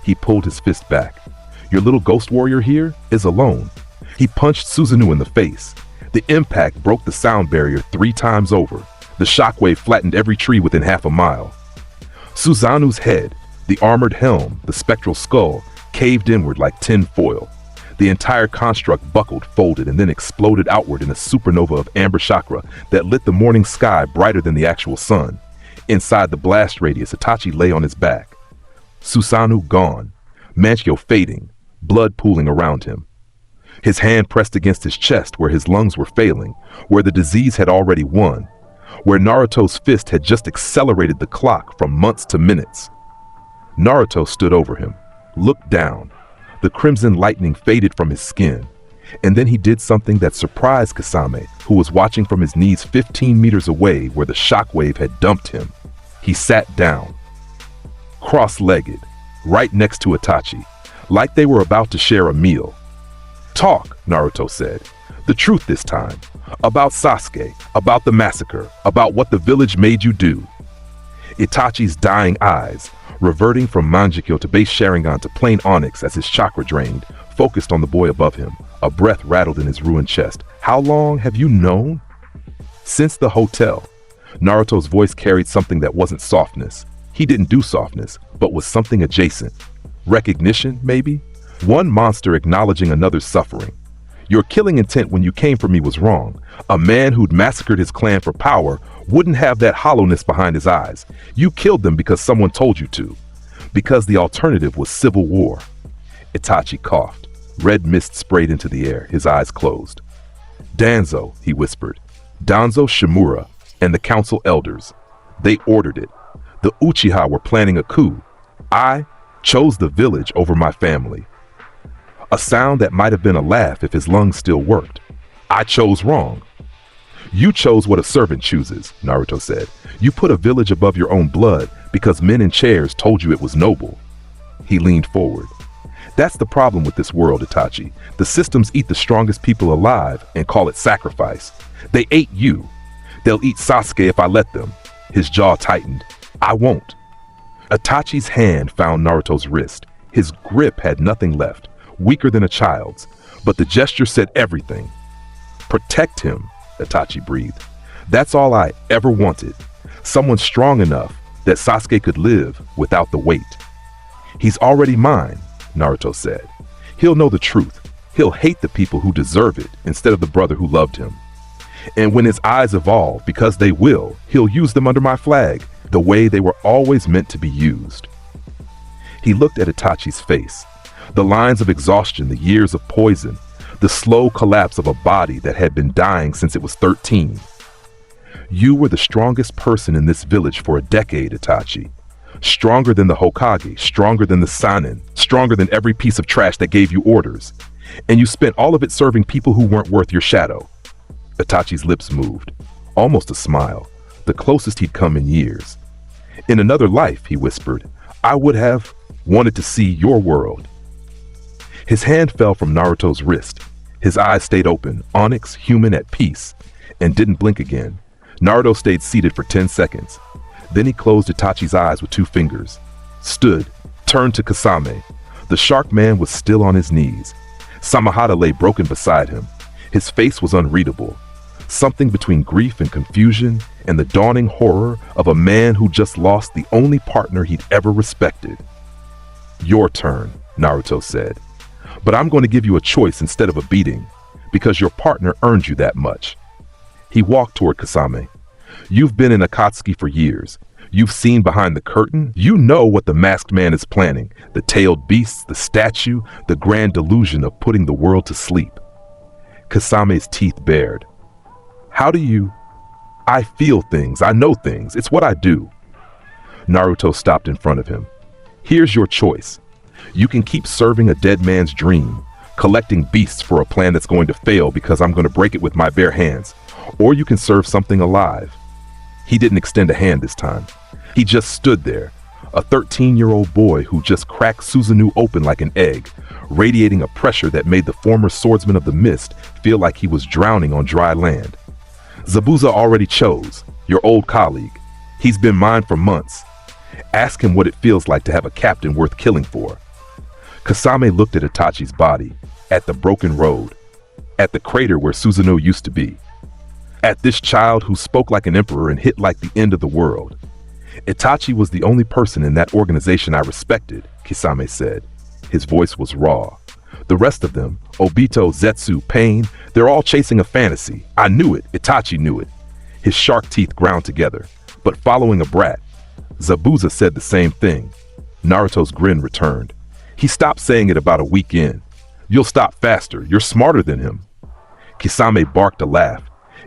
Speaker 2: He pulled his fist back. "Your little ghost warrior here is alone." He punched Susanoo in the face. The impact broke the sound barrier 3 times over. The shockwave flattened every tree within half a mile. Susanoo's head, the armored helm, the spectral skull, caved inward like tin foil. The entire construct buckled, folded, and then exploded outward in a supernova of amber chakra that lit the morning sky brighter than the actual sun. Inside the blast radius, Itachi lay on his back. Susanoo gone, Manchio fading, blood pooling around him. His hand pressed against his chest where his lungs were failing, where the disease had already won, where Naruto's fist had just accelerated the clock from months to minutes. Naruto stood over him, looked down. The crimson lightning faded from his skin, and then he did something that surprised Kasame, who was watching from his knees 15 meters away where the shockwave had dumped him. He sat down, cross-legged, right next to Itachi, like they were about to share a meal. "Talk," Naruto said. "The truth this time. About Sasuke, about the massacre, about what the village made you do." Itachi's dying eyes, reverting from Manjikyo to base Sharingan to plain onyx as his chakra drained, focused on the boy above him. A breath rattled in his ruined chest. "How long have you known?" "Since the hotel." Naruto's voice carried something that wasn't softness. He didn't do softness, but was something adjacent. Recognition, maybe? One monster acknowledging another's suffering. "Your killing intent when you came for me was wrong. A man who'd massacred his clan for power wouldn't have that hollowness behind his eyes. You killed them because someone told you to. Because the alternative was civil war." Itachi coughed. Red mist sprayed into the air, his eyes closed. "Danzo," he whispered. "Danzo Shimura and the council elders. They ordered it. The Uchiha were planning a coup. I chose the village over my family." A sound that might have been a laugh if his lungs still worked. "I chose wrong." "You chose what a servant chooses," Naruto said. "You put a village above your own blood because men in chairs told you it was noble." He leaned forward. "That's the problem with this world, Itachi. The systems eat the strongest people alive and call it sacrifice. They ate you. They'll eat Sasuke if I let them. His jaw tightened. I won't. Itachi's hand found Naruto's wrist. His grip had nothing left, weaker than a child's, but the gesture said everything. Protect him, Itachi breathed. That's all I ever wanted. Someone strong enough that Sasuke could live without the weight. He's already mine, Naruto said. He'll know the truth. He'll hate the people who deserve it instead of the brother who loved him. And when his eyes evolve, because they will, he'll use them under my flag, the way they were always meant to be used. He looked at Itachi's face. The lines of exhaustion, the years of poison, the slow collapse of a body that had been dying since it was 13. You were the strongest person in this village for a decade, Itachi. Stronger than the Hokage, stronger than the Sannin, stronger than every piece of trash that gave you orders. And you spent all of it serving people who weren't worth your shadow. Itachi's lips moved, almost a smile, the closest he'd come in years. In another life, he whispered, I would have wanted to see your world. His hand fell from Naruto's wrist. His eyes stayed open, onyx, human, at peace, and didn't blink again. Naruto stayed seated for 10 seconds. Then he closed Itachi's eyes with 2 fingers, stood, turned to Kasame. The shark man was still on his knees. Samahata lay broken beside him. His face was unreadable, something between grief and confusion and the dawning horror of a man who just lost the only partner he'd ever respected. Your turn, Naruto said. But I'm going to give you a choice instead of a beating, because your partner earned you that much. He walked toward Kasame. You've been in Akatsuki for years. You've seen behind the curtain. You know what the masked man is planning. The tailed beasts, the statue, the grand delusion of putting the world to sleep. Kasame's teeth bared. How do you? I feel things. I know things. It's what I do. Naruto stopped in front of him. Here's your choice. You can keep serving a dead man's dream, collecting beasts for a plan that's going to fail because I'm going to break it with my bare hands. Or you can serve something alive. He didn't extend a hand this time. He just stood there, a 13-year-old boy who just cracked Susanoo open like an egg, radiating a pressure that made the former swordsman of the mist feel like he was drowning on dry land. Zabuza already chose, your old colleague. He's been mine for months. Ask him what it feels like to have a captain worth killing for. Kasame looked at Itachi's body, at the broken road, at the crater where Susanoo used to be, at this child who spoke like an emperor and hit like the end of the world. Itachi was the only person in that organization I respected, Kisame said. His voice was raw. The rest of them, Obito, Zetsu, Pain, they're all chasing a fantasy. I knew it. Itachi knew it. His shark teeth ground together, but following a brat. Zabuza said the same thing. Naruto's grin returned. He stopped saying it about a week in. You'll stop faster. You're smarter than him. Kisame barked a laugh,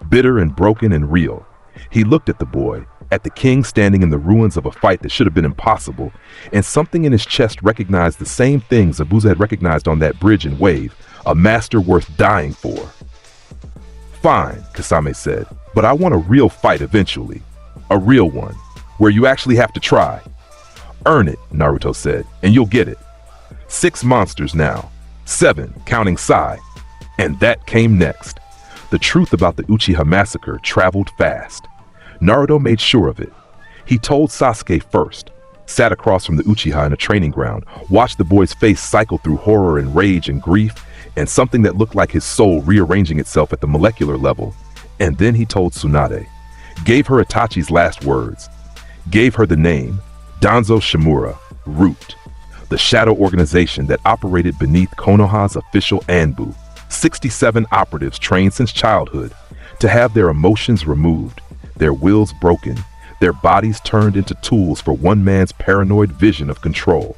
Speaker 2: bitter and broken and real. He looked at the boy, at the king standing in the ruins of a fight that should have been impossible, and something in his chest recognized the same thing Zabuza had recognized on that bridge in Wave, a master worth dying for. Fine, Kasame said, but I want a real fight eventually. A real one, where you actually have to try. Earn it, Naruto said, and you'll get it. 6 monsters now, 7, counting Sai, and that came next. The truth about the Uchiha massacre traveled fast. Naruto made sure of it. He told Sasuke first, sat across from the Uchiha in a training ground, watched the boy's face cycle through horror and rage and grief, and something that looked like his soul rearranging itself at the molecular level. And then he told Tsunade, gave her Itachi's last words, gave her the name, Danzo Shimura, Root, the shadow organization that operated beneath Konoha's official Anbu, 67 operatives trained since childhood, to have their emotions removed, their wills broken, their bodies turned into tools for one man's paranoid vision of control.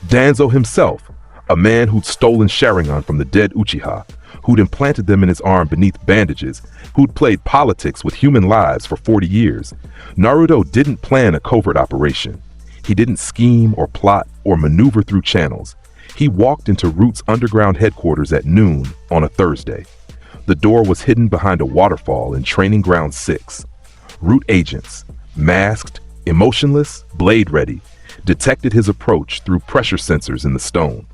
Speaker 2: Danzo himself, a man who'd stolen Sharingan from the dead Uchiha, who'd implanted them in his arm beneath bandages, who'd played politics with human lives for 40 years. Naruto didn't plan a covert operation. He didn't scheme or plot or maneuver through channels. He walked into Root's underground headquarters at noon on a Thursday. The door was hidden behind a waterfall in Training Ground 6. Root agents, masked, emotionless, blade ready, detected his approach through pressure sensors in the stone.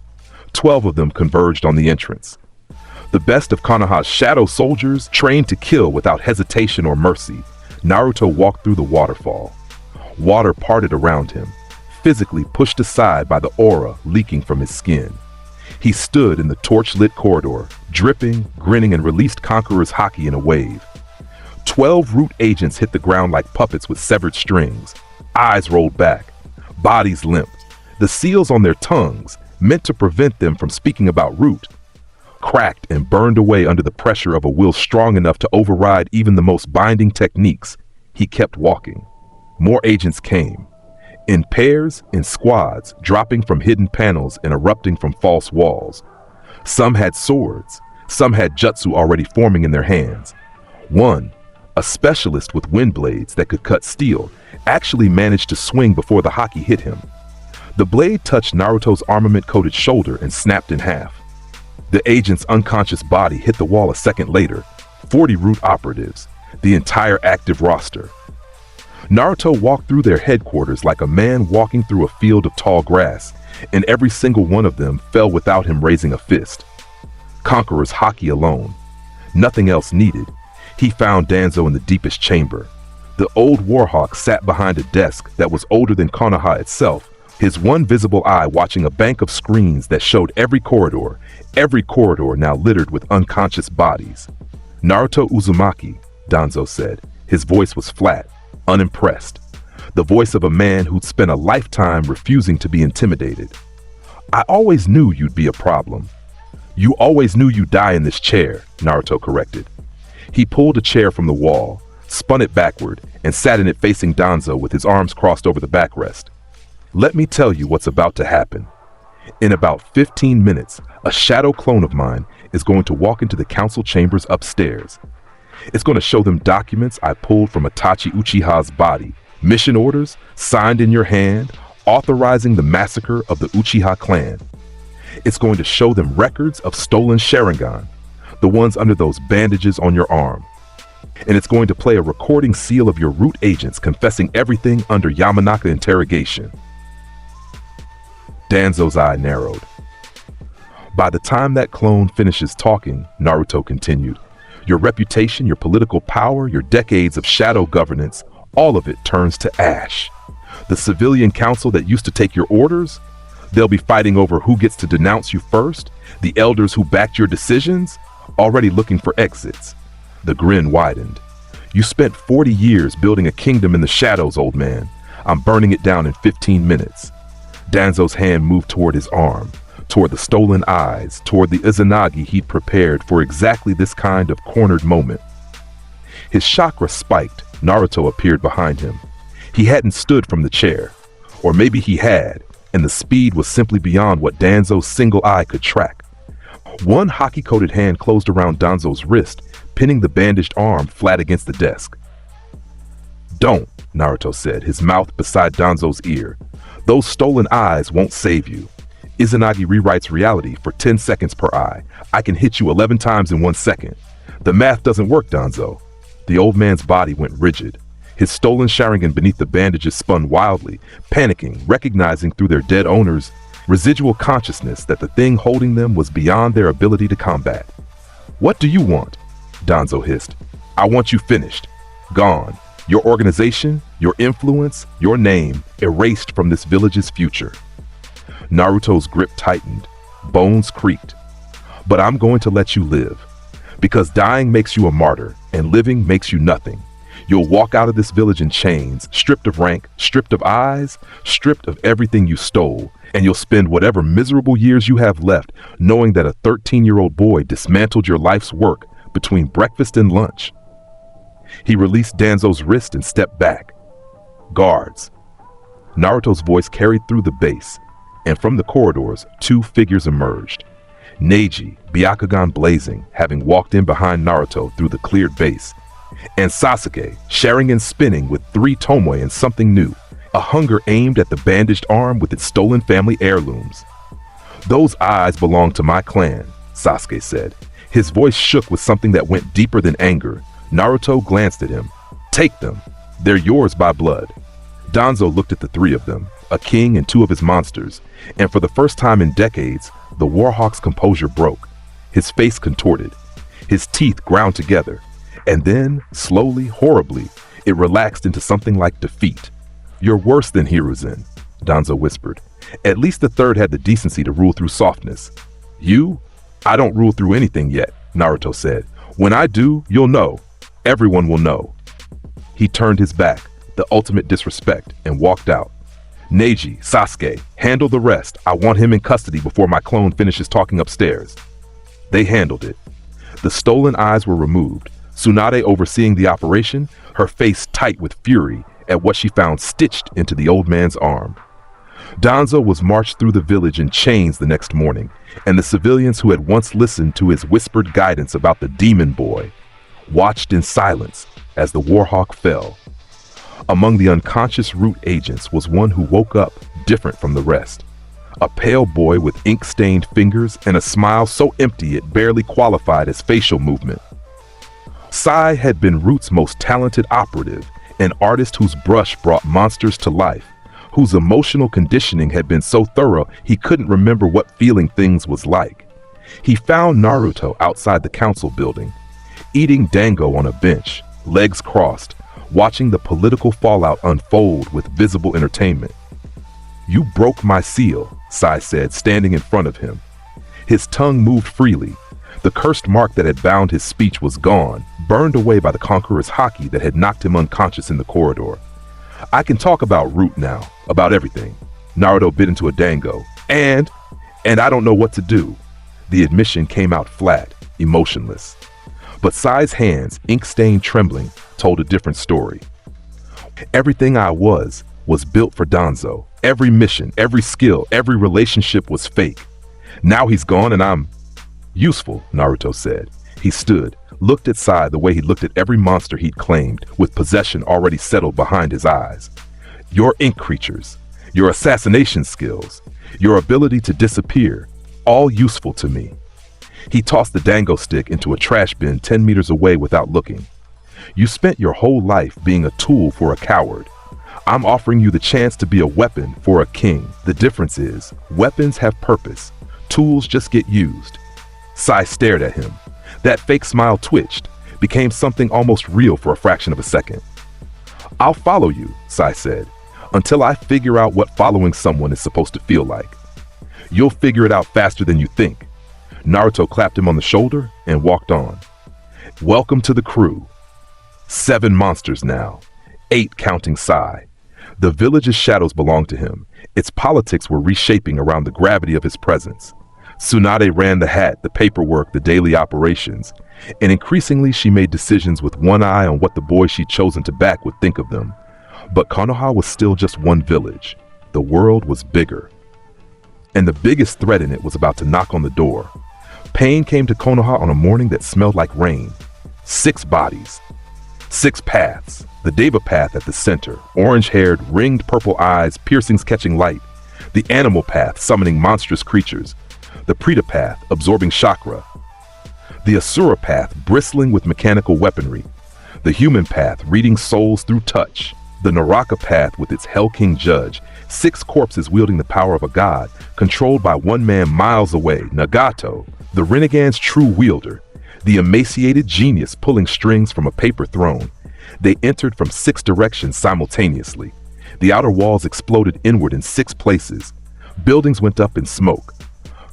Speaker 2: 12 of them converged on the entrance. The best of Konoha's shadow soldiers, trained to kill without hesitation or mercy, Naruto walked through the waterfall. Water parted around him, physically pushed aside by the aura leaking from his skin. He stood in the torch-lit corridor, dripping, grinning, and released Conqueror's Haki in a wave. 12 root agents hit the ground like puppets with severed strings. Eyes rolled back, bodies limp. The seals on their tongues, meant to prevent them from speaking about root, cracked and burned away under the pressure of a will strong enough to override even the most binding techniques. He kept walking. More agents came. In pairs, in squads, dropping from hidden panels and erupting from false walls. Some had swords, some had jutsu already forming in their hands. One, a specialist with wind blades that could cut steel, actually managed to swing before the Haki hit him. The blade touched Naruto's armament-coated shoulder and snapped in half. The agent's unconscious body hit the wall a second later. 40 root operatives, the entire active roster. Naruto walked through their headquarters like a man walking through a field of tall grass, and every single one of them fell without him raising a fist. Conqueror's Haki alone. Nothing else needed. He found Danzo in the deepest chamber. The old Warhawk sat behind a desk that was older than Konoha itself, his one visible eye watching a bank of screens that showed every corridor now littered with unconscious bodies. Naruto Uzumaki, Danzo said. His voice was flat, unimpressed. The voice of a man who'd spent a lifetime refusing to be intimidated. I always knew you'd be a problem. You always knew you'd die in this chair, Naruto corrected. He pulled a chair from the wall, spun it backward, and sat in it facing Danzo with his arms crossed over the backrest. Let me tell you what's about to happen. In about 15 minutes, a shadow clone of mine is going to walk into the council chambers upstairs. It's going to show them documents I pulled from Itachi Uchiha's body, mission orders signed in your hand, authorizing the massacre of the Uchiha clan. It's going to show them records of stolen Sharingan, the ones under those bandages on your arm. And it's going to play a recording seal of your root agents confessing everything under Yamanaka interrogation. Danzo's eye narrowed. By the time that clone finishes talking, Naruto continued, your reputation, your political power, your decades of shadow governance, all of it turns to ash. The civilian council that used to take your orders, they'll be fighting over who gets to denounce you first. The elders who backed your decisions, already looking for exits. The grin widened. You spent 40 years building a kingdom in the shadows, old man. I'm burning it down in 15 minutes. Danzo's hand moved toward his arm, toward the stolen eyes, toward the Izanagi he'd prepared for exactly this kind of cornered moment. His chakra spiked. Naruto appeared behind him. He hadn't stood from the chair. Or maybe he had, and the speed was simply beyond what Danzo's single eye could track. One Haki-coated hand closed around Danzo's wrist, pinning the bandaged arm flat against the desk. Don't, Naruto said, his mouth beside Danzo's ear. Those stolen eyes won't save you. Izanagi rewrites reality for 10 seconds per eye. I can hit you 11 times in 1 second. The math doesn't work, Danzo. The old man's body went rigid. His stolen Sharingan beneath the bandages spun wildly, panicking, recognizing through their dead owners' residual consciousness that the thing holding them was beyond their ability to combat. What do you want? Danzo hissed. I want you finished. Gone. Your organization, your influence, your name, erased from this village's future. Naruto's grip tightened. Bones creaked. But I'm going to let you live. Because dying makes you a martyr, and living makes you nothing. You'll walk out of this village in chains, stripped of rank, stripped of eyes, stripped of everything you stole, and you'll spend whatever miserable years you have left knowing that a 13-year-old boy dismantled your life's work between breakfast and lunch. He released Danzo's wrist and stepped back. Guards. Naruto's voice carried through the base, and from the corridors, 2 figures emerged. Neji, Byakugan blazing, having walked in behind Naruto through the cleared base, and Sasuke, Sharingan spinning with 3 Tomoe and something new, a hunger aimed at the bandaged arm with its stolen family heirlooms. Those eyes belong to my clan, Sasuke said. His voice shook with something that went deeper than anger. Naruto glanced at him. Take them. They're yours by blood. Danzo looked at the 3 of them, a king and 2 of his monsters, and for the first time in decades, the Warhawk's composure broke. his face contorted, his teeth ground together, and then, slowly, horribly, it relaxed into something like defeat. "You're worse than Hiruzen," Danzo whispered. "At least the third had the decency to rule through softness." "You? I don't rule through anything yet," Naruto said. "When I do, you'll know. Everyone will know." He turned his back, the ultimate disrespect, and walked out. "Neji, Sasuke, handle the rest. I want him in custody before my clone finishes talking upstairs." They handled it. The stolen eyes were removed, Tsunade overseeing the operation, her face tight with fury at what she found stitched into the old man's arm. Danzo was marched through the village in chains the next morning, and the civilians who had once listened to his whispered guidance about the demon boy watched in silence as the Warhawk fell. Among the unconscious Root agents was one who woke up different from the rest. A pale boy with ink-stained fingers and a smile so empty it barely qualified as facial movement. Sai had been Root's most talented operative, an artist whose brush brought monsters to life, whose emotional conditioning had been so thorough he couldn't remember what feeling things was like. He found Naruto outside the council building, eating dango on a bench, legs crossed, watching the political fallout unfold with visible entertainment. "You broke my seal," Sai said, standing in front of him. His tongue moved freely. The cursed mark that had bound his speech was gone, burned away by the conqueror's haki that had knocked him unconscious in the corridor. "I can talk about Root now, about everything." Naruto bit into a dango. And I don't know what to do." The admission came out flat, emotionless. But Sai's hands, ink-stained trembling, told a different story. "Everything I was built for Danzo. Every mission, every skill, every relationship was fake. Now he's gone and I'm useful," Naruto said. He stood, looked at Sai the way he looked at every monster he'd claimed, with possession already settled behind his eyes. "Your ink creatures, your assassination skills, your ability to disappear, all useful to me." He tossed the dango stick into a trash bin 10 meters away without looking. "You spent your whole life being a tool for a coward. I'm offering you the chance to be a weapon for a king. The difference is, weapons have purpose. Tools just get used." Sai stared at him. That fake smile twitched, became something almost real for a fraction of a second. "I'll follow you," Sai said, "until I figure out what following someone is supposed to feel like. You'll figure it out faster than you think." Naruto clapped him on the shoulder and walked on. "Welcome to the crew. 7 monsters now, 8 counting Sai. The village's shadows belonged to him. Its politics were reshaping around the gravity of his presence. Tsunade ran the hat, the paperwork, the daily operations, and increasingly she made decisions with one eye on what the boys she'd chosen to back would think of them. But Konoha was still just one village. The world was bigger. And the biggest threat in it was about to knock on the door. Pain came to Konoha on a morning that smelled like rain. 6 bodies. 6 paths. The Deva path at the center, orange-haired, ringed purple eyes, piercings catching light. The animal path summoning monstrous creatures. The Preta path absorbing chakra. The Asura path bristling with mechanical weaponry. The human path reading souls through touch. The Naraka path with its Hell King judge. 6 corpses wielding the power of a god, controlled by one man miles away, Nagato, the Renegade's true wielder. The emaciated genius pulling strings from a paper throne. They entered from 6 directions simultaneously. The outer walls exploded inward in 6 places. Buildings went up in smoke.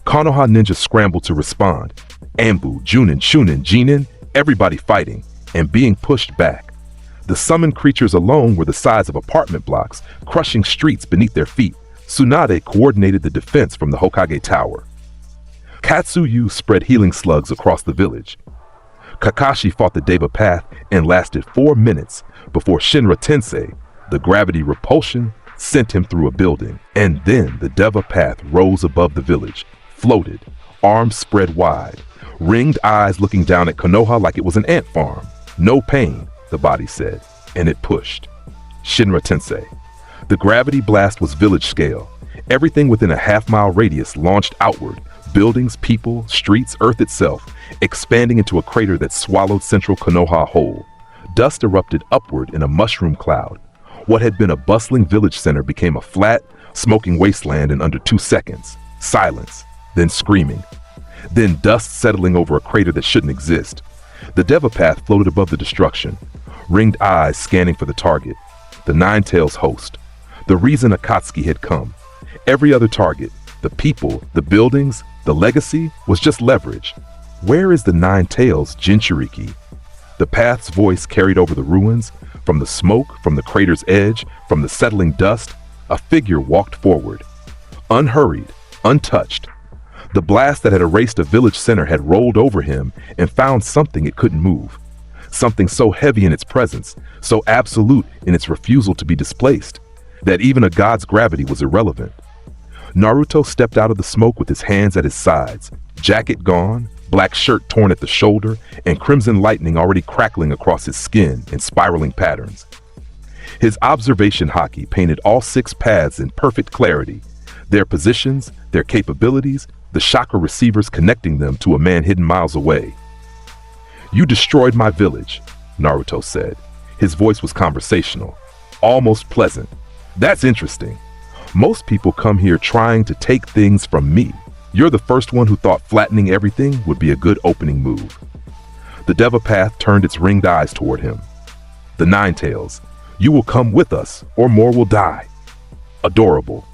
Speaker 2: Konoha ninjas scrambled to respond. Anbu, Junin, Chunin, Jinin, everybody fighting, and being pushed back. The summoned creatures alone were the size of apartment blocks, crushing streets beneath their feet. Tsunade coordinated the defense from the Hokage Tower. Katsuyu spread healing slugs across the village. Kakashi fought the Deva path and lasted 4 minutes before Shinra Tensei, the gravity repulsion, sent him through a building. And then the Deva path rose above the village, floated, arms spread wide, ringed eyes looking down at Konoha like it was an ant farm. "No pain," the body said, and it pushed. Shinra Tensei. The gravity blast was village scale. Everything within a half-mile radius launched outward. Buildings, people, streets, earth itself, expanding into a crater that swallowed central Konoha whole. Dust erupted upward in a mushroom cloud. What had been a bustling village center became a flat, smoking wasteland in under 2 seconds. Silence, then screaming. then dust settling over a crater that shouldn't exist. The Devapath floated above the destruction, ringed eyes scanning for the target, the Nine-Tails host, the reason Akatsuki had come. Every other target, the people, the buildings, the legacy, was just leverage. Where is the Nine-Tails Jinchuriki? The path's voice carried over the ruins. From the smoke, from the crater's edge, from the settling dust, a figure walked forward. Unhurried, untouched. The blast that had erased a village center had rolled over him and found something it couldn't move. Something so heavy in its presence, so absolute in its refusal to be displaced, that even a god's gravity was irrelevant. Naruto stepped out of the smoke with his hands at his sides, jacket gone, black shirt torn at the shoulder, and crimson lightning already crackling across his skin in spiraling patterns. His observation Haki painted all 6 paths in perfect clarity, their positions, their capabilities, the chakra receivers connecting them to a man hidden miles away. "You destroyed my village," Naruto said. His voice was conversational, almost pleasant. "That's interesting. Most people come here trying to take things from me. You're the first one who thought flattening everything would be a good opening move." The Devapath turned its ringed eyes toward him. "The Nine-Tails, you will come with us, or more will die." Adorable.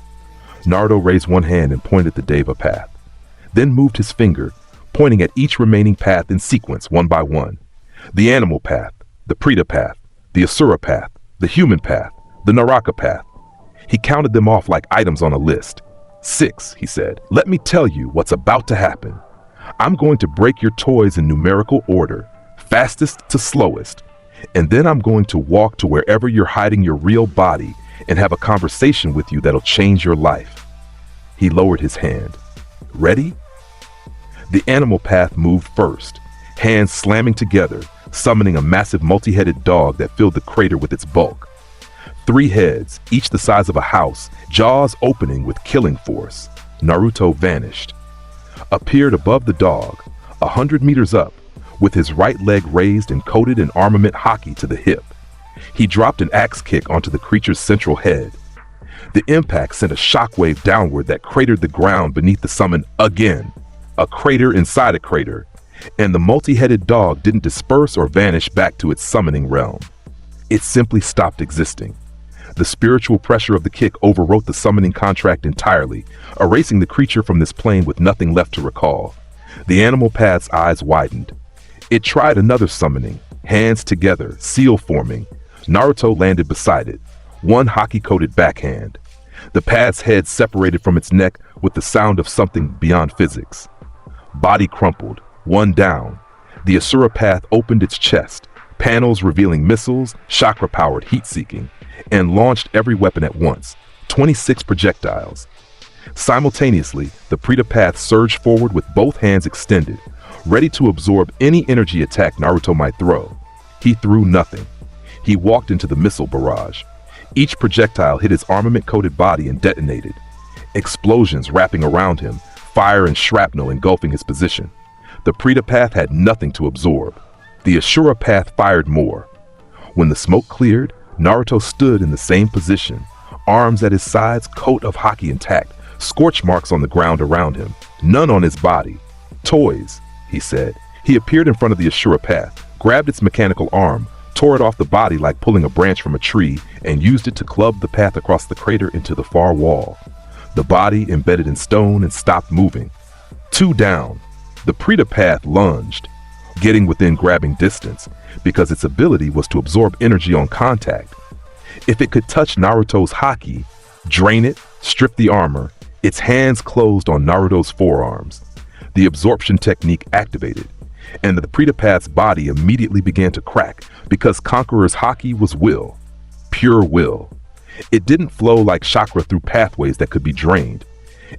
Speaker 2: Naruto raised one hand and pointed at the Devapath, then moved his finger, pointing at each remaining path in sequence, one by one. The animal path, the Preta path, the Asura path, the human path, the Naraka path. He counted them off like items on a list. 6, he said. "Let me tell you what's about to happen. I'm going to break your toys in numerical order, fastest to slowest, and then I'm going to walk to wherever you're hiding your real body and have a conversation with you that'll change your life." He lowered his hand. "Ready?" The animal path moved first, hands slamming together, summoning a massive multi-headed dog that filled the crater with its bulk. 3 heads, each the size of a house, jaws opening with killing force. Naruto vanished. Appeared above the dog, 100 meters up, with his right leg raised and coated in armament Haki to the hip. He dropped an axe kick onto the creature's central head. The impact sent a shockwave downward that cratered the ground beneath the summon again. A crater inside a crater. And the multi-headed dog didn't disperse or vanish back to its summoning realm. It simply stopped existing. The spiritual pressure of the kick overwrote the summoning contract entirely, erasing the creature from this plane with nothing left to recall. The animal path's eyes widened. It tried another summoning, hands together, seal forming. Naruto landed beside it, one Haki-coated backhand. The path's head separated from its neck with the sound of something beyond physics. Body crumpled, one down. The Asura path opened its chest, panels revealing missiles, chakra-powered heat-seeking, and launched every weapon at once, 26 projectiles. Simultaneously, the Preta path surged forward with both hands extended, ready to absorb any energy attack Naruto might throw. He threw nothing. He walked into the missile barrage. Each projectile hit his armament-coated body and detonated. Explosions wrapping around him, fire and shrapnel engulfing his position. The Preta path had nothing to absorb. The Asura path fired more. When the smoke cleared, Naruto stood in the same position, arms at his sides, coat of Haki intact, scorch marks on the ground around him, none on his body. "Toys," he said. He appeared in front of the Asura path, grabbed its mechanical arm, tore it off the body like pulling a branch from a tree, and used it to club the path across the crater into the far wall. The body embedded in stone and stopped moving. 2 down. The Preta path lunged, getting within grabbing distance, because its ability was to absorb energy on contact. If it could touch Naruto's Haki, drain it, strip the armor, its hands closed on Naruto's forearms. The absorption technique activated, and the Preta path's body immediately began to crack because Conqueror's Haki was will. Pure will. It didn't flow like chakra through pathways that could be drained.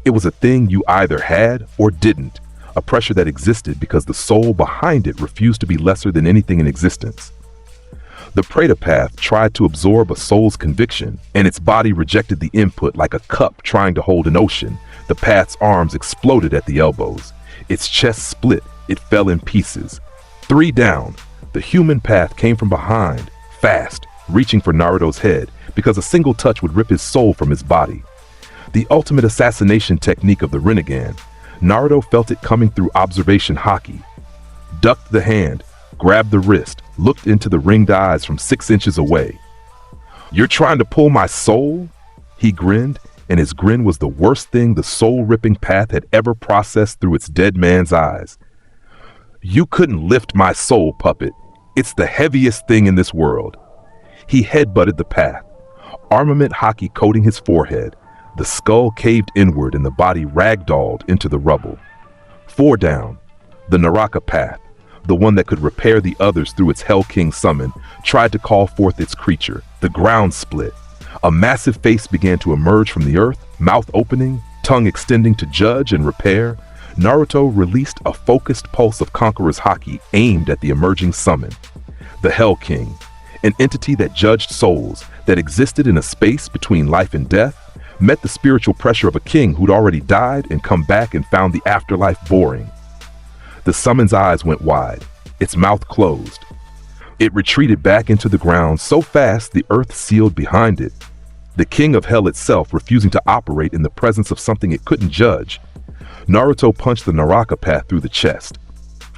Speaker 2: It was a thing you either had or didn't, a pressure that existed because the soul behind it refused to be lesser than anything in existence. The Preta path tried to absorb a soul's conviction, and its body rejected the input like a cup trying to hold an ocean. The path's arms exploded at the elbows. Its chest split. It fell in pieces. 3 down. The human path came from behind, fast, reaching for Naruto's head, because a single touch would rip his soul from his body. The ultimate assassination technique of the Rinnegan, Naruto felt it coming through observation Haki. Ducked the hand, grabbed the wrist, looked into the ringed eyes from 6 inches away. "You're trying to pull my soul?" He grinned, and his grin was the worst thing the soul-ripping path had ever processed through its dead man's eyes. "You couldn't lift my soul, puppet. It's the heaviest thing in this world." He headbutted the path, armament Haki coating his forehead. The skull caved inward and the body ragdolled into the rubble. 4 down. The Naraka path, the one that could repair the others through its Hell King summon, tried to call forth its creature. The ground split. A massive face began to emerge from the earth, mouth opening, tongue extending to judge and repair. Naruto released a focused pulse of Conqueror's Haki aimed at the emerging summon. The Hell King, an entity that judged souls, that existed in a space between life and death, met the spiritual pressure of a king who'd already died and come back and found the afterlife boring. The summon's eyes went wide, its mouth closed. It retreated back into the ground so fast the earth sealed behind it. The king of hell itself refusing to operate in the presence of something it couldn't judge. Naruto punched the Naraka path through the chest.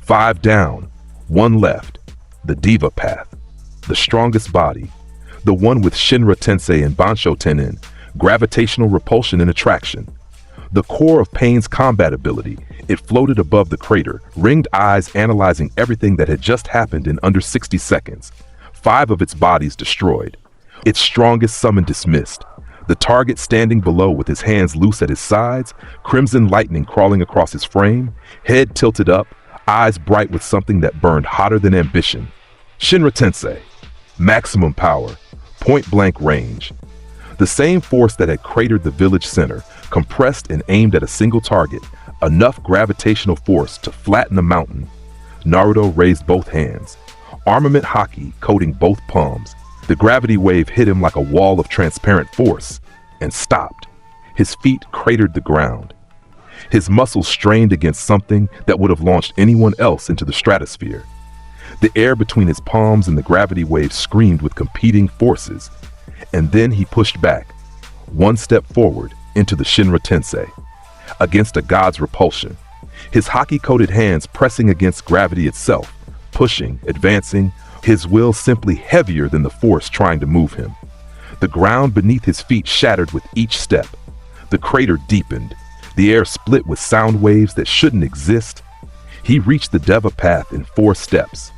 Speaker 2: 5 down, 1 left. The Diva path, the strongest body, the one with Shinra Tensei and Bansho Tenin, gravitational repulsion and attraction. The core of Pain's combat ability, it floated above the crater, ringed eyes analyzing everything that had just happened in under 60 seconds. 5 of its bodies destroyed. Its strongest summon dismissed. The target standing below with his hands loose at his sides, crimson lightning crawling across his frame, head tilted up, eyes bright with something that burned hotter than ambition. Shinra Tensei. Maximum power. Point-blank range. The same force that had cratered the village center, compressed and aimed at a single target, enough gravitational force to flatten a mountain. Naruto raised both hands, armament Haki coating both palms. The gravity wave hit him like a wall of transparent force, and stopped. His feet cratered the ground. His muscles strained against something that would have launched anyone else into the stratosphere. The air between his palms and the gravity wave screamed with competing forces. And then he pushed back, 1 step forward into the Shinra Tensei, against a god's repulsion. His Haki-coated hands pressing against gravity itself, pushing, advancing, his will simply heavier than the force trying to move him. The ground beneath his feet shattered with each step. The crater deepened. The air split with sound waves that shouldn't exist. He reached the Deva path in 4 steps.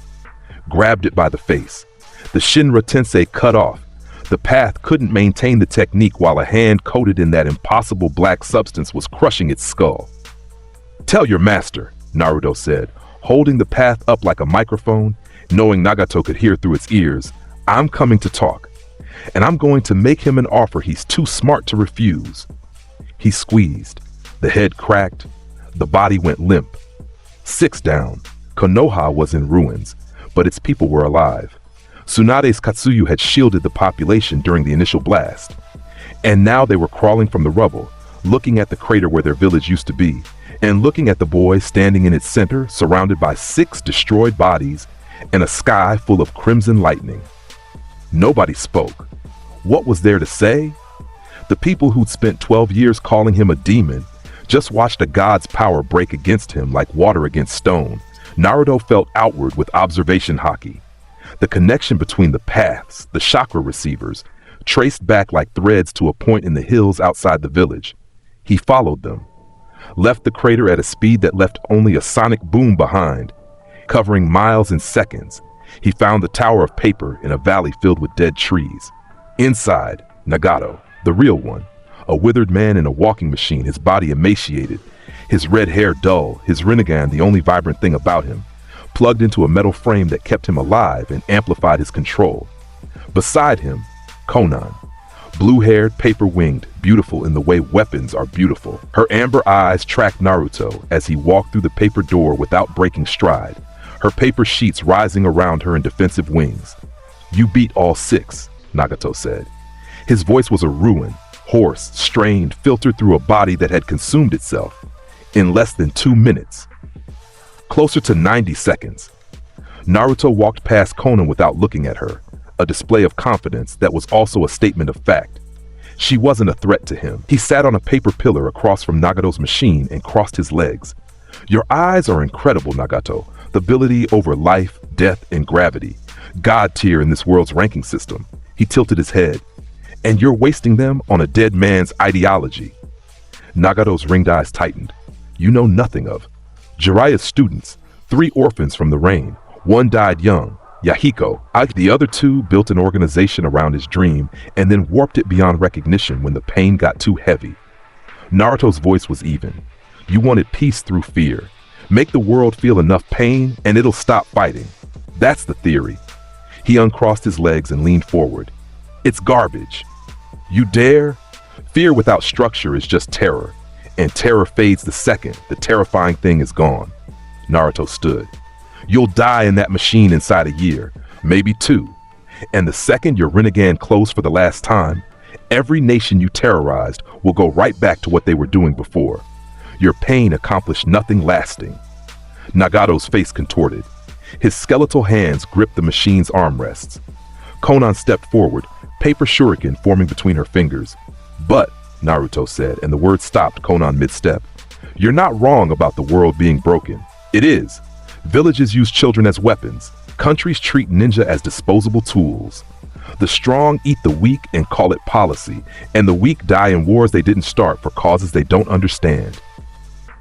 Speaker 2: Grabbed it by the face. The Shinra Tensei cut off. The path couldn't maintain the technique while a hand coated in that impossible black substance was crushing its skull. "Tell your master," Naruto said, holding the path up like a microphone, knowing Nagato could hear through its ears, "I'm coming to talk, and I'm going to make him an offer he's too smart to refuse." He squeezed. The head cracked. The body went limp. 6 down. Konoha was in ruins, but its people were alive. Tsunade's Katsuyu had shielded the population during the initial blast. And now they were crawling from the rubble, looking at the crater where their village used to be, and looking at the boy standing in its center, surrounded by 6 destroyed bodies and a sky full of crimson lightning. Nobody spoke. What was there to say? The people who'd spent 12 years calling him a demon just watched a god's power break against him like water against stone. Naruto felt outward with observation Haki. The connection between the paths, the chakra receivers, traced back like threads to a point in the hills outside the village. He followed them, left the crater at a speed that left only a sonic boom behind. Covering miles in seconds, he found the tower of paper in a valley filled with dead trees. Inside, Nagato, the real one, a withered man in a walking machine, his body emaciated, his red hair dull, his Rinnegan the only vibrant thing about him, plugged into a metal frame that kept him alive and amplified his control. Beside him, Konan, blue-haired, paper-winged, beautiful in the way weapons are beautiful. Her amber eyes tracked Naruto as he walked through the paper door without breaking stride, her paper sheets rising around her in defensive wings. "You beat all 6, Nagato said. His voice was a ruin, hoarse, strained, filtered through a body that had consumed itself. In less than 2 minutes. Closer to 90 seconds. Naruto walked past Konan without looking at her, a display of confidence that was also a statement of fact. She wasn't a threat to him. He sat on a paper pillar across from Nagato's machine and crossed his legs. Your eyes are incredible, Nagato. The ability over life, death, and gravity. God tier in this world's ranking system. He tilted his head. And you're wasting them on a dead man's ideology. Nagato's ringed eyes tightened. You know nothing of Jiraiya's students, 3 orphans from the rain. 1 died young, Yahiko. The other 2 built an organization around his dream and then warped it beyond recognition when the pain got too heavy. Naruto's voice was even. You wanted peace through fear. Make the world feel enough pain and it'll stop fighting. That's the theory. He uncrossed his legs and leaned forward. It's garbage. You dare? Fear without structure is just terror. And terror fades the second the terrifying thing is gone. Naruto stood. You'll die in that machine inside a year, maybe 2. And the second your Rinnegan closed for the last time, every nation you terrorized will go right back to what they were doing before. Your pain accomplished nothing lasting. Nagato's face contorted. His skeletal hands gripped the machine's armrests. Konan stepped forward, paper shuriken forming between her fingers. But, Naruto said, and the word stopped Konan mid-step. You're not wrong about the world being broken. It is. Villages use children as weapons. Countries treat ninja as disposable tools. The strong eat the weak and call it policy, and the weak die in wars they didn't start for causes they don't understand.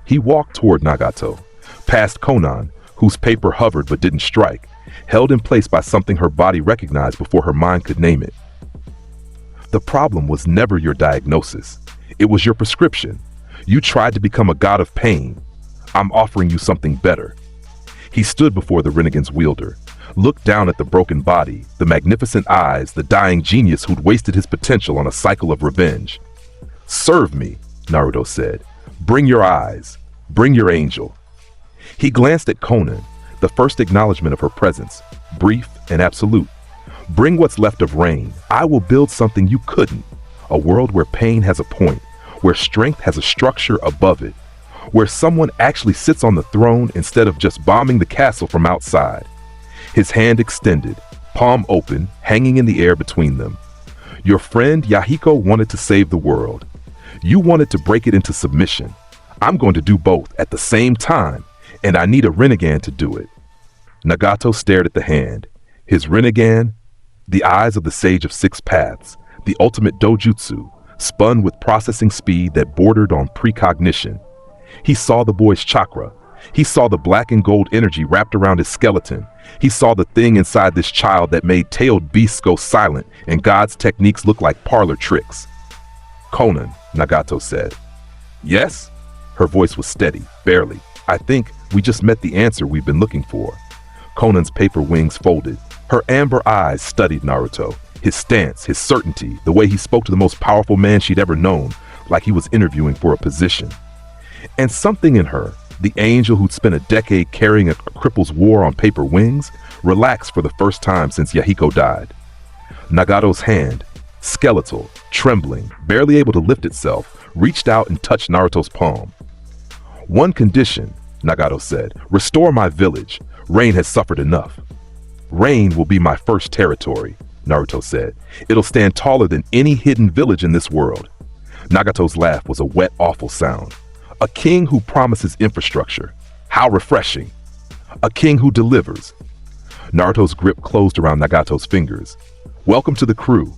Speaker 2: He walked toward Nagato, past Konan, whose paper hovered but didn't strike, held in place by something her body recognized before her mind could name it. The problem was never your diagnosis. It was your prescription. You tried to become a god of pain. I'm offering you something better. He stood before the Rinnegan's wielder, looked down at the broken body, the magnificent eyes, the dying genius who'd wasted his potential on a cycle of revenge. Serve me, Naruto said. Bring your eyes. Bring your angel. He glanced at Konan, the first acknowledgement of her presence, brief and absolute. Bring what's left of Rain. I will build something you couldn't. A world where pain has a point, where strength has a structure above it, where someone actually sits on the throne instead of just bombing the castle from outside. His hand extended, palm open, hanging in the air between them. Your friend Yahiko wanted to save the world. You wanted to break it into submission. I'm going to do both at the same time, and I need a Rinnegan to do it. Nagato stared at the hand. His Rinnegan, the eyes of the Sage of Six Paths, the ultimate dojutsu, spun with processing speed that bordered on precognition. He saw the boy's chakra. He saw the black and gold energy wrapped around his skeleton. He saw the thing inside this child that made tailed beasts go silent and God's techniques look like parlor tricks. Konan, Nagato said. Yes? Her voice was steady, barely. I think we just met the answer we've been looking for. Konan's paper wings folded. Her amber eyes studied Naruto. His stance, his certainty, the way he spoke to the most powerful man she'd ever known, like he was interviewing for a position. And something in her, the angel who'd spent a decade carrying a cripple's war on paper wings, relaxed for the first time since Yahiko died. Nagato's hand, skeletal, trembling, barely able to lift itself, reached out and touched Naruto's palm. One condition, Nagato said, restore my village. Rain has suffered enough. Rain will be my first territory, Naruto said. It'll stand taller than any hidden village in this world. Nagato's laugh was a wet, awful sound. A king who promises infrastructure. How refreshing. A king who delivers. Naruto's grip closed around Nagato's fingers. Welcome to the crew.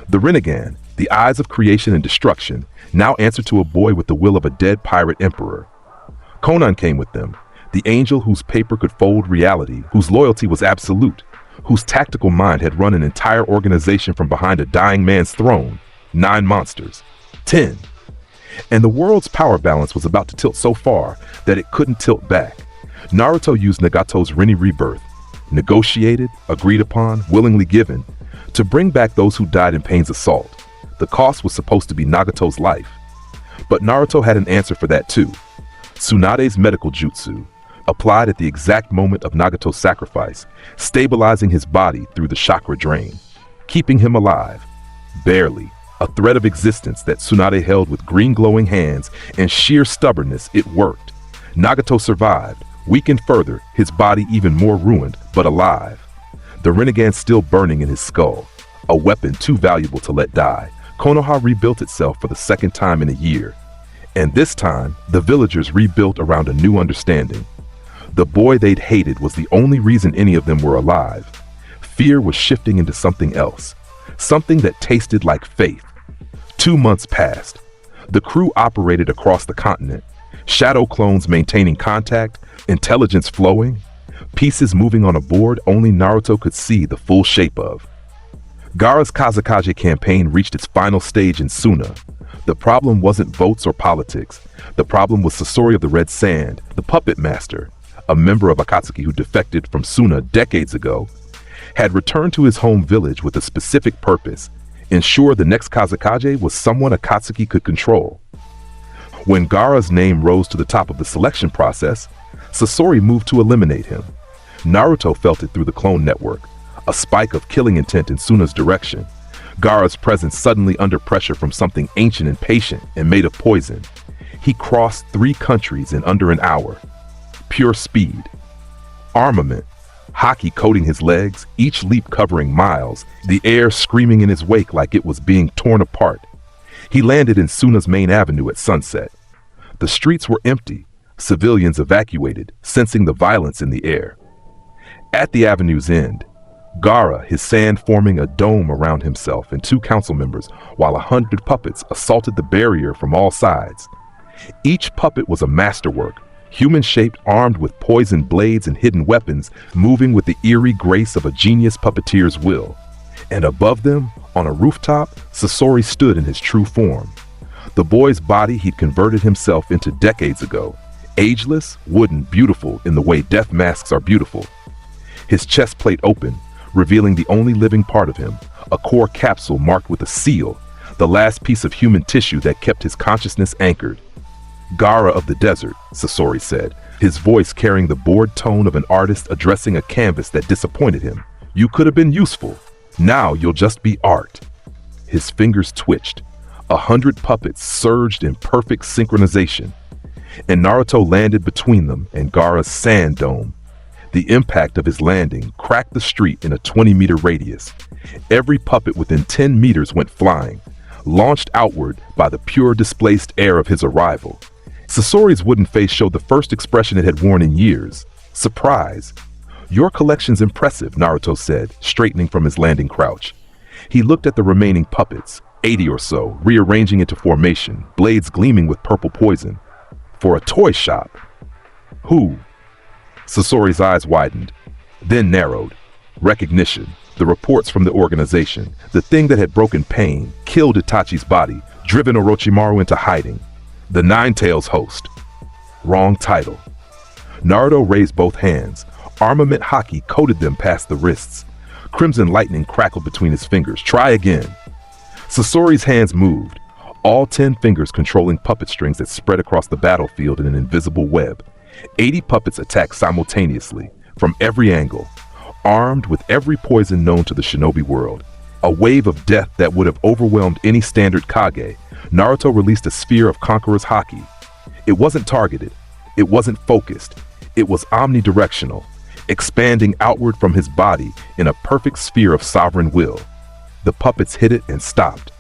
Speaker 2: The Rinnegan, the eyes of creation and destruction, now answered to a boy with the will of a dead pirate emperor. Konan came with them, the angel whose paper could fold reality, whose loyalty was absolute, whose tactical mind had run an entire organization from behind a dying man's throne. 9 monsters. 10. And the world's power balance was about to tilt so far that it couldn't tilt back. Naruto used Nagato's Rinne rebirth, negotiated, agreed upon, willingly given, to bring back those who died in Pain's assault. The cost was supposed to be Nagato's life. But Naruto had an answer for that too. Tsunade's medical jutsu, applied at the exact moment of Nagato's sacrifice, stabilizing his body through the chakra drain, keeping him alive. Barely. A thread of existence that Tsunade held with green glowing hands and sheer stubbornness. It worked. Nagato survived, weakened further, his body even more ruined, but alive. The Rinnegan still burning in his skull, a weapon too valuable to let die, Konoha rebuilt itself for the second time in a year. And this time, the villagers rebuilt around a new understanding. The boy they'd hated was the only reason any of them were alive. Fear was shifting into something else, something that tasted like faith. 2 months passed. The crew operated across the continent, shadow clones maintaining contact, intelligence flowing, pieces moving on a board only Naruto could see the full shape of. Gaara's Kazekage campaign reached its final stage in Suna. The problem wasn't votes or politics. The problem was Sasori of the Red Sand, the puppet master, a member of Akatsuki who defected from Suna decades ago, had returned to his home village with a specific purpose: ensure the next Kazekage was someone Akatsuki could control. When Gaara's name rose to the top of the selection process, Sasori moved to eliminate him. Naruto felt it through the clone network, a spike of killing intent in Suna's direction. Gaara's presence suddenly under pressure from something ancient and patient and made of poison. He crossed 3 countries in under an hour. Pure speed. Armament. Haki coating his legs, each leap covering miles, the air screaming in his wake like it was being torn apart. He landed in Suna's main avenue at sunset. The streets were empty, civilians evacuated, sensing the violence in the air. At the avenue's end, Gaara, his sand forming a dome around himself and 2 council members, while 100 puppets assaulted the barrier from all sides. Each puppet was a masterwork, human-shaped, armed with poisoned blades and hidden weapons, moving with the eerie grace of a genius puppeteer's will. And above them, on a rooftop, Sasori stood in his true form. The boy's body he'd converted himself into decades ago, ageless, wooden, beautiful in the way death masks are beautiful. His chest plate open, revealing the only living part of him, a core capsule marked with a seal, the last piece of human tissue that kept his consciousness anchored. Gaara of the desert, Sasori said, his voice carrying the bored tone of an artist addressing a canvas that disappointed him. You could have been useful. Now you'll just be art. His fingers twitched. 100 puppets surged in perfect synchronization, and Naruto landed between them and Gaara's sand dome. The impact of his landing cracked the street in a 20-meter radius. Every puppet within 10 meters went flying, launched outward by the pure displaced air of his arrival. Sasori's wooden face showed the first expression it had worn in years: surprise. Your collection's impressive, Naruto said, straightening from his landing crouch. He looked at the remaining puppets, 80 or so, rearranging into formation, blades gleaming with purple poison. For a toy shop. Who? Sasori's eyes widened, then narrowed. Recognition, the reports from the organization, the thing that had broken Pain, killed Itachi's body, driven Orochimaru into hiding. The Nine-Tails host. Wrong title. Naruto raised both hands. Armament Haki coated them past the wrists. Crimson lightning crackled between his fingers. Try again. Sasori's hands moved, all 10 fingers controlling puppet strings that spread across the battlefield in an invisible web. 80 puppets attacked simultaneously, from every angle, armed with every poison known to the shinobi world. A wave of death that would have overwhelmed any standard Kage. Naruto released a sphere of conqueror's Haki. It wasn't targeted. It wasn't focused. It was omnidirectional, expanding outward from his body in a perfect sphere of sovereign will. The puppets hit it and stopped.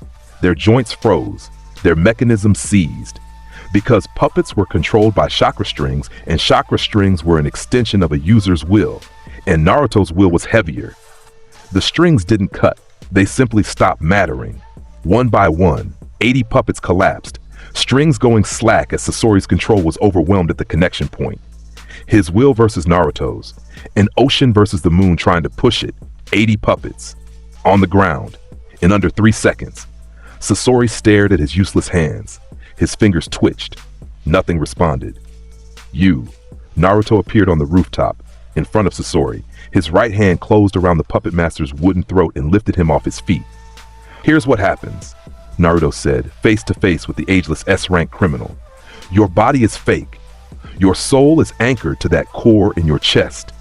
Speaker 2: Their joints froze, their mechanisms seized. Because puppets were controlled by chakra strings, and chakra strings were an extension of a user's will, and Naruto's will was heavier. The strings didn't cut, they simply stopped mattering. One by one, 80 puppets collapsed, strings going slack as Sasori's control was overwhelmed at the connection point. His will versus Naruto's, an ocean versus the moon trying to push it. 80 puppets. On the ground, in under 3 seconds. Sasori stared at his useless hands. His fingers twitched. Nothing responded. Naruto appeared on the rooftop, in front of Sasori. His right hand closed around the puppet master's wooden throat and lifted him off his feet. Here's what happens, Naruto said, face to face with the ageless S-rank criminal. Your body is fake. Your soul is anchored to that core in your chest.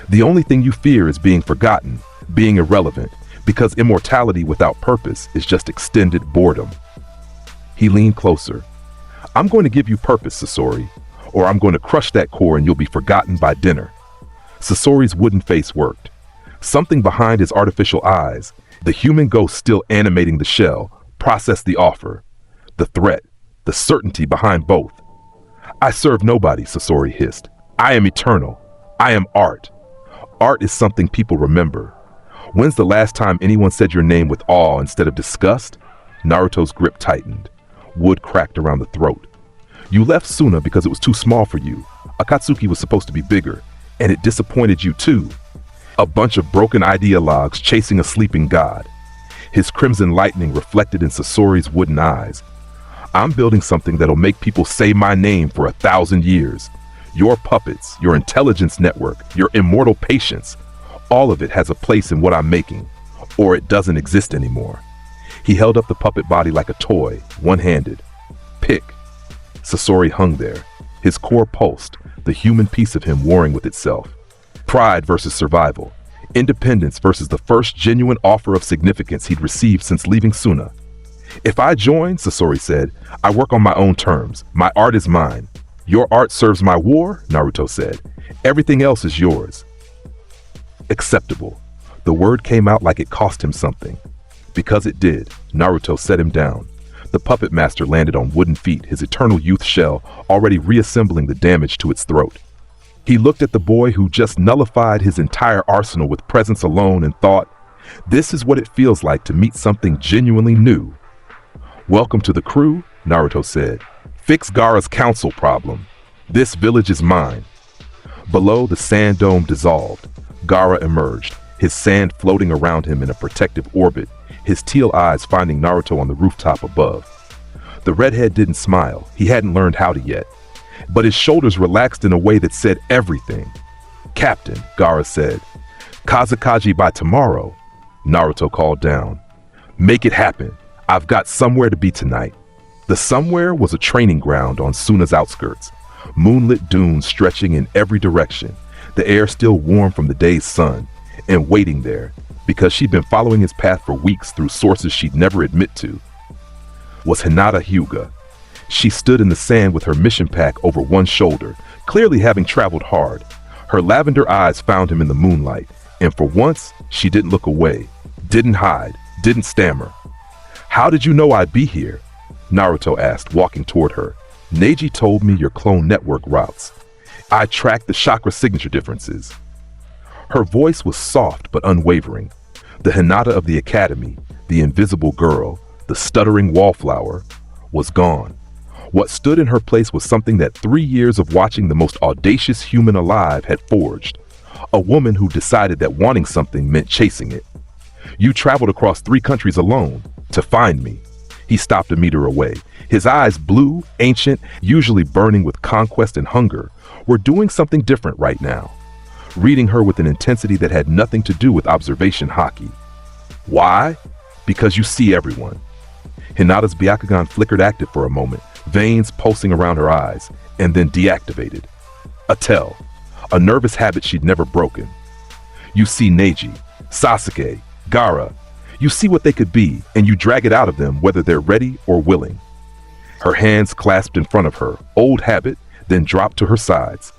Speaker 2: The only thing you fear is being forgotten, being irrelevant, because immortality without purpose is just extended boredom. He leaned closer. I'm going to give you purpose, Sasori, or I'm going to crush that core and you'll be forgotten by dinner. Sasori's wooden face worked. Something behind his artificial eyes, the human ghost still animating the shell, Process the offer, the threat, the certainty behind both. I serve nobody, Sasori hissed. I am eternal. I am art. Art is something people remember. When's the last time anyone said your name with awe instead of disgust? Naruto's grip tightened. Wood cracked around the throat. You left Suna because it was too small for you. Akatsuki was supposed to be bigger, and it disappointed you too. A bunch of broken ideologues chasing a sleeping god. His crimson lightning reflected in Sasori's wooden eyes. I'm building something that'll make people say my name for 1,000 years. Your puppets, your intelligence network, your immortal patience, all of it has a place in what I'm making, or it doesn't exist anymore. He held up the puppet body like a toy, one-handed. Pick. Sasori hung there, his core pulsed, the human piece of him warring with itself. Pride versus survival. Independence versus the first genuine offer of significance he'd received since leaving Suna. If I join, Sasori said, I work on my own terms. My art is mine. Your art serves my war, Naruto said. Everything else is yours. Acceptable. The word came out like it cost him something. Because it did, Naruto set him down. The puppet master landed on wooden feet, his eternal youth shell already reassembling the damage to its throat. He looked at the boy who just nullified his entire arsenal with presence alone and thought, this is what it feels like to meet something genuinely new. Welcome to the crew, Naruto said. Fix Gaara's council problem. This village is mine. Below, the sand dome dissolved. Gaara emerged, his sand floating around him in a protective orbit, his teal eyes finding Naruto on the rooftop above. The redhead didn't smile. He hadn't learned how to yet. But his shoulders relaxed in a way that said everything. Captain, Gaara said. Kazakaji by tomorrow, Naruto called down. Make it happen. I've got somewhere to be tonight. The somewhere was a training ground on Suna's outskirts. Moonlit dunes stretching in every direction, the air still warm from the day's sun, and waiting there, because she'd been following his path for weeks through sources she'd never admit to, was Hinata Hyuga. She stood in the sand with her mission pack over one shoulder, clearly having traveled hard. Her lavender eyes found him in the moonlight, and for once, she didn't look away, didn't hide, didn't stammer. How did you know I'd be here? Naruto asked, walking toward her. Neji told me your clone network routes. I tracked the chakra signature differences. Her voice was soft but unwavering. The Hinata of the academy, the invisible girl, the stuttering wallflower, was gone. What stood in her place was something that 3 years of watching the most audacious human alive had forged. A woman who decided that wanting something meant chasing it. You traveled across 3 countries alone to find me. He stopped a meter away. His eyes, blue, ancient, usually burning with conquest and hunger, were doing something different right now. Reading her with an intensity that had nothing to do with observation Haki. Why? Because you see everyone. Hinata's Byakugan flickered active for a moment, veins pulsing around her eyes, and then deactivated. A tell, a nervous habit she'd never broken. You see Neji, Sasuke, Gaara. You see what they could be, and you drag it out of them whether they're ready or willing. Her hands clasped in front of her, old habit, then dropped to her sides.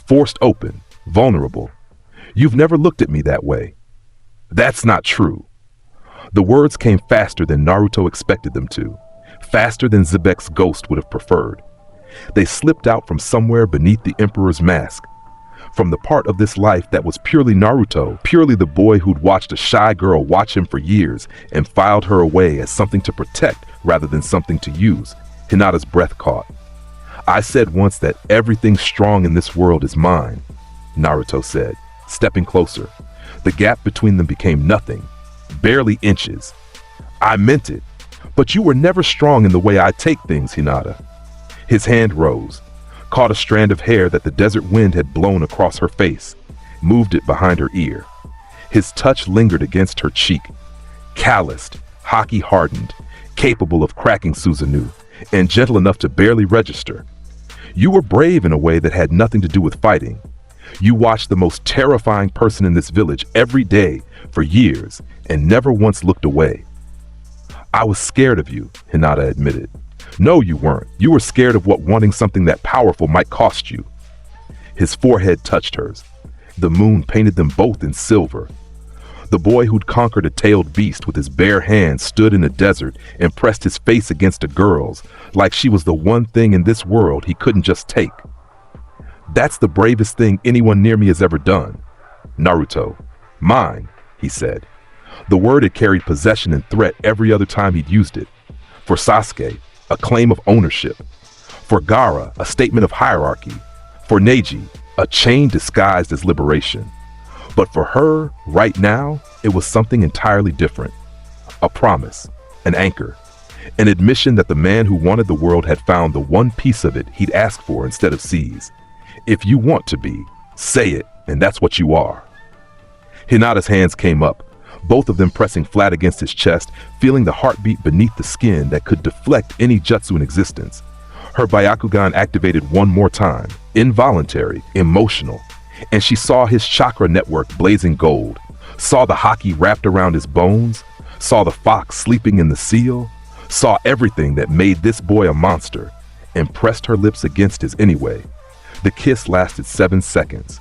Speaker 2: Forced open, vulnerable. You've never looked at me that way. That's not true. The words came faster than Naruto expected them to, faster than Xebec's ghost would have preferred. They slipped out from somewhere beneath the Emperor's mask, from the part of this life that was purely Naruto, purely the boy who'd watched a shy girl watch him for years and filed her away as something to protect rather than something to use. Hinata's breath caught. I said once that everything strong in this world is mine, Naruto said, stepping closer. The gap between them became nothing, barely inches. I meant it, but you were never strong in the way I take things, Hinata. His hand rose, caught a strand of hair that the desert wind had blown across her face, moved it behind her ear. His touch lingered against her cheek, calloused, Haki hardened, capable of cracking Susanoo, and gentle enough to barely register. You were brave in a way that had nothing to do with fighting. You watched the most terrifying person in this village every day for years and never once looked away. I was scared of you, Hinata admitted. No, you weren't. You were scared of what wanting something that powerful might cost you. His forehead touched hers. The moon painted them both in silver. The boy who'd conquered a tailed beast with his bare hands stood in the desert and pressed his face against a girl's like she was the one thing in this world he couldn't just take. "That's the bravest thing anyone near me has ever done." "Naruto, mine," he said. The word had carried possession and threat every other time he'd used it. For Sasuke, a claim of ownership. For Gaara, a statement of hierarchy. For Neji, a chain disguised as liberation. But for her, right now, it was something entirely different. A promise, an anchor, an admission that the man who wanted the world had found the one piece of it he'd asked for instead of seize. If you want to be, say it, and that's what you are. Hinata's hands came up, both of them pressing flat against his chest, feeling the heartbeat beneath the skin that could deflect any jutsu in existence. Her Byakugan activated one more time, involuntary, emotional, and she saw his chakra network blazing gold, saw the Haki wrapped around his bones, saw the fox sleeping in the seal, saw everything that made this boy a monster, and pressed her lips against his anyway. The kiss lasted 7 seconds.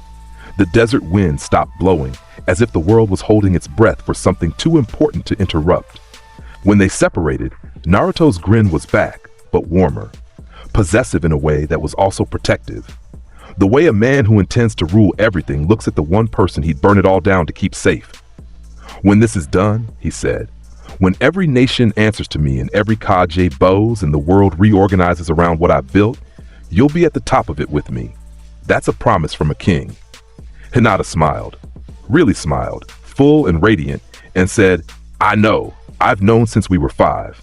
Speaker 2: The desert wind stopped blowing, as if the world was holding its breath for something too important to interrupt. When they separated, Naruto's grin was back, but warmer, possessive in a way that was also protective. The way a man who intends to rule everything looks at the one person he'd burn it all down to keep safe. "When this is done," he said, "when every nation answers to me and every Kage bows and the world reorganizes around what I've built, you'll be at the top of it with me. That's a promise from a king." Hinata smiled, really smiled, full and radiant, and said, "I know, I've known since we were 5.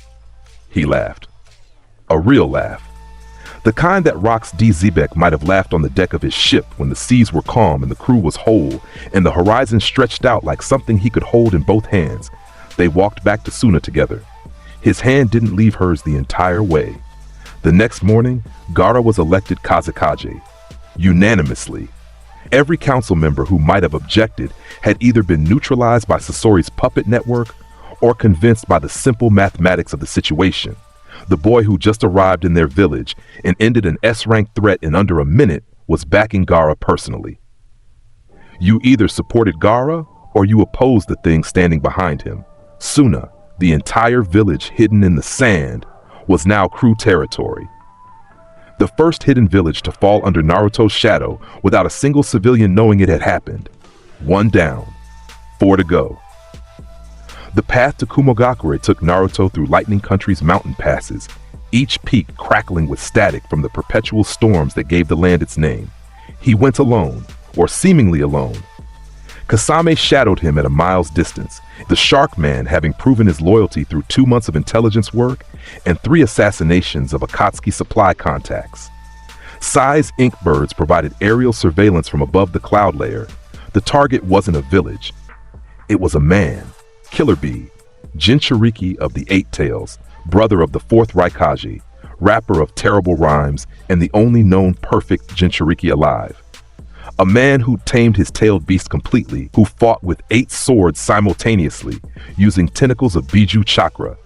Speaker 2: He laughed. A real laugh. The kind that Rox D. Xebec might have laughed on the deck of his ship when the seas were calm and the crew was whole and the horizon stretched out like something he could hold in both hands. They walked back to Suna together. His hand didn't leave hers the entire way. The next morning, Gaara was elected Kazekage. Unanimously. Every council member who might have objected had either been neutralized by Sasori's puppet network or convinced by the simple mathematics of the situation. The boy who just arrived in their village and ended an S-rank threat in under a minute was backing Gaara personally. You either supported Gaara or you opposed the thing standing behind him. Suna, the entire village hidden in the sand, was now crew territory. The first hidden village to fall under Naruto's shadow without a single civilian knowing it had happened. 1 down, 4 to go. The path to Kumogakure took Naruto through Lightning Country's mountain passes, each peak crackling with static from the perpetual storms that gave the land its name. He went alone, or seemingly alone. Kasame shadowed him at a mile's distance, the Shark Man having proven his loyalty through 2 months of intelligence work and 3 assassinations of Akatsuki supply contacts. Sai's ink birds provided aerial surveillance from above the cloud layer. The target wasn't a village. It was a man. Killer Bee, Jinchuriki of the 8 Tails, brother of the 4th Raikage, rapper of terrible rhymes, and the only known perfect Jinchuriki alive. A man who tamed his tailed beast completely, who fought with 8 swords simultaneously, using tentacles of Biju chakra,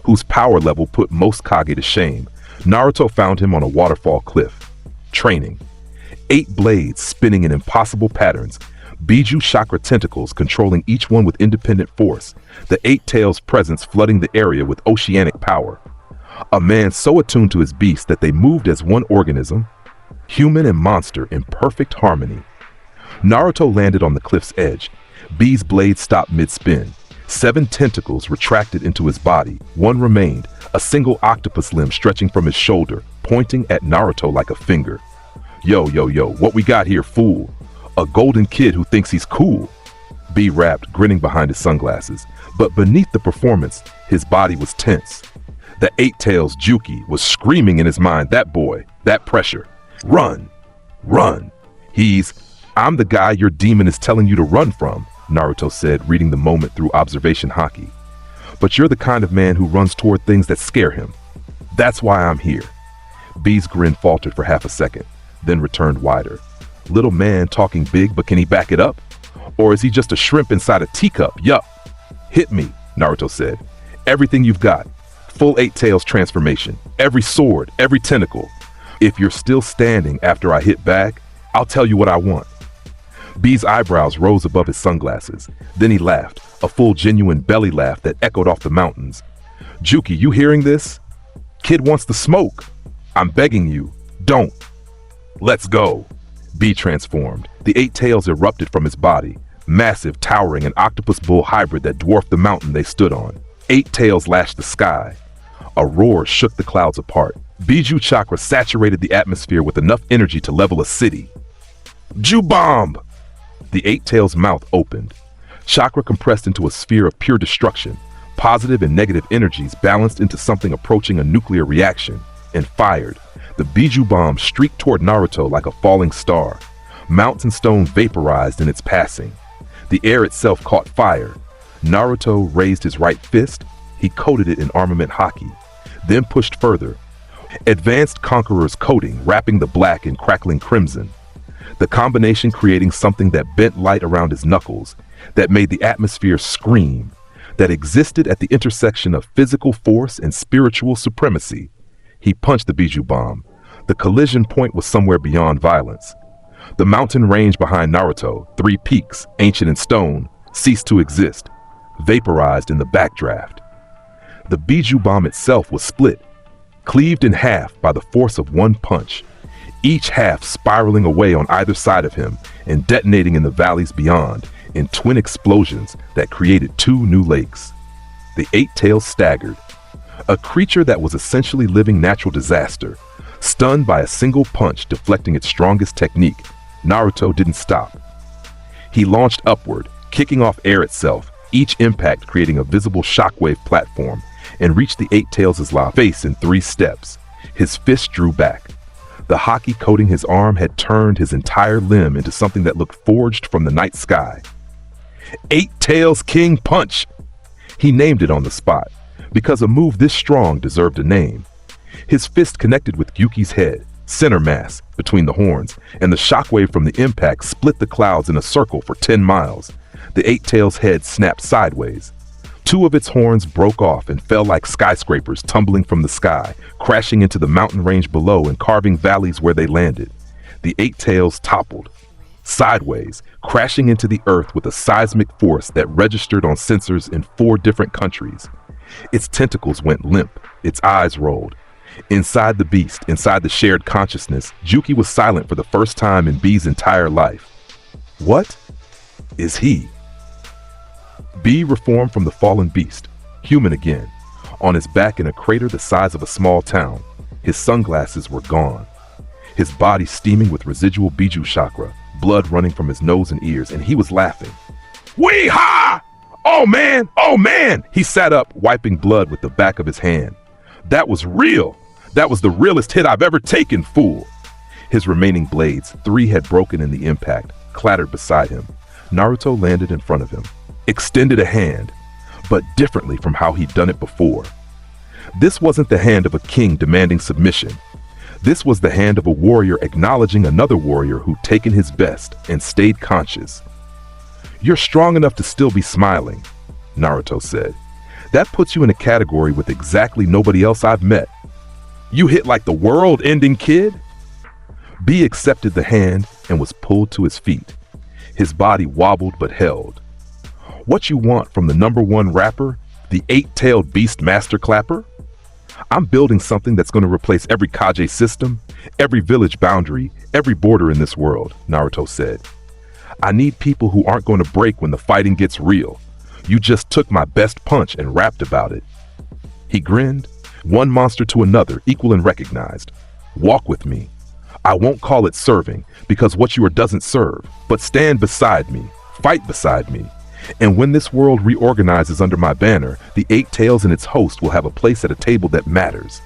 Speaker 2: whose power level put most Kage to shame. Naruto found him on a waterfall cliff. Training. 8 blades spinning in impossible patterns, Biju chakra tentacles controlling each one with independent force, the 8 Tails presence flooding the area with oceanic power. A man so attuned to his beast that they moved as one organism, human and monster in perfect harmony. Naruto landed on the cliff's edge. Bee's blade stopped mid-spin. 7 tentacles retracted into his body. 1 remained, a single octopus limb stretching from his shoulder, pointing at Naruto like a finger. Yo, what we got here, fool? A golden kid who thinks he's cool. Bee rapped, grinning behind his sunglasses. But beneath the performance, his body was tense. The 8 Tails Juki was screaming in his mind, that boy, that pressure. Run! Run! I'm the guy your demon is telling you to run from, Naruto said, reading the moment through observation Haki. But you're the kind of man who runs toward things that scare him. That's why I'm here. Bee's grin faltered for half a second, then returned wider. Little man talking big, but can he back it up? Or is he just a shrimp inside a teacup? Yup. Hit me, Naruto said. Everything you've got. Full 8 Tails transformation. Every sword, every tentacle. If you're still standing after I hit back, I'll tell you what I want. B's eyebrows rose above his sunglasses. Then he laughed, a full genuine belly laugh that echoed off the mountains. Juki, you hearing this? Kid wants the smoke. I'm begging you, don't. Let's go. B transformed. The 8 tails erupted from his body, massive, towering, an octopus bull hybrid that dwarfed the mountain they stood on. 8 tails lashed the sky. A roar shook the clouds apart. Biju chakra saturated the atmosphere with enough energy to level a city. Ju-bomb! The 8 tails' mouth opened. Chakra compressed into a sphere of pure destruction. Positive and negative energies balanced into something approaching a nuclear reaction, and fired. The Biju bomb streaked toward Naruto like a falling star. Mountain stone vaporized in its passing. The air itself caught fire. Naruto raised his right fist. He coated it in armament Haki, then pushed further. Advanced Conqueror's coating, wrapping the black in crackling crimson. The combination creating something that bent light around his knuckles, that made the atmosphere scream, that existed at the intersection of physical force and spiritual supremacy. He punched the Biju bomb. The collision point was somewhere beyond violence. The mountain range behind Naruto, 3 peaks, ancient in stone, ceased to exist, vaporized in the backdraft. The Biju bomb itself was split, cleaved in half by the force of one punch, each half spiraling away on either side of him and detonating in the valleys beyond in twin explosions that created 2 new lakes. The 8 tails staggered. A creature that was essentially living natural disaster, stunned by a single punch deflecting its strongest technique, Naruto didn't stop. He launched upward, kicking off air itself, each impact creating a visible shockwave platform, and reached the 8 tails' face in 3 steps. His fist drew back. The Haki coating his arm had turned his entire limb into something that looked forged from the night sky. 8 Tails King Punch! He named it on the spot, because a move this strong deserved a name. His fist connected with Yuki's head, center mass, between the horns, and the shockwave from the impact split the clouds in a circle for 10 miles. The 8 tails' head snapped sideways. 2 of its horns broke off and fell like skyscrapers tumbling from the sky, crashing into the mountain range below and carving valleys where they landed. The 8 tails toppled, sideways, crashing into the earth with a seismic force that registered on sensors in 4 different countries. Its tentacles went limp, its eyes rolled. Inside the beast, inside the shared consciousness, Juki was silent for the first time in B's entire life. What is he? B reformed from the fallen beast, human again, on his back in a crater the size of a small town. His sunglasses were gone. His body steaming with residual Biju chakra, blood running from his nose and ears, and he was laughing. Wee-ha! Oh man! He sat up, wiping blood with the back of his hand. That was real! That was the realest hit I've ever taken, fool! His remaining blades, 3 had broken in the impact, clattered beside him. Naruto landed in front of him, extended a hand, but differently from how he'd done it before. This wasn't the hand of a king demanding submission. This was the hand of a warrior acknowledging another warrior who'd taken his best and stayed conscious. You're strong enough to still be smiling, Naruto said. That puts you in a category with exactly nobody else I've met. You hit like the world-ending kid? B accepted the hand and was pulled to his feet. His body wobbled but held. What you want from the #1 rapper, the 8-tailed beast master clapper? I'm building something that's going to replace every Kage system, every village boundary, every border in this world, Naruto said. I need people who aren't going to break when the fighting gets real. You just took my best punch and rapped about it. He grinned, one monster to another, equal and recognized. Walk with me. I won't call it serving, because what you are doesn't serve, but stand beside me, fight beside me. And when this world reorganizes under my banner, the 8 tails and its host will have a place at a table that matters.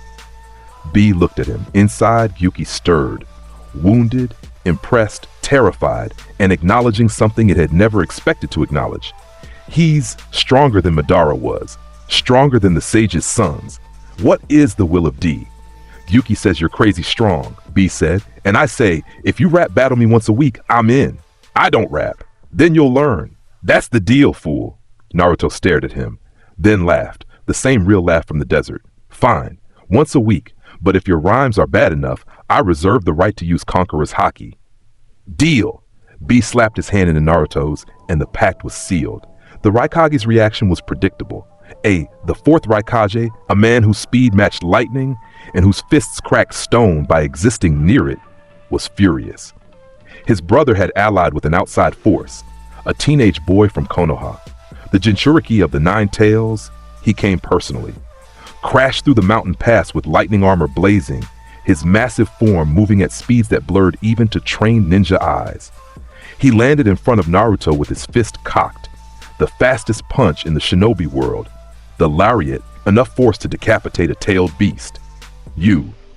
Speaker 2: B looked at him. Inside, Yuki stirred, wounded, impressed, terrified, and acknowledging something it had never expected to acknowledge. He's stronger than Madara was, stronger than the sage's sons. What is the will of D? Yuki says you're crazy strong, B said, and I say, if you rap battle me once a week, I'm in. I don't rap. Then you'll learn. That's the deal, fool. Naruto stared at him, then laughed, the same real laugh from the desert. Fine, once a week, but if your rhymes are bad enough, I reserve the right to use Conqueror's Haki. Deal. B slapped his hand into Naruto's, and the pact was sealed. The Raikage's reaction was predictable. The fourth Raikage, a man whose speed matched lightning and whose fists cracked stone by existing near it, was furious. His brother had allied with an outside force, a teenage boy from Konoha. The Jinchuriki of the Nine Tails, he came personally. Crashed through the mountain pass with lightning armor blazing, his massive form moving at speeds that blurred even to trained ninja eyes. He landed in front of Naruto with his fist cocked, the fastest punch in the shinobi world, the lariat, enough force to decapitate a tailed beast.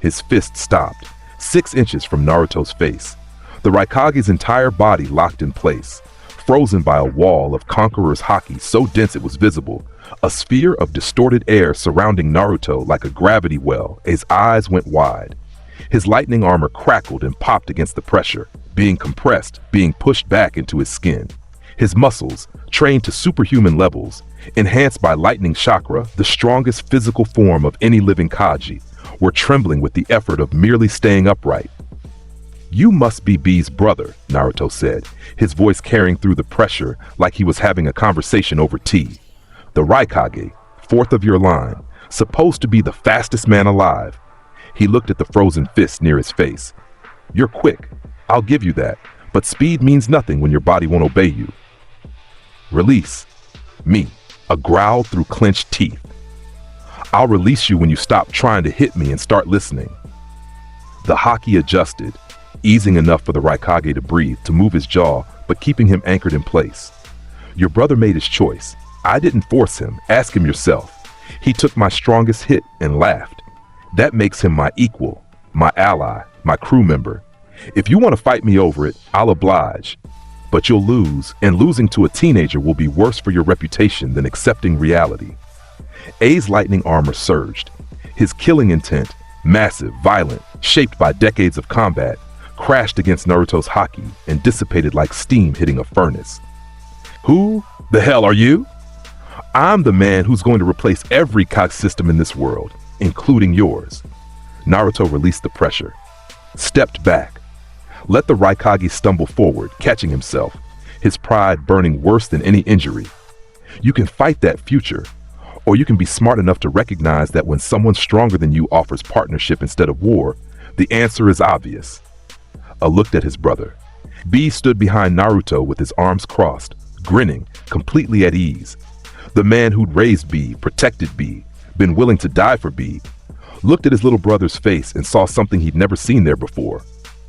Speaker 2: His fist stopped, 6 inches from Naruto's face. The Raikage's entire body locked in place, frozen by a wall of conqueror's Haki so dense it was visible, a sphere of distorted air surrounding Naruto like a gravity well. His eyes went wide. His lightning armor crackled and popped against the pressure, being compressed, being pushed back into his skin. His muscles, trained to superhuman levels, enhanced by lightning chakra, the strongest physical form of any living Kaji, were trembling with the effort of merely staying upright. "You must be B's brother," Naruto said, his voice carrying through the pressure like he was having a conversation over tea. "The Raikage, fourth of your line, supposed to be the fastest man alive." He looked at the frozen fist near his face. "You're quick, I'll give you that, but speed means nothing when your body won't obey you." "Release me," a growl through clenched teeth. "I'll release you when you stop trying to hit me and start listening." The Haki adjusted, easing enough for the Raikage to breathe, to move his jaw, but keeping him anchored in place. "Your brother made his choice. I didn't force him. Ask him yourself. He took my strongest hit and laughed. That makes him my equal, my ally, my crew member. If you want to fight me over it, I'll oblige. But you'll lose, and losing to a teenager will be worse for your reputation than accepting reality." A's lightning armor surged. His killing intent, massive, violent, shaped by decades of combat, crashed against Naruto's Haki and dissipated like steam hitting a furnace. "Who the hell are you?" "I'm the man who's going to replace every Kage system in this world, including yours." Naruto released the pressure, stepped back, let the Raikage stumble forward, catching himself, his pride burning worse than any injury. "You can fight that future, or you can be smart enough to recognize that when someone stronger than you offers partnership instead of war, the answer is obvious." A looked at his brother. B stood behind Naruto with his arms crossed, grinning, completely at ease. The man who'd raised B, protected B, been willing to die for B, looked at his little brother's face and saw something he'd never seen there before.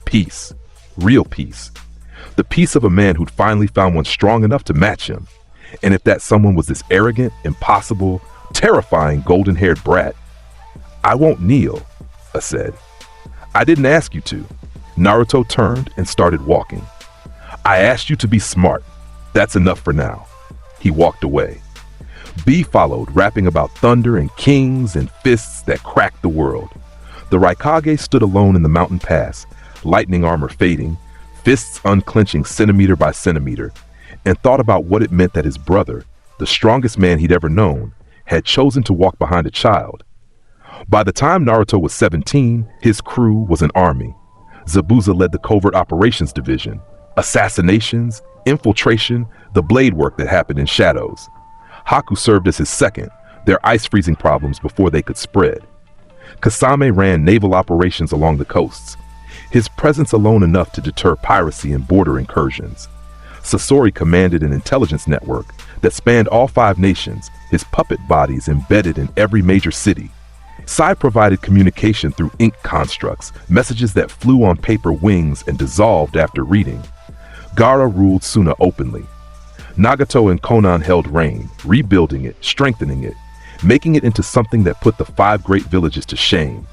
Speaker 2: Peace. Real peace. The peace of a man who'd finally found one strong enough to match him. And if that someone was this arrogant, impossible, terrifying golden-haired brat. "I won't kneel," I said. "I didn't ask you to." Naruto turned and started walking. "I asked you to be smart. That's enough for now." He walked away. B followed, rapping about thunder and kings and fists that cracked the world. The Raikage stood alone in the mountain pass, lightning armor fading, fists unclenching centimeter by centimeter, and thought about what it meant that his brother, the strongest man he'd ever known, had chosen to walk behind a child. By the time Naruto was 17, his crew was an army. Zabuza led the covert operations division, assassinations, infiltration, the blade work that happened in shadows. Haku served as his second, their ice freezing problems before they could spread. Kasame ran naval operations along the coasts, his presence alone enough to deter piracy and border incursions. Sasori commanded an intelligence network that spanned all 5 nations, his puppet bodies embedded in every major city. Sai provided communication through ink constructs, messages that flew on paper wings and dissolved after reading. Gaara ruled Suna openly. Nagato and Konan held reign, rebuilding it, strengthening it, making it into something that put the 5 great villages to shame.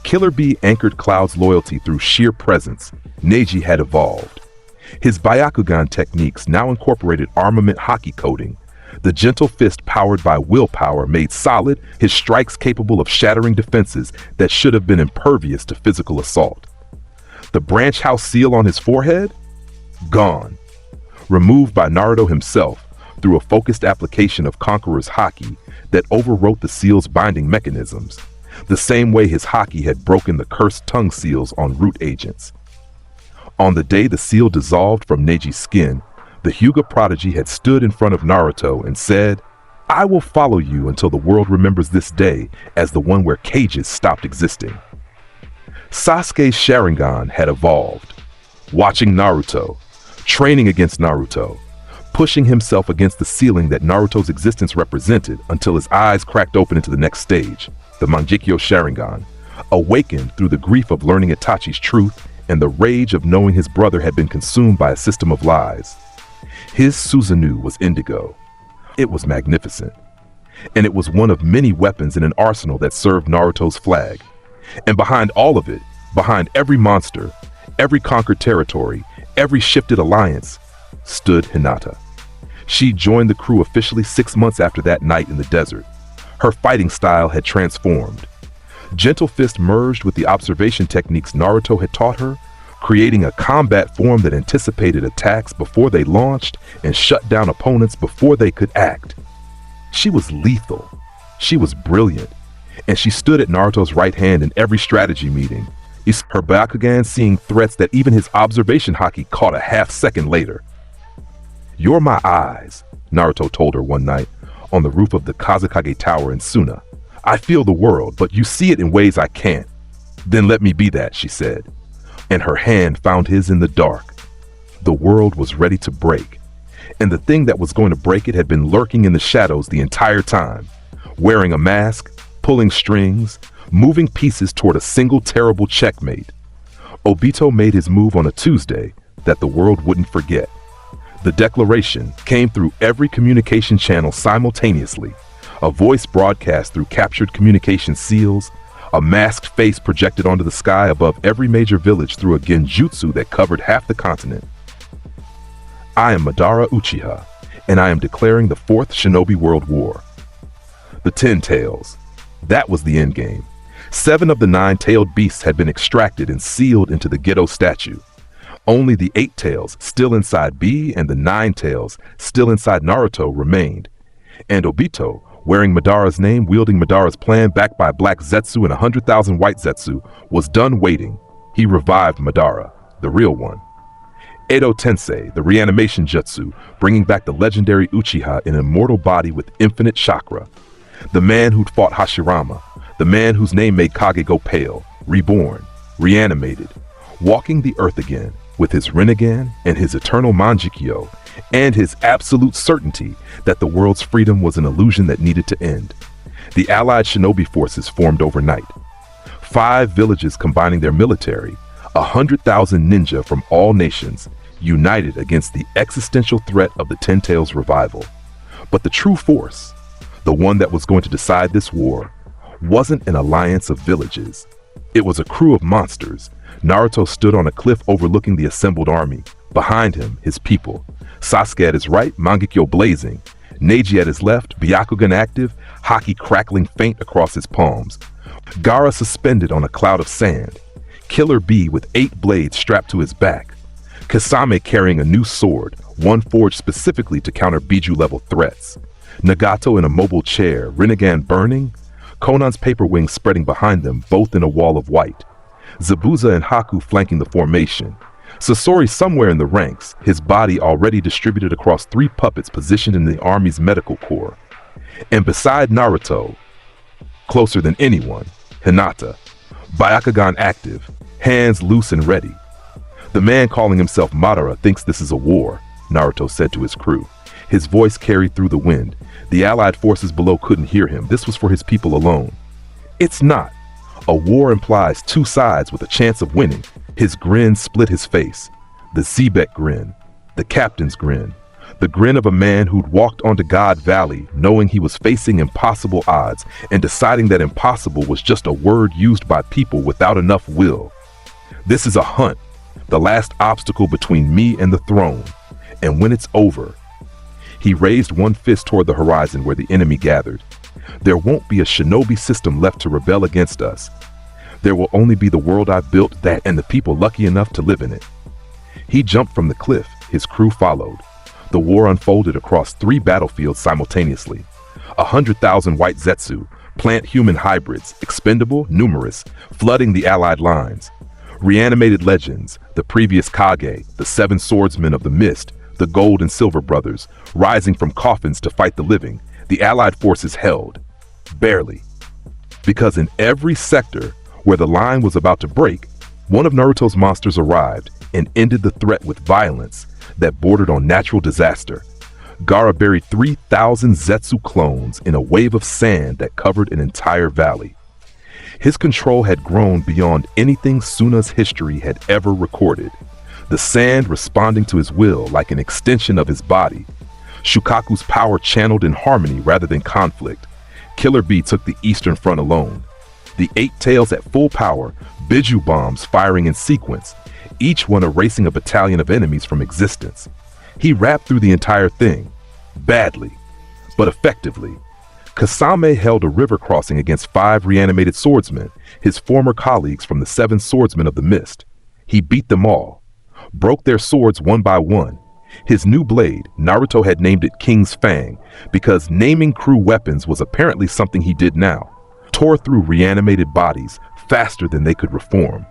Speaker 2: Killer Bee anchored Cloud's loyalty through sheer presence. Neji had evolved. His Byakugan techniques now incorporated armament Haki coding. The gentle fist powered by willpower made solid his strikes capable of shattering defenses that should have been impervious to physical assault. The branch house seal on his forehead? Gone. Removed by Naruto himself through a focused application of Conqueror's Haki that overwrote the seal's binding mechanisms, the same way his Haki had broken the cursed tongue seals on root agents. On the day the seal dissolved from Neji's skin, the Hyuga prodigy had stood in front of Naruto and said, "I will follow you until the world remembers this day as the one where cages stopped existing." Sasuke's Sharingan had evolved. Watching Naruto, training against Naruto, pushing himself against the ceiling that Naruto's existence represented until his eyes cracked open into the next stage, the Mangekyo Sharingan, awakened through the grief of learning Itachi's truth and the rage of knowing his brother had been consumed by a system of lies. His Susanoo was indigo. It was magnificent. And it was one of many weapons in an arsenal that served Naruto's flag. And behind all of it, behind every monster, every conquered territory, every shifted alliance, stood Hinata. She joined the crew officially 6 months after that night in the desert. Her fighting style had transformed. Gentle Fist merged with the observation techniques Naruto had taught her, creating a combat form that anticipated attacks before they launched and shut down opponents before they could act. She was lethal. She was brilliant. And she stood at Naruto's right hand in every strategy meeting. Her Byakugan seeing threats that even his observation Haki caught a half second later. "You're my eyes," Naruto told her one night on the roof of the Kazekage Tower in Suna. "I feel the world, but you see it in ways I can't." "Then let me be that," she said. And her hand found his in the dark. The world was ready to break. And the thing that was going to break it had been lurking in the shadows the entire time, wearing a mask, pulling strings, moving pieces toward a single terrible checkmate. Obito made his move on a Tuesday that the world wouldn't forget. The declaration came through every communication channel simultaneously, a voice broadcast through captured communication seals, a masked face projected onto the sky above every major village through a genjutsu that covered half the continent. "I am Madara Uchiha, and I am declaring the Fourth Shinobi World War." The 10 Tails. That was the endgame. 7 of the 9-tailed beasts had been extracted and sealed into the Gedo statue. Only the 8 tails still inside B and the 9 tails still inside Naruto remained. And Obito, wearing Madara's name, wielding Madara's plan backed by Black Zetsu and 100,000 White Zetsu, was done waiting. He revived Madara, the real one. Edo Tensei, the reanimation jutsu, bringing back the legendary Uchiha in an immortal body with infinite chakra. The man who'd fought Hashirama, the man whose name made Kage go pale, reborn, reanimated, walking the earth again with his Rinnegan and his eternal Mangekyo, and his absolute certainty that the world's freedom was an illusion that needed to end. The allied shinobi forces formed overnight. 5 villages combining their military, 100,000 ninja from all nations, united against the existential threat of the Ten Tails revival. But the true force, the one that was going to decide this war, wasn't an alliance of villages. It was a crew of monsters. Naruto stood on a cliff overlooking the assembled army. Behind him, his people. Sasuke at his right, Mangekyo blazing. Neji at his left, Byakugan active, Haki crackling faint across his palms. Gaara suspended on a cloud of sand. Killer Bee with 8 blades strapped to his back. Kasame carrying a new sword, one forged specifically to counter Biju-level threats. Nagato in a mobile chair, Rinnegan burning. Konan's paper wings spreading behind them, both in a wall of white. Zabuza and Haku flanking the formation. Sasori somewhere in the ranks, his body already distributed across 3 puppets positioned in the army's medical corps. And beside Naruto, closer than anyone, Hinata, Byakugan active, hands loose and ready. "The man calling himself Madara thinks this is a war," Naruto said to his crew. His voice carried through the wind. The allied forces below couldn't hear him. This was for his people alone. "It's not. A war implies 2 sides with a chance of winning." His grin split his face. The Xebec grin. The captain's grin. The grin of a man who'd walked onto God Valley knowing he was facing impossible odds and deciding that impossible was just a word used by people without enough will. "This is a hunt. The last obstacle between me and the throne. And when it's over..." He raised one fist toward the horizon where the enemy gathered. "There won't be a shinobi system left to rebel against us. There will only be the world I built, that and the people lucky enough to live in it." He jumped from the cliff. His crew followed. The war unfolded across 3 battlefields simultaneously. 100,000 White Zetsu, plant-human hybrids, expendable, numerous, flooding the allied lines. Reanimated legends, the previous Kage, the seven swordsmen of the mist, the Gold and Silver brothers, rising from coffins to fight the living, the Allied forces held. Barely. Because in every sector where the line was about to break, one of Naruto's monsters arrived and ended the threat with violence that bordered on natural disaster. Gaara buried 3,000 Zetsu clones in a wave of sand that covered an entire valley. His control had grown beyond anything Suna's history had ever recorded, the sand responding to his will like an extension of his body. Shukaku's power channeled in harmony rather than conflict. Killer Bee took the eastern front alone. The Eight Tails at full power, Biju bombs firing in sequence, each one erasing a battalion of enemies from existence. He rapped through the entire thing. Badly, but effectively. Kasame held a river crossing against 5 reanimated swordsmen, his former colleagues from the 7 swordsmen of the mist. He beat them all, broke their swords one by one. His new blade, Naruto had named it King's Fang, because naming crew weapons was apparently something he did now. Tore through reanimated bodies faster than they could reform.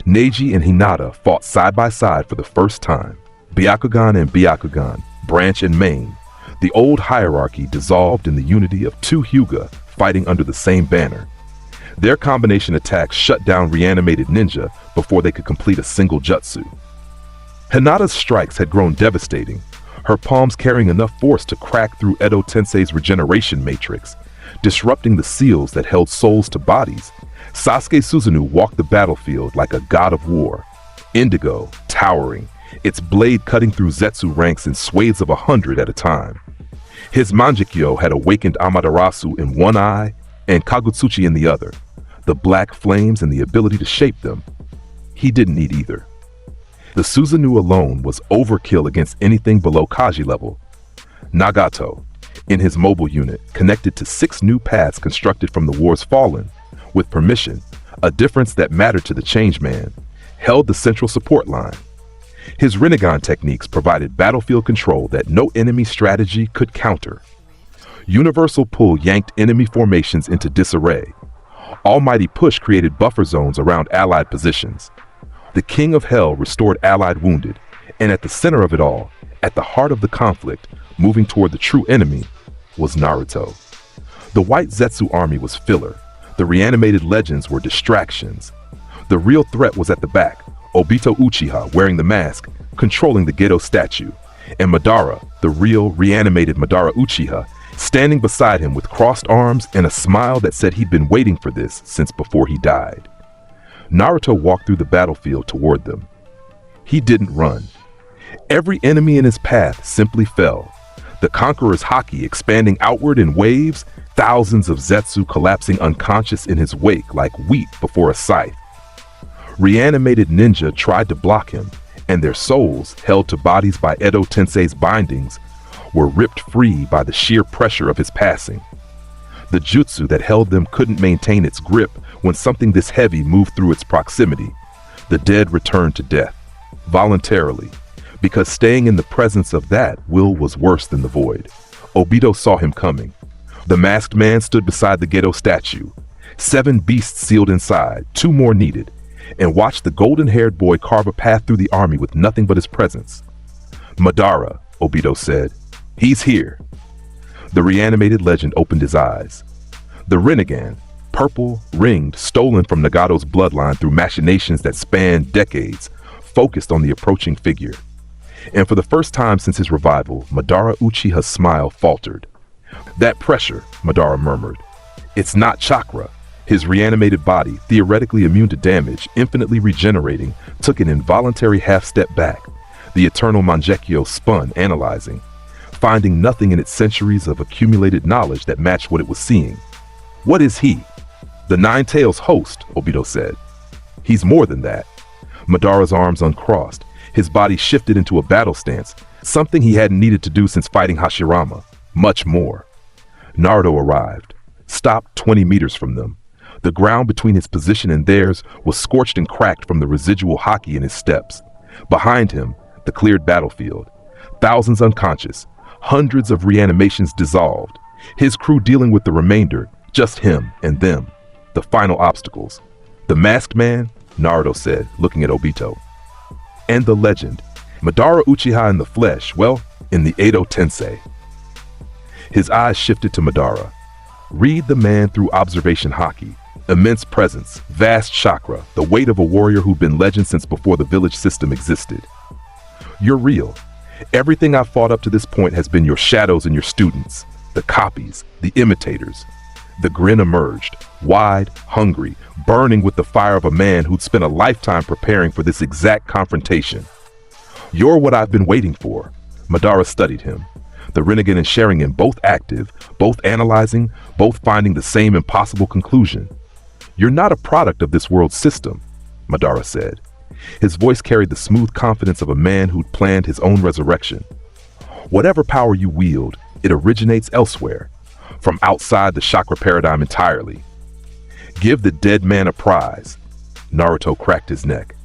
Speaker 2: Neji and Hinata fought side by side for the first time. Byakugan and Byakugan, branch and main. The old hierarchy dissolved in the unity of 2 Hyuga fighting under the same banner. Their combination attacks shut down reanimated ninja before they could complete a single jutsu. Hinata's strikes had grown devastating, her palms carrying enough force to crack through Edo Tensei's regeneration matrix, disrupting the seals that held souls to bodies. Sasuke Susanoo walked the battlefield like a god of war, indigo, towering, its blade cutting through Zetsu ranks in swathes of 100 at a time. His Manjikyo had awakened Amaterasu in one eye and Kagutsuchi in the other, the black flames and the ability to shape them. He didn't need either. The Susanoo alone was overkill against anything below Kaji level. Nagato, in his mobile unit, connected to 6 new paths constructed from the war's fallen, with permission, a difference that mattered to the Changeman, held the central support line. His Rinnegan techniques provided battlefield control that no enemy strategy could counter. Universal Pull yanked enemy formations into disarray. Almighty Push created buffer zones around allied positions. The King of Hell restored allied wounded, and at the center of it all, at the heart of the conflict, moving toward the true enemy, was Naruto. The White Zetsu army was filler. The reanimated legends were distractions. The real threat was at the back, Obito Uchiha wearing the mask, controlling the Gedo statue, and Madara, the real reanimated Madara Uchiha, standing beside him with crossed arms and a smile that said he'd been waiting for this since before he died. Naruto walked through the battlefield toward them. He didn't run. Every enemy in his path simply fell. The conqueror's Haki expanding outward in waves, thousands of Zetsu collapsing unconscious in his wake like wheat before a scythe. Reanimated ninja tried to block him, and their souls, held to bodies by Edo Tensei's bindings, were ripped free by the sheer pressure of his passing. The jutsu that held them couldn't maintain its grip when something this heavy moved through its proximity. The dead returned to death, voluntarily, because staying in the presence of that will was worse than the void. Obito saw him coming. The masked man stood beside the Gedo statue. 7 beasts sealed inside, 2 more needed, and watched the golden-haired boy carve a path through the army with nothing but his presence. Madara, Obito said. He's here. The reanimated legend opened his eyes. The Rinnegan, purple, ringed, stolen from Nagato's bloodline through machinations that spanned decades, focused on the approaching figure. And for the first time since his revival, Madara Uchiha's smile faltered. That pressure, Madara murmured. It's not chakra. His reanimated body, theoretically immune to damage, infinitely regenerating, took an involuntary half-step back. The eternal Manjekyo spun, analyzing, finding nothing in its centuries of accumulated knowledge that matched what it was seeing. What is he? The Nine Tails host, Obito said. He's more than that. Madara's arms uncrossed, his body shifted into a battle stance, something he hadn't needed to do since fighting Hashirama. Much more. Naruto arrived, stopped 20 meters from them. The ground between his position and theirs was scorched and cracked from the residual Haki in his steps. Behind him, the cleared battlefield. Thousands unconscious, hundreds of reanimations dissolved. His crew dealing with the remainder, just him and them. The final obstacles. The masked man, Naruto said, looking at Obito. And the legend, Madara Uchiha in the flesh, well, in the Edo Tensei. His eyes shifted to Madara. Read the man through observation Haki. Immense presence, vast chakra, the weight of a warrior who'd been legend since before the village system existed. You're real. Everything I've fought up to this point has been your shadows and your students, the copies, the imitators. The grin emerged, wide, hungry, burning with the fire of a man who'd spent a lifetime preparing for this exact confrontation. You're what I've been waiting for. Madara studied him. The Rinnegan and Sharingan both active, both analyzing, both finding the same impossible conclusion. You're not a product of this world's system, Madara said. His voice carried the smooth confidence of a man who'd planned his own resurrection. Whatever power you wield, it originates elsewhere, from outside the chakra paradigm entirely. Give the dead man a prize. Naruto cracked his neck.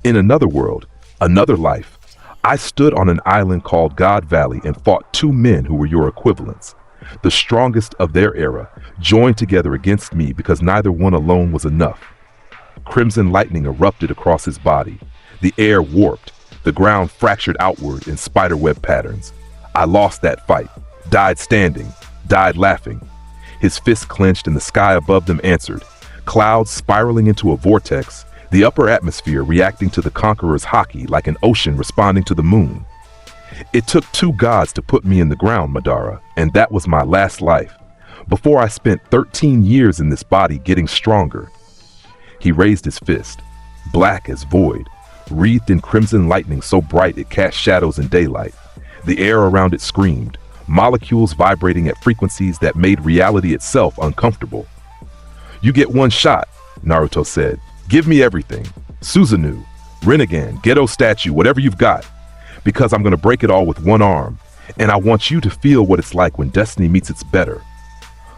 Speaker 2: In another world, another life, I stood on an island called God Valley and fought two men who were your equivalents. The strongest of their era joined together against me because neither one alone was enough. Crimson lightning erupted across his body. The air warped. The ground fractured outward in spiderweb patterns. I lost that fight, died standing, died laughing. His fists clenched and the sky above them answered. Clouds spiraling into a vortex, the upper atmosphere reacting to the conqueror's Haki like an ocean responding to the moon. It took two gods to put me in the ground, Madara, and that was my last life, before I spent 13 years in this body getting stronger. He raised his fist, black as void, wreathed in crimson lightning so bright it cast shadows in daylight. The air around it screamed, molecules vibrating at frequencies that made reality itself uncomfortable. You get one shot, Naruto said. Give me everything. Susanoo, Rinnegan, Gedo statue, whatever you've got. Because I'm gonna break it all with one arm. And I want you to feel what it's like when destiny meets its better.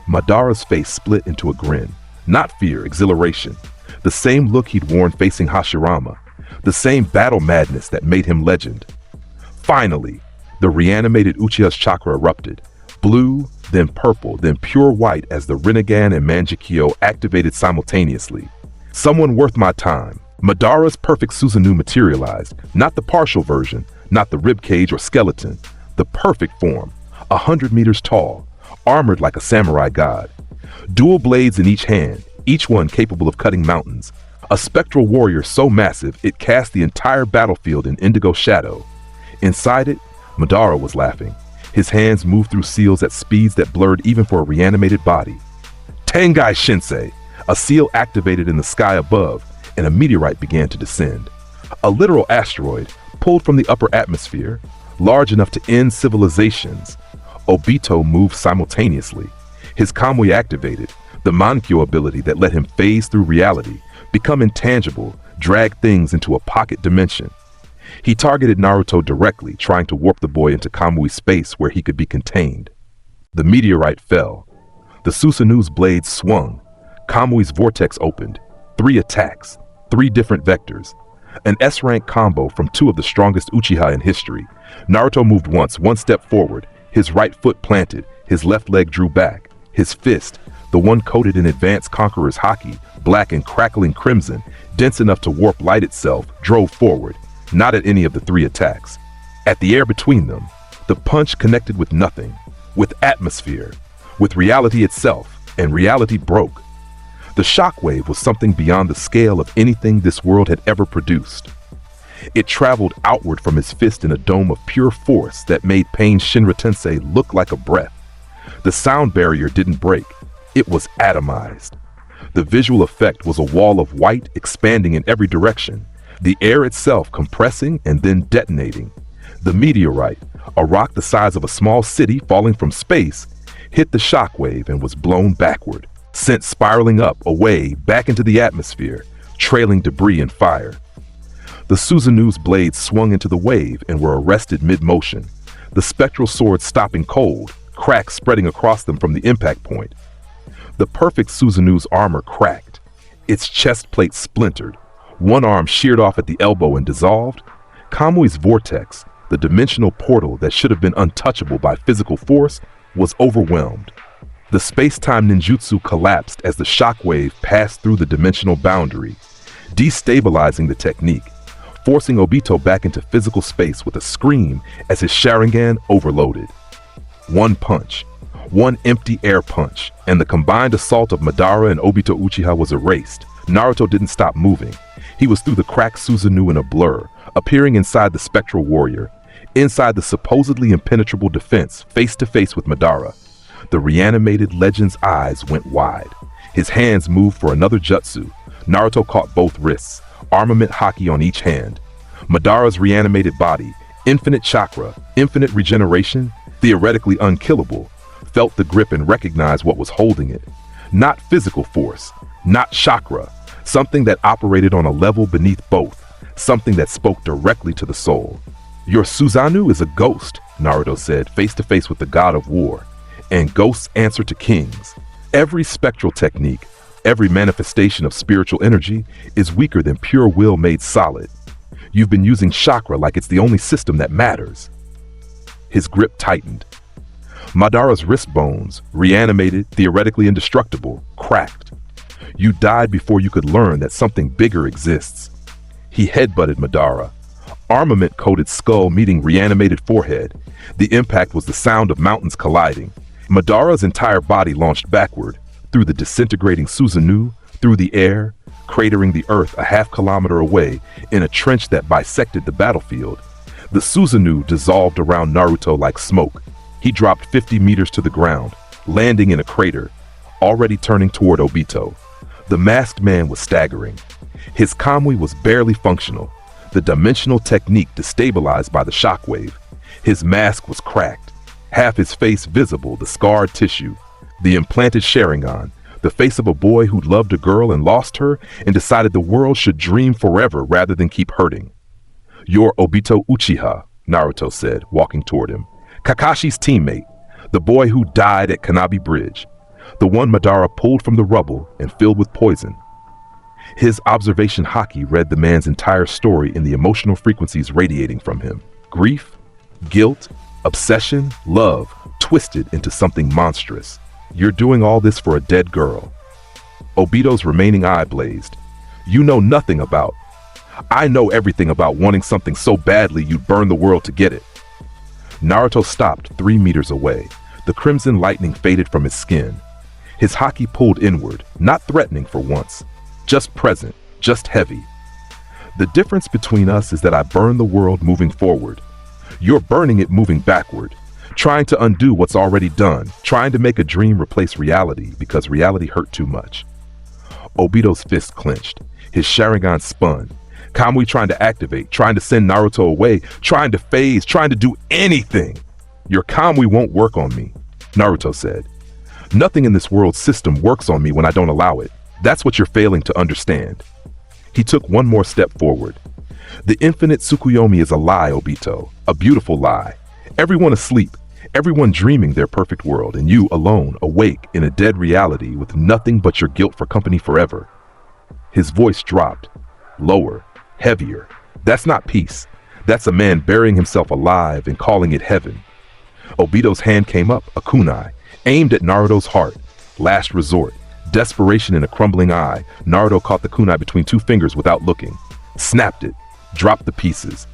Speaker 2: Madara's face split into a grin. Not fear, exhilaration. The same look he'd worn facing Hashirama. The same battle madness that made him legend. Finally, the reanimated Uchiha's chakra erupted. Blue, then purple, then pure white as the Rinnegan and Mangekyo activated simultaneously. Someone worth my time. Madara's perfect Susanoo materialized, not the partial version, not the ribcage or skeleton, the perfect form, 100 meters tall, armored like a samurai god. Dual blades in each hand, each one capable of cutting mountains. A spectral warrior so massive it cast the entire battlefield in indigo shadow. Inside it, Madara was laughing. His hands moved through seals at speeds that blurred even for a reanimated body. Tengai Shinsei! A seal activated in the sky above, and a meteorite began to descend. A literal asteroid, pulled from the upper atmosphere, large enough to end civilizations. Obito moved simultaneously. His Kamui activated, the Mankyo ability that let him phase through reality, become intangible, drag things into a pocket dimension. He targeted Naruto directly, trying to warp the boy into Kamui space where he could be contained. The meteorite fell. The Susanoo's blades swung. Kamui's vortex opened. 3 attacks, 3 different vectors. An S-rank combo from 2 of the strongest Uchiha in history. Naruto moved once, 1 step forward, his right foot planted, his left leg drew back. His fist, the one coated in advanced conqueror's Haki, black and crackling crimson, dense enough to warp light itself, drove forward, not at any of the 3 attacks. At the air between them, the punch connected with nothing, with atmosphere, with reality itself, and reality broke. The shockwave was something beyond the scale of anything this world had ever produced. It traveled outward from his fist in a dome of pure force that made Pain Shinra Tensei look like a breath. The sound barrier didn't break. It was atomized. The visual effect was a wall of white expanding in every direction, the air itself compressing and then detonating. The meteorite, a rock the size of a small city falling from space, hit the shockwave and was blown backward, sent spiraling up, away, back into the atmosphere, trailing debris and fire. The Susanoo's blades swung into the wave and were arrested mid-motion, the spectral swords stopping cold, cracks spreading across them from the impact point. The perfect Susanoo's armor cracked, its chest plate splintered, one arm sheared off at the elbow and dissolved. Kamui's vortex, the dimensional portal that should have been untouchable by physical force, was overwhelmed. The space-time ninjutsu collapsed as the shockwave passed through the dimensional boundary. destabilizing the technique, forcing Obito back into physical space with a scream as his Sharingan overloaded. One punch, one empty air punch, and the combined assault of Madara and Obito Uchiha was erased. Naruto didn't stop moving. He was through the cracked Susanoo in a blur, appearing inside the spectral warrior, inside the supposedly impenetrable defense, face to face with Madara. The reanimated legend's eyes went wide. His hands moved for another jutsu. Naruto caught both wrists, armament Haki on each hand. Madara's reanimated body, infinite chakra, infinite regeneration, theoretically unkillable, felt the grip and recognized what was holding it. Not physical force, not chakra, something that operated on a level beneath both, something that spoke directly to the soul. Your Susanoo is a ghost, Naruto said, face to face with the god of war, and ghosts answer to kings. Every spectral technique, every manifestation of spiritual energy is weaker than pure will made solid. You've been using chakra like it's the only system that matters. His grip tightened. Madara's wrist bones, reanimated, theoretically indestructible, cracked. You died before you could learn that something bigger exists. He headbutted Madara. Armament-coated skull meeting reanimated forehead. The impact was the sound of mountains colliding. Madara's entire body launched backward, through the disintegrating Susanoo, through the air, cratering the earth a half-kilometer away in a trench that bisected the battlefield. The Susanoo dissolved around Naruto like smoke. He dropped 50 meters to the ground, landing in a crater, already turning toward Obito. The masked man was staggering. His Kamui was barely functional, the dimensional technique destabilized by the shockwave. His mask was cracked, half his face visible, the scarred tissue, the implanted Sharingan, the face of a boy who'd loved a girl and lost her and decided the world should dream forever rather than keep hurting. You're Obito Uchiha, Naruto said, walking toward him. Kakashi's teammate, the boy who died at Kanabi Bridge, the one Madara pulled from the rubble and filled with poison. His observation Haki read the man's entire story in the emotional frequencies radiating from him. Grief, guilt, obsession, love, twisted into something monstrous. You're doing all this for a dead girl. Obito's remaining eye blazed. You know nothing about. I know everything about wanting something so badly you'd burn the world to get it. Naruto stopped 3 meters away. The crimson lightning faded from his skin. His Haki pulled inward, not threatening for once, just present, just heavy. The difference between us is that I burn the world moving forward. You're burning it moving backward, trying to undo what's already done, trying to make a dream replace reality because reality hurt too much. Obito's fist clenched, his Sharingan spun. Kamui trying to activate, trying to send Naruto away, trying to phase, trying to do anything. Your Kamui won't work on me, Naruto said. Nothing in this world's system works on me when I don't allow it. That's what you're failing to understand. He took one more step forward. The infinite Tsukuyomi is a lie, Obito, a beautiful lie. Everyone asleep, everyone dreaming their perfect world, and you alone, awake in a dead reality with nothing but your guilt for company forever. His voice dropped, lower, heavier. That's not peace. That's a man burying himself alive and calling it heaven. Obito's hand came up, a kunai, aimed at Naruto's heart. Last resort. Desperation in a crumbling eye. Naruto caught the kunai between 2 fingers without looking. Snapped it. Dropped the pieces.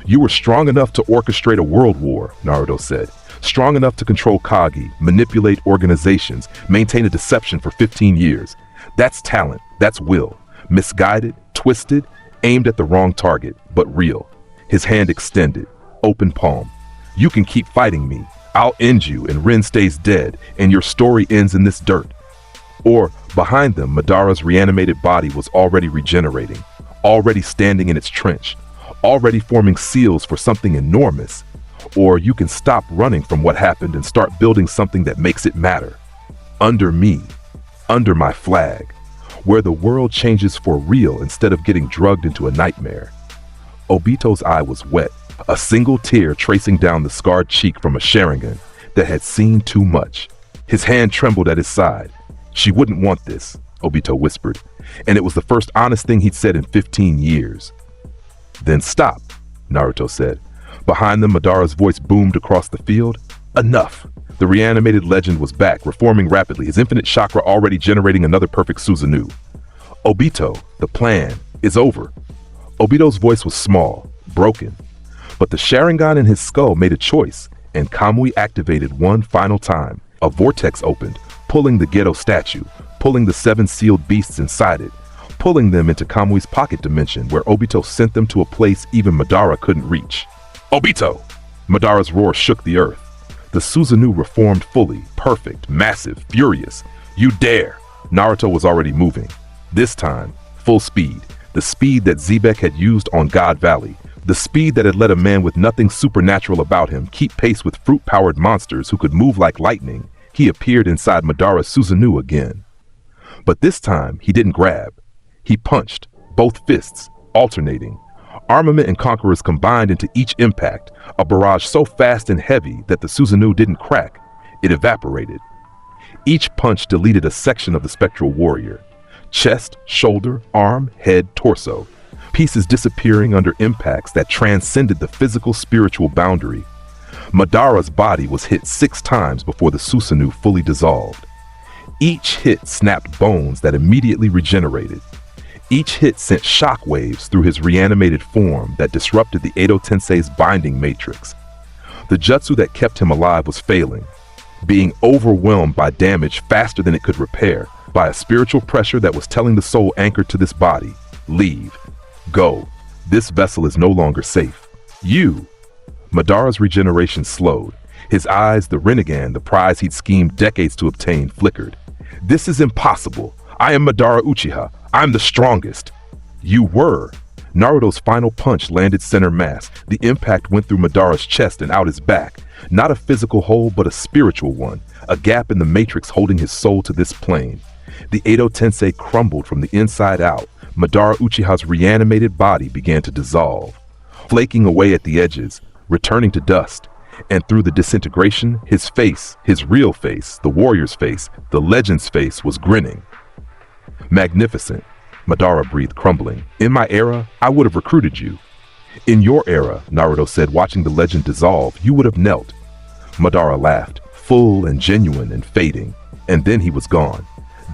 Speaker 2: You were strong enough to orchestrate a world war, Naruto said. Strong enough to control Kage, manipulate organizations, maintain a deception for 15 years. That's talent. That's will. Misguided, twisted, aimed at the wrong target, but real. His hand extended. Open palm. You can keep fighting me. I'll end you and Rin stays dead and your story ends in this dirt. Or, behind them, Madara's reanimated body was already regenerating, already standing in its trench, already forming seals for something enormous. Or you can stop running from what happened and start building something that makes it matter. Under me, under my flag, where the world changes for real instead of getting drugged into a nightmare. Obito's eye was wet, a single tear tracing down the scarred cheek from a Sharingan that had seen too much. His hand trembled at his side. She wouldn't want this, Obito whispered, and it was the first honest thing he'd said in 15 years. Then stop, Naruto said. Behind them, Madara's voice boomed across the field. Enough! The reanimated legend was back, reforming rapidly, his infinite chakra already generating another perfect Susanoo. Obito, the plan, It's over. Obito's voice was small, broken. But the Sharingan in his skull made a choice, and Kamui activated one final time. A vortex opened, pulling the Geto statue, pulling the 7 sealed beasts inside it, pulling them into Kamui's pocket dimension, where Obito sent them to a place even Madara couldn't reach. Obito! Madara's roar shook the earth. The Susanoo reformed fully, perfect, massive, furious. You dare! Naruto was already moving. This time, full speed. The speed that Xebec had used on God Valley. The speed that had let a man with nothing supernatural about him keep pace with fruit-powered monsters who could move like lightning. He appeared inside Madara's Susanoo again. But this time, he didn't grab. He punched, both fists, alternating. Armament and conquerors combined into each impact, a barrage so fast and heavy that the Susanoo didn't crack. It evaporated. Each punch deleted a section of the spectral warrior. Chest, shoulder, arm, head, torso. Pieces disappearing under impacts that transcended the physical-spiritual boundary. Madara's body was hit 6 times before the Susanoo fully dissolved. Each hit snapped bones that immediately regenerated. Each hit sent shockwaves through his reanimated form that disrupted the Edo Tensei's binding matrix. The jutsu that kept him alive was failing, being overwhelmed by damage faster than it could repair, by a spiritual pressure that was telling the soul anchored to this body, leave, go, this vessel is no longer safe. You! Madara's regeneration slowed. His eyes, the Rinnegan, the prize he'd schemed decades to obtain, flickered. This is impossible. I am Madara Uchiha. I'm the strongest. You were. Naruto's final punch landed center mass. The impact went through Madara's chest and out his back. Not a physical hole, but a spiritual one. A gap in the matrix holding his soul to this plane. The Edo Tensei crumbled from the inside out. Madara Uchiha's reanimated body began to dissolve, flaking away at the edges, returning to dust. And through the disintegration, his face, his real face, the warrior's face, the legend's face was grinning. Magnificent, Madara breathed, crumbling. In my era, I would have recruited you. In your era, Naruto said, watching the legend dissolve, you would have knelt. Madara laughed, full and genuine and fading, and then he was gone.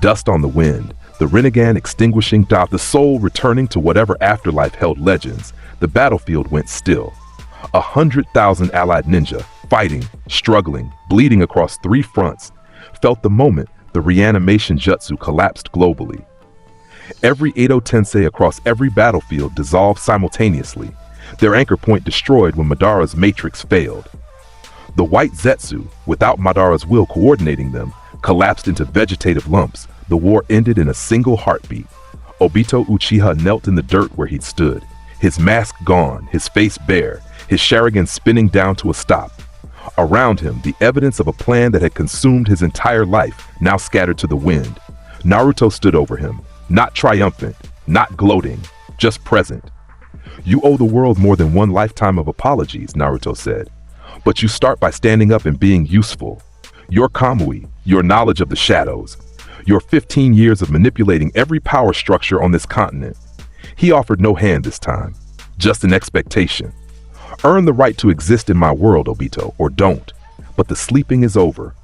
Speaker 2: Dust on the wind, the Rinnegan extinguishing, the soul returning to whatever afterlife held legends. The battlefield went still. 100,000 allied ninja, fighting, struggling, bleeding across 3 fronts, felt the moment the reanimation jutsu collapsed globally. Every Edo Tensei across every battlefield dissolved simultaneously, their anchor point destroyed when Madara's matrix failed. The white Zetsu, without Madara's will coordinating them, collapsed into vegetative lumps. The war ended in a single heartbeat. Obito Uchiha knelt in the dirt where he'd stood, his mask gone, his face bare, his Sharingan spinning down to a stop. Around him, the evidence of a plan that had consumed his entire life now scattered to the wind. Naruto stood over him, not triumphant, not gloating, just present. You owe the world more than one lifetime of apologies, Naruto said. But you start by standing up and being useful. Your Kamui, your knowledge of the shadows, your 15 years of manipulating every power structure on this continent. He offered no hand this time, just an expectation. Earn the right to exist in my world, Obito, or don't. But the sleeping is over.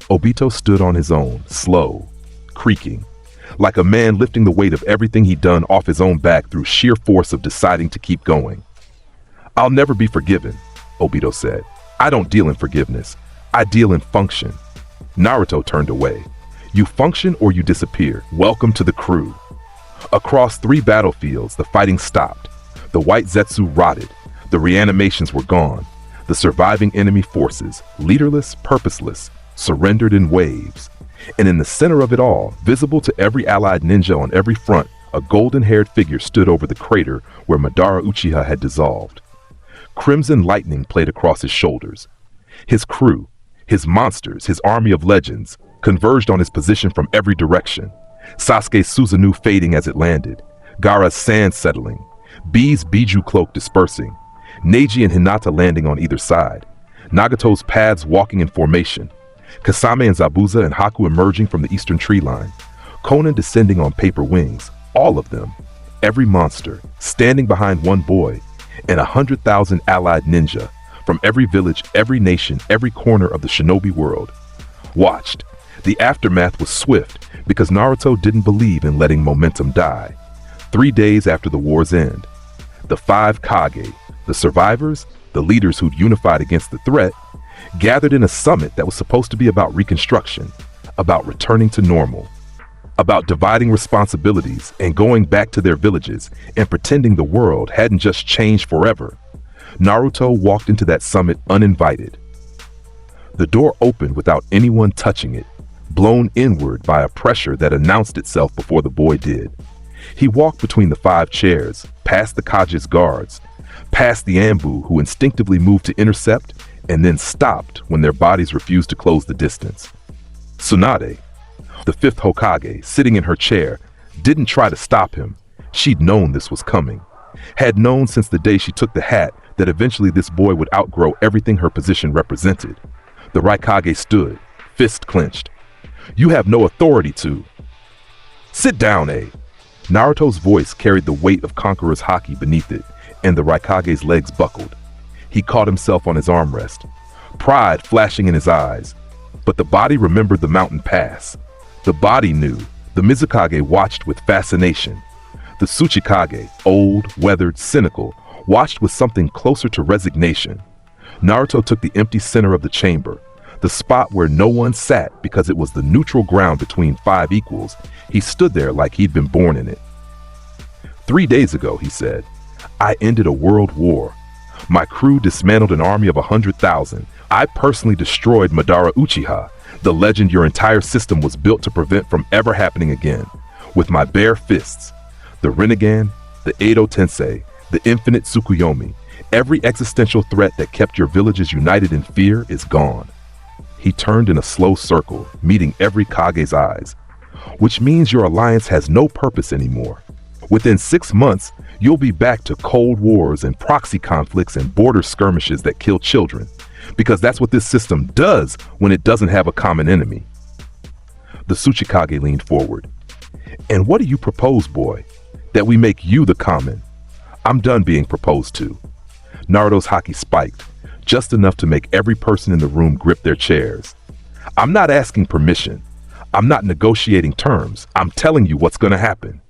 Speaker 2: Obito stood on his own, slow, creaking, like a man lifting the weight of everything he'd done off his own back through sheer force of deciding to keep going. I'll never be forgiven, Obito said. I don't deal in forgiveness. I deal in function. Naruto turned away. You function or you disappear. Welcome to the crew. Across 3 battlefields, the fighting stopped. The white Zetsu rotted. The reanimations were gone. The surviving enemy forces, leaderless, purposeless, surrendered in waves. And in the center of it all, visible to every allied ninja on every front, a golden-haired figure stood over the crater where Madara Uchiha had dissolved. Crimson lightning played across his shoulders. His crew, his monsters, his army of legends, converged on his position from every direction. Sasuke's Susanoo fading as it landed, Gaara's sand settling, B's Biju cloak dispersing, Neji and Hinata landing on either side, Nagato's paths walking in formation, Kasame and Zabuza and Haku emerging from the eastern tree line, Konan descending on paper wings, all of them, every monster, standing behind one boy, and 100,000 allied ninja, from every village, every nation, every corner of the shinobi world. Watched. The aftermath was swift, because Naruto didn't believe in letting momentum die. 3 days after the war's end. The 5 Kage, the survivors, the leaders who'd unified against the threat, gathered in a summit that was supposed to be about reconstruction, about returning to normal, about dividing responsibilities and going back to their villages and pretending the world hadn't just changed forever. Naruto walked into that summit uninvited. The door opened without anyone touching it, blown inward by a pressure that announced itself before the boy did. He walked between the 5 chairs, past the Kage's guards, past the Anbu who instinctively moved to intercept and then stopped when their bodies refused to close the distance. Tsunade, the 5th Hokage, sitting in her chair, didn't try to stop him. She'd known this was coming. Had known since the day she took the hat that eventually this boy would outgrow everything her position represented. The Raikage stood, fist clenched. "You have no authority to." "Sit down, A." Naruto's voice carried the weight of Conqueror's Haki beneath it, and the Raikage's legs buckled. He caught himself on his armrest, pride flashing in his eyes. But the body remembered the mountain pass. The body knew. The Mizukage watched with fascination. The Tsuchikage, old, weathered, cynical, watched with something closer to resignation. Naruto took the empty center of the chamber, the spot where no one sat because it was the neutral ground between 5 equals. He stood there like he'd been born in it. 3 days ago, he said, I ended a world war. My crew dismantled an army of 100,000. I personally destroyed Madara Uchiha, the legend your entire system was built to prevent from ever happening again, with my bare fists. The Rinnegan, the Edo Tensei, the infinite Tsukuyomi, every existential threat that kept your villages united in fear is gone. He turned in a slow circle, meeting every Kage's eyes. Which means your alliance has no purpose anymore. Within 6 months, you'll be back to cold wars and proxy conflicts and border skirmishes that kill children, because that's what this system does when it doesn't have a common enemy. The Tsuchikage leaned forward. And what do you propose, boy? That we make you the common? I'm done being proposed to. Naruto's Haki spiked, just enough to make every person in the room grip their chairs. I'm not asking permission. I'm not negotiating terms. I'm telling you what's going to happen.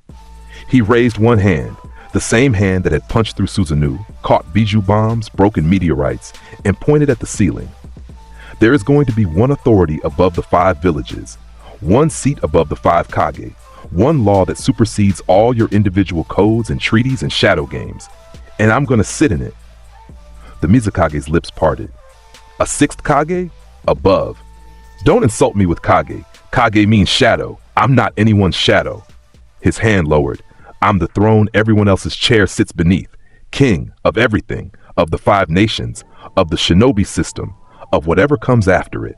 Speaker 2: He raised one hand, the same hand that had punched through Susanoo, caught Biju bombs, broken meteorites, and pointed at the ceiling. There is going to be one authority above the 5 villages, one seat above the 5 Kage, one law that supersedes all your individual codes and treaties and shadow games, and I'm going to sit in it. The Mizukage's lips parted. A 6th Kage? Above. Don't insult me with Kage. Kage means shadow. I'm not anyone's shadow. His hand lowered. I'm the throne everyone else's chair sits beneath. King of everything, of the 5 nations, of the shinobi system, of whatever comes after it.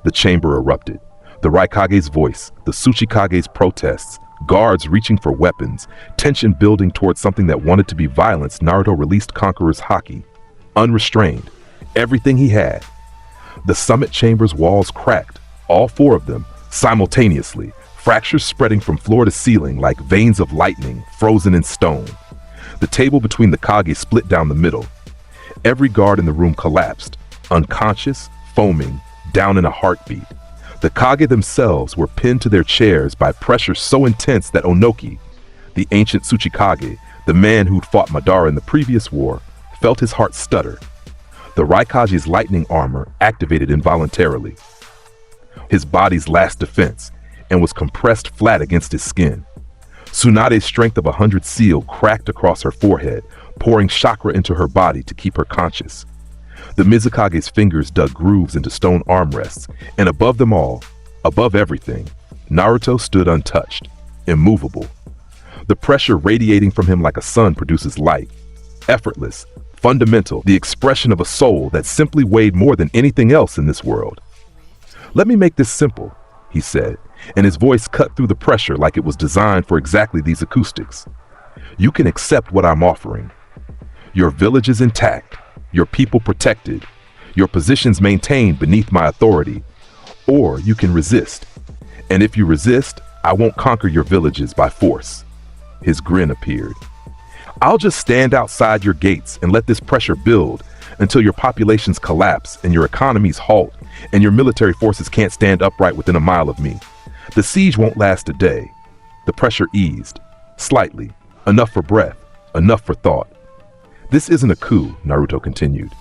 Speaker 2: The chamber erupted. The Raikage's voice, the Tsuchikage's protests, guards reaching for weapons, tension building towards something that wanted to be violence. Naruto released Conqueror's Haki, unrestrained, everything he had. The summit chamber's walls cracked, all 4 of them, simultaneously, fractures spreading from floor to ceiling like veins of lightning frozen in stone. The table between the Kage split down the middle. Every guard in the room collapsed, unconscious, foaming, down in a heartbeat. The Kage themselves were pinned to their chairs by pressure so intense that Onoki, the ancient Tsuchikage, the man who'd fought Madara in the previous war, felt his heart stutter. The Raikage's lightning armor activated involuntarily. His body's last defense, and was compressed flat against his skin. Tsunade's strength of 100 seal cracked across her forehead, pouring chakra into her body to keep her conscious. The Mizukage's fingers dug grooves into stone armrests, and above them all, above everything, Naruto stood untouched, immovable. The pressure radiating from him like a sun produces light, effortless, fundamental, the expression of a soul that simply weighed more than anything else in this world. Let me make this simple, he said, and his voice cut through the pressure like it was designed for exactly these acoustics. You can accept what I'm offering. Your village is intact, your people protected, your positions maintained beneath my authority, or you can resist. And if you resist, I won't conquer your villages by force. His grin appeared. I'll just stand outside your gates and let this pressure build until your populations collapse and your economies halt and your military forces can't stand upright within a mile of me. The siege won't last a day. The pressure eased. Slightly. Enough for breath. Enough for thought. This isn't a coup, Naruto continued.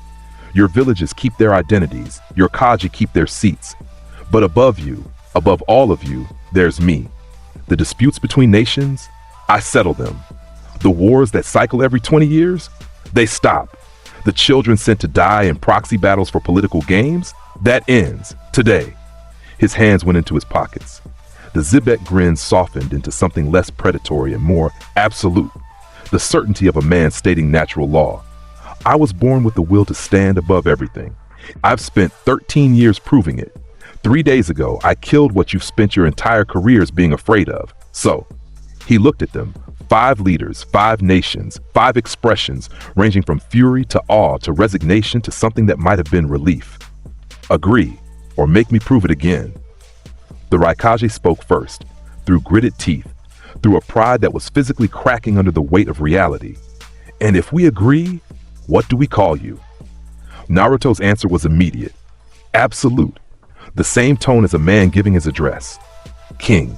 Speaker 2: Your villages keep their identities. Your Kaji keep their seats. But above you, above all of you, there's me. The disputes between nations, I settle them. The wars that cycle every 20 years, they stop. The children sent to die in proxy battles for political games, that ends today. His hands went into his pockets. The Xebec grin softened into something less predatory and more absolute. The certainty of a man stating natural law. I was born with the will to stand above everything. I've spent 13 years proving it. 3 days ago, I killed what you've spent your entire careers being afraid of. So, he looked at them. 5 leaders, 5 nations, 5 expressions, ranging from fury to awe to resignation to something that might have been relief. Agree, or make me prove it again. The Raikage spoke first, through gritted teeth, through a pride that was physically cracking under the weight of reality. And if we agree, what do we call you? Naruto's answer was immediate. Absolute. The same tone as a man giving his address. King.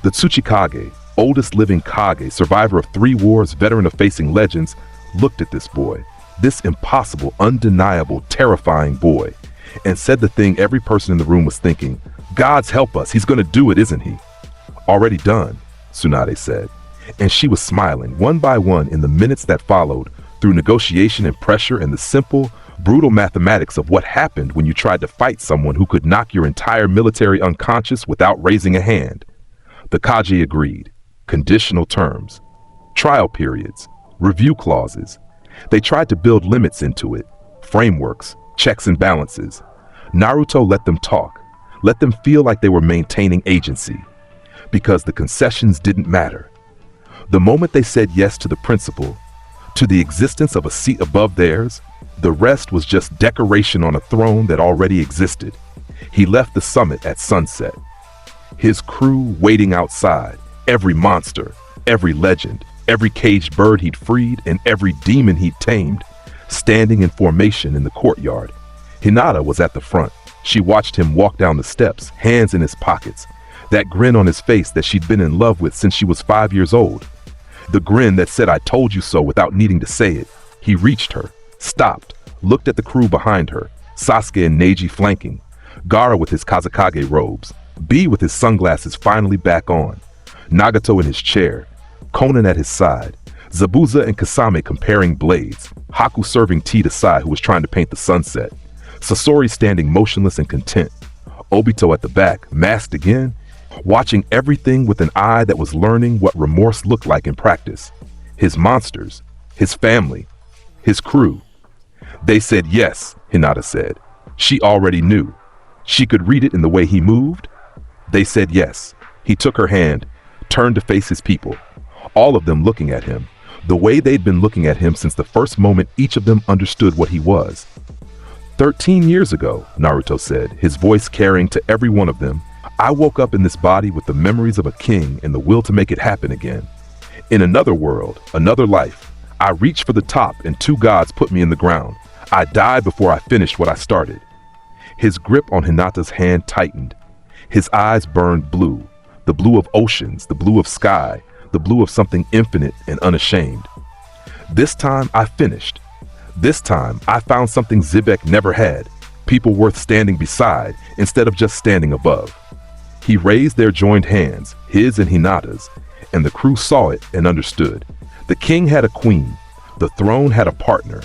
Speaker 2: The Tsuchikage, oldest living Kage, survivor of 3 wars, veteran of facing legends, looked at this boy, this impossible, undeniable, terrifying boy, and said the thing every person in the room was thinking. Gods help us, he's gonna do it, isn't he? Already done, Tsunade said, and she was smiling one by one in the minutes that followed through negotiation and pressure and the simple, brutal mathematics of what happened when you tried to fight someone who could knock your entire military unconscious without raising a hand. The Kaji agreed. Conditional terms, trial periods, review clauses. They tried to build limits into it, frameworks, checks and balances. Naruto let them talk, let them feel like they were maintaining agency, because the concessions didn't matter. The moment they said yes to the principle, to the existence of a seat above theirs, the rest was just decoration on a throne that already existed. He left the summit at sunset. His crew waiting outside, every monster, every legend, every caged bird he'd freed, and every demon he'd tamed, standing in formation in the courtyard. Hinata was at the front. She watched him walk down the steps, hands in his pockets, that grin on his face that she'd been in love with since she was 5 years old. The grin that said, "I told you so," without needing to say it. He reached her, stopped, looked at the crew behind her, Sasuke and Neji flanking, Gaara with his Kazekage robes, B with his sunglasses finally back on, Nagato in his chair, Konan at his side, Zabuza and Kasame comparing blades, Haku serving tea to Sai who was trying to paint the sunset, Sasori standing motionless and content, Obito at the back, masked again, watching everything with an eye that was learning what remorse looked like in practice. His monsters, his family, his crew. They said yes, Hinata said. She already knew. She could read it in the way he moved. They said yes. He took her hand, turned to face his people, all of them looking at him, the way they'd been looking at him since the first moment each of them understood what he was. 13 years ago, Naruto said, his voice carrying to every one of them, I woke up in this body with the memories of a king and the will to make it happen again. In another world, another life, I reached for the top and 2 gods put me in the ground. I died before I finished what I started. His grip on Hinata's hand tightened. His eyes burned blue, the blue of oceans, the blue of sky, the blue of something infinite and unashamed. This time I finished. This time I found something Xebec never had, people worth standing beside instead of just standing above. He raised their joined hands, his and Hinata's, and the crew saw it and understood. The king had a queen, the throne had a partner.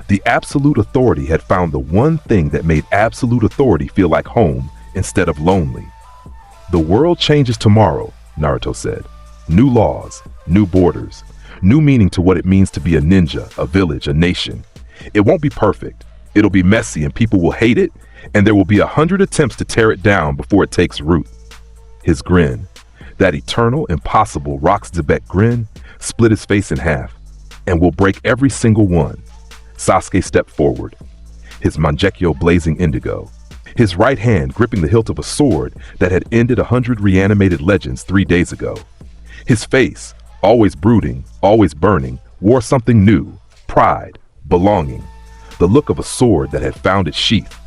Speaker 2: The absolute authority had found the one thing that made absolute authority feel like home instead of lonely. The world changes tomorrow, Naruto said. New laws, new borders, new meaning to what it means to be a ninja, a village, a nation. It won't be perfect. It'll be messy and people will hate it, and there will be 100 attempts to tear it down before it takes root. His grin, that eternal, impossible Rock Xebec grin, split his face in half, and will break every single one. Sasuke stepped forward, his mangekyou blazing indigo, his right hand gripping the hilt of a sword that had ended 100 reanimated legends 3 days ago. His face, always brooding, always burning, wore something new, pride, belonging, the look of a sword that had found its sheath.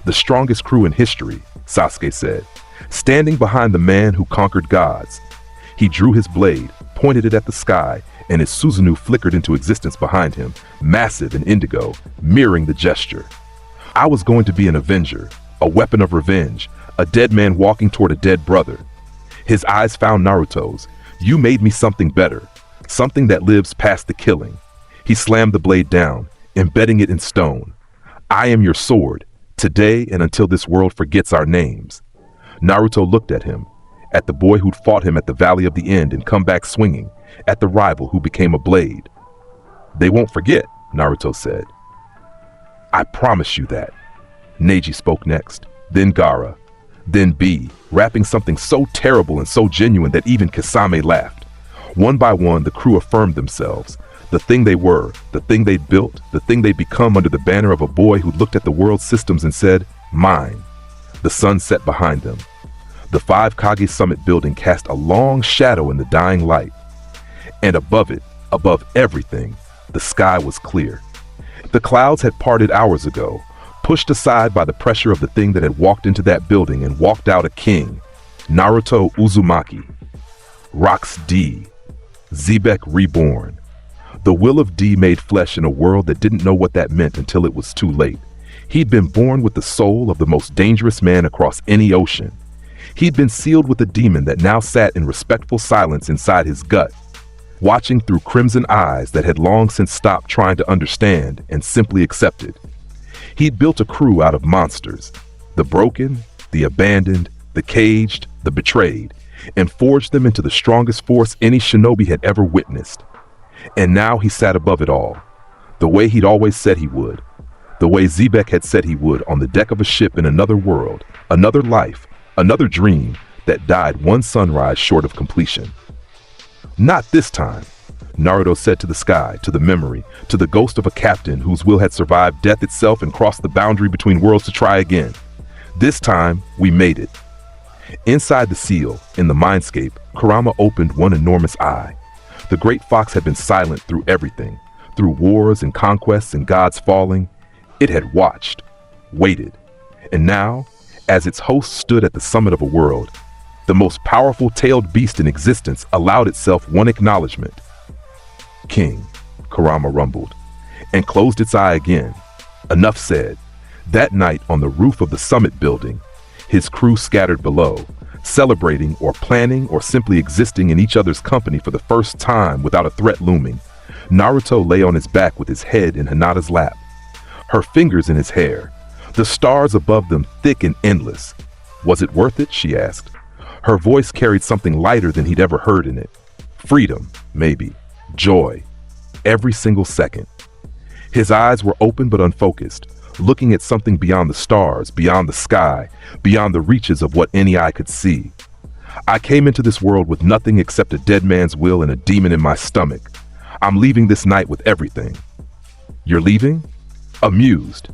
Speaker 2: The strongest crew in history, Sasuke said, standing behind the man who conquered gods. He drew his blade, pointed it at the sky, and his Susanoo flickered into existence behind him, massive and indigo, mirroring the gesture. I was going to be an avenger, a weapon of revenge, a dead man walking toward a dead brother. His eyes found Naruto's. You made me something better, something that lives past the killing. He slammed the blade down, embedding it in stone. I am your sword, today and until this world forgets our names. Naruto looked at him, at the boy who'd fought him at the Valley of the End and come back swinging, at the rival who became a blade. They won't forget, Naruto said. I promise you that. Neji spoke next, then Gaara, then B, rapping something so terrible and so genuine that even Kisame laughed. One by one, the crew affirmed themselves, the thing they were, the thing they'd built, the thing they'd become under the banner of a boy who looked at the world's systems and said, mine. The sun set behind them. The 5 Kage Summit building cast a long shadow in the dying light. And above it, above everything, the sky was clear. The clouds had parted hours ago, pushed aside by the pressure of the thing that had walked into that building and walked out a king, Naruto Uzumaki. Rocks D. Xebec reborn. The will of D made flesh in a world that didn't know what that meant until it was too late. He'd been born with the soul of the most dangerous man across any ocean. He'd been sealed with a demon that now sat in respectful silence inside his gut, watching through crimson eyes that had long since stopped trying to understand and simply accepted. He'd built a crew out of monsters, the broken, the abandoned, the caged, the betrayed, and forged them into the strongest force any shinobi had ever witnessed. And now he sat above it all, the way he'd always said he would, the way Xebec had said he would on the deck of a ship in another world, another life, another dream that died one sunrise short of completion. Not this time, Naruto said to the sky, to the memory, to the ghost of a captain whose will had survived death itself and crossed the boundary between worlds to try again. This time, we made it. Inside the seal, in the mindscape, Kurama opened one enormous eye. The great fox had been silent through everything, through wars and conquests and gods falling. It had watched, waited, and now, as its host stood at the summit of a world, the most powerful tailed beast in existence allowed itself one acknowledgement. King, Kurama rumbled, and closed its eye again. Enough said. That night on the roof of the summit building, his crew scattered below, celebrating or planning or simply existing in each other's company for the first time without a threat looming. Naruto lay on his back with his head in Hinata's lap, her fingers in his hair, the stars above them thick and endless. Was it worth it, she asked. Her voice carried something lighter than he'd ever heard in it. Freedom, maybe. Joy. Every single second. His eyes were open but unfocused, looking at something beyond the stars, beyond the sky, beyond the reaches of what any eye could see. I came into this world with nothing except a dead man's will and a demon in my stomach. I'm leaving this night with everything. You're leaving? Amused.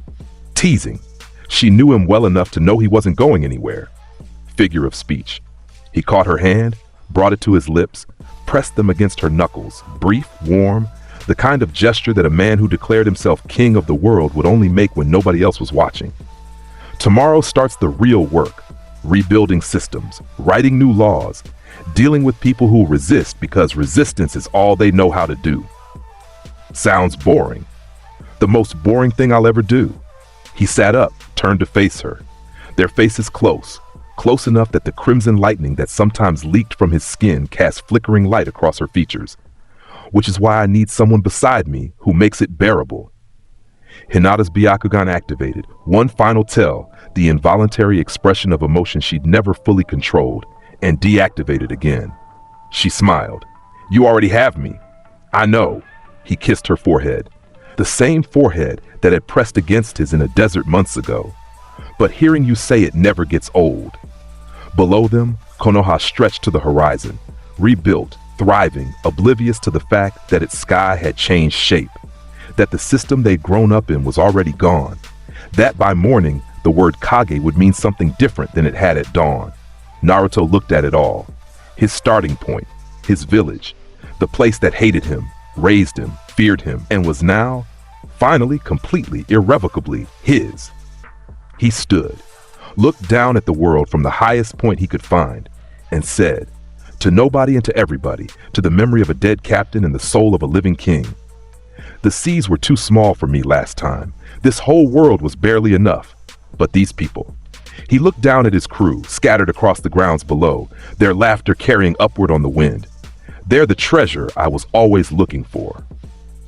Speaker 2: Teasing. She knew him well enough to know he wasn't going anywhere. Figure of speech. He caught her hand, brought it to his lips, pressed them against her knuckles, brief, warm, the kind of gesture that a man who declared himself king of the world would only make when nobody else was watching. Tomorrow starts the real work, rebuilding systems, writing new laws, dealing with people who resist because resistance is all they know how to do. Sounds boring. The most boring thing I'll ever do. He sat up, turned to face her. Their faces close enough that the crimson lightning that sometimes leaked from his skin cast flickering light across her features. Which is why I need someone beside me who makes it bearable. Hinata's Byakugan activated, one final tell, the involuntary expression of emotion she'd never fully controlled, and deactivated again. She smiled. You already have me. I know. He kissed her forehead. The same forehead that had pressed against his in a desert months ago. But hearing you say it never gets old. Below them, Konoha stretched to the horizon, rebuilt, thriving, oblivious to the fact that its sky had changed shape, that the system they'd grown up in was already gone, that by morning the word Kage would mean something different than it had at dawn. Naruto looked at it all, his starting point, his village, the place that hated him, raised him, feared him, and was now, finally, completely, irrevocably his. He stood, looked down at the world from the highest point he could find, and said, To nobody and to everybody, to the memory of a dead captain and the soul of a living king. The seas were too small for me last time. This whole world was barely enough. But these people. He looked down at his crew, scattered across the grounds below, their laughter carrying upward on the wind. They're the treasure I was always looking for.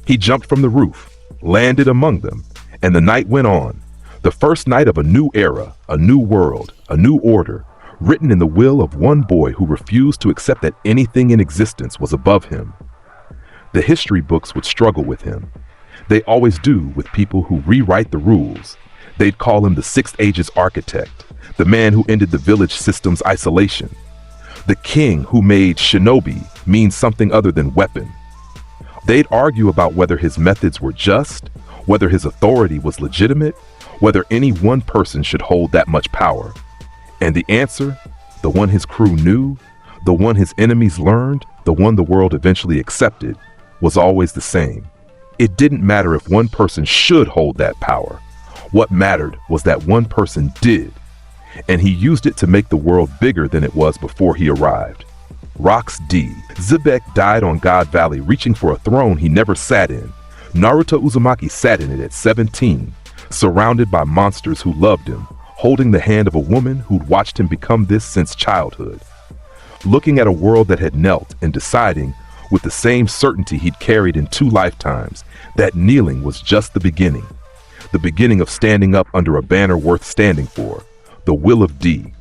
Speaker 2: He jumped from the roof, landed among them, and the night went on. The first night of a new era, a new world, a new order, written in the will of one boy who refused to accept that anything in existence was above him. The history books would struggle with him. They always do with people who rewrite the rules. They'd call him the Sixth Age's architect, the man who ended the village system's isolation, the king who made shinobi mean something other than weapon. They'd argue about whether his methods were just, whether his authority was legitimate, whether any one person should hold that much power. And the answer, the one his crew knew, the one his enemies learned, the one the world eventually accepted, was always the same. It didn't matter if one person should hold that power. What mattered was that one person did, and he used it to make the world bigger than it was before he arrived. Rox D. Xebec died on God Valley reaching for a throne he never sat in. Naruto Uzumaki sat in it at 17, surrounded by monsters who loved him, holding the hand of a woman who'd watched him become this since childhood. Looking at a world that had knelt and deciding, with the same certainty he'd carried in 2 lifetimes, that kneeling was just the beginning of standing up under a banner worth standing for, the will of D,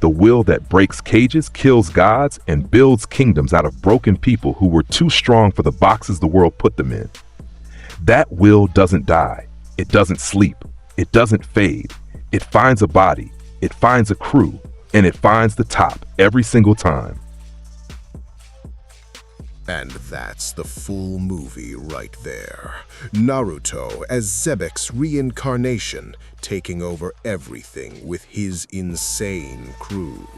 Speaker 2: the will that breaks cages, kills gods, and builds kingdoms out of broken people who were too strong for the boxes the world put them in. That will doesn't die, it doesn't sleep, it doesn't fade, it finds a body, it finds a crew, and it finds the top every single time.
Speaker 1: And that's the full movie right there. Naruto as Xebec's reincarnation, taking over everything with his insane crew.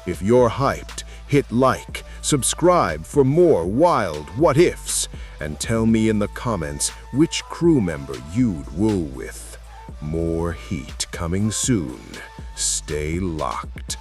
Speaker 1: If you're hyped, hit like, subscribe for more wild what-ifs, and tell me in the comments which crew member you'd wool with. More heat coming soon. Stay locked.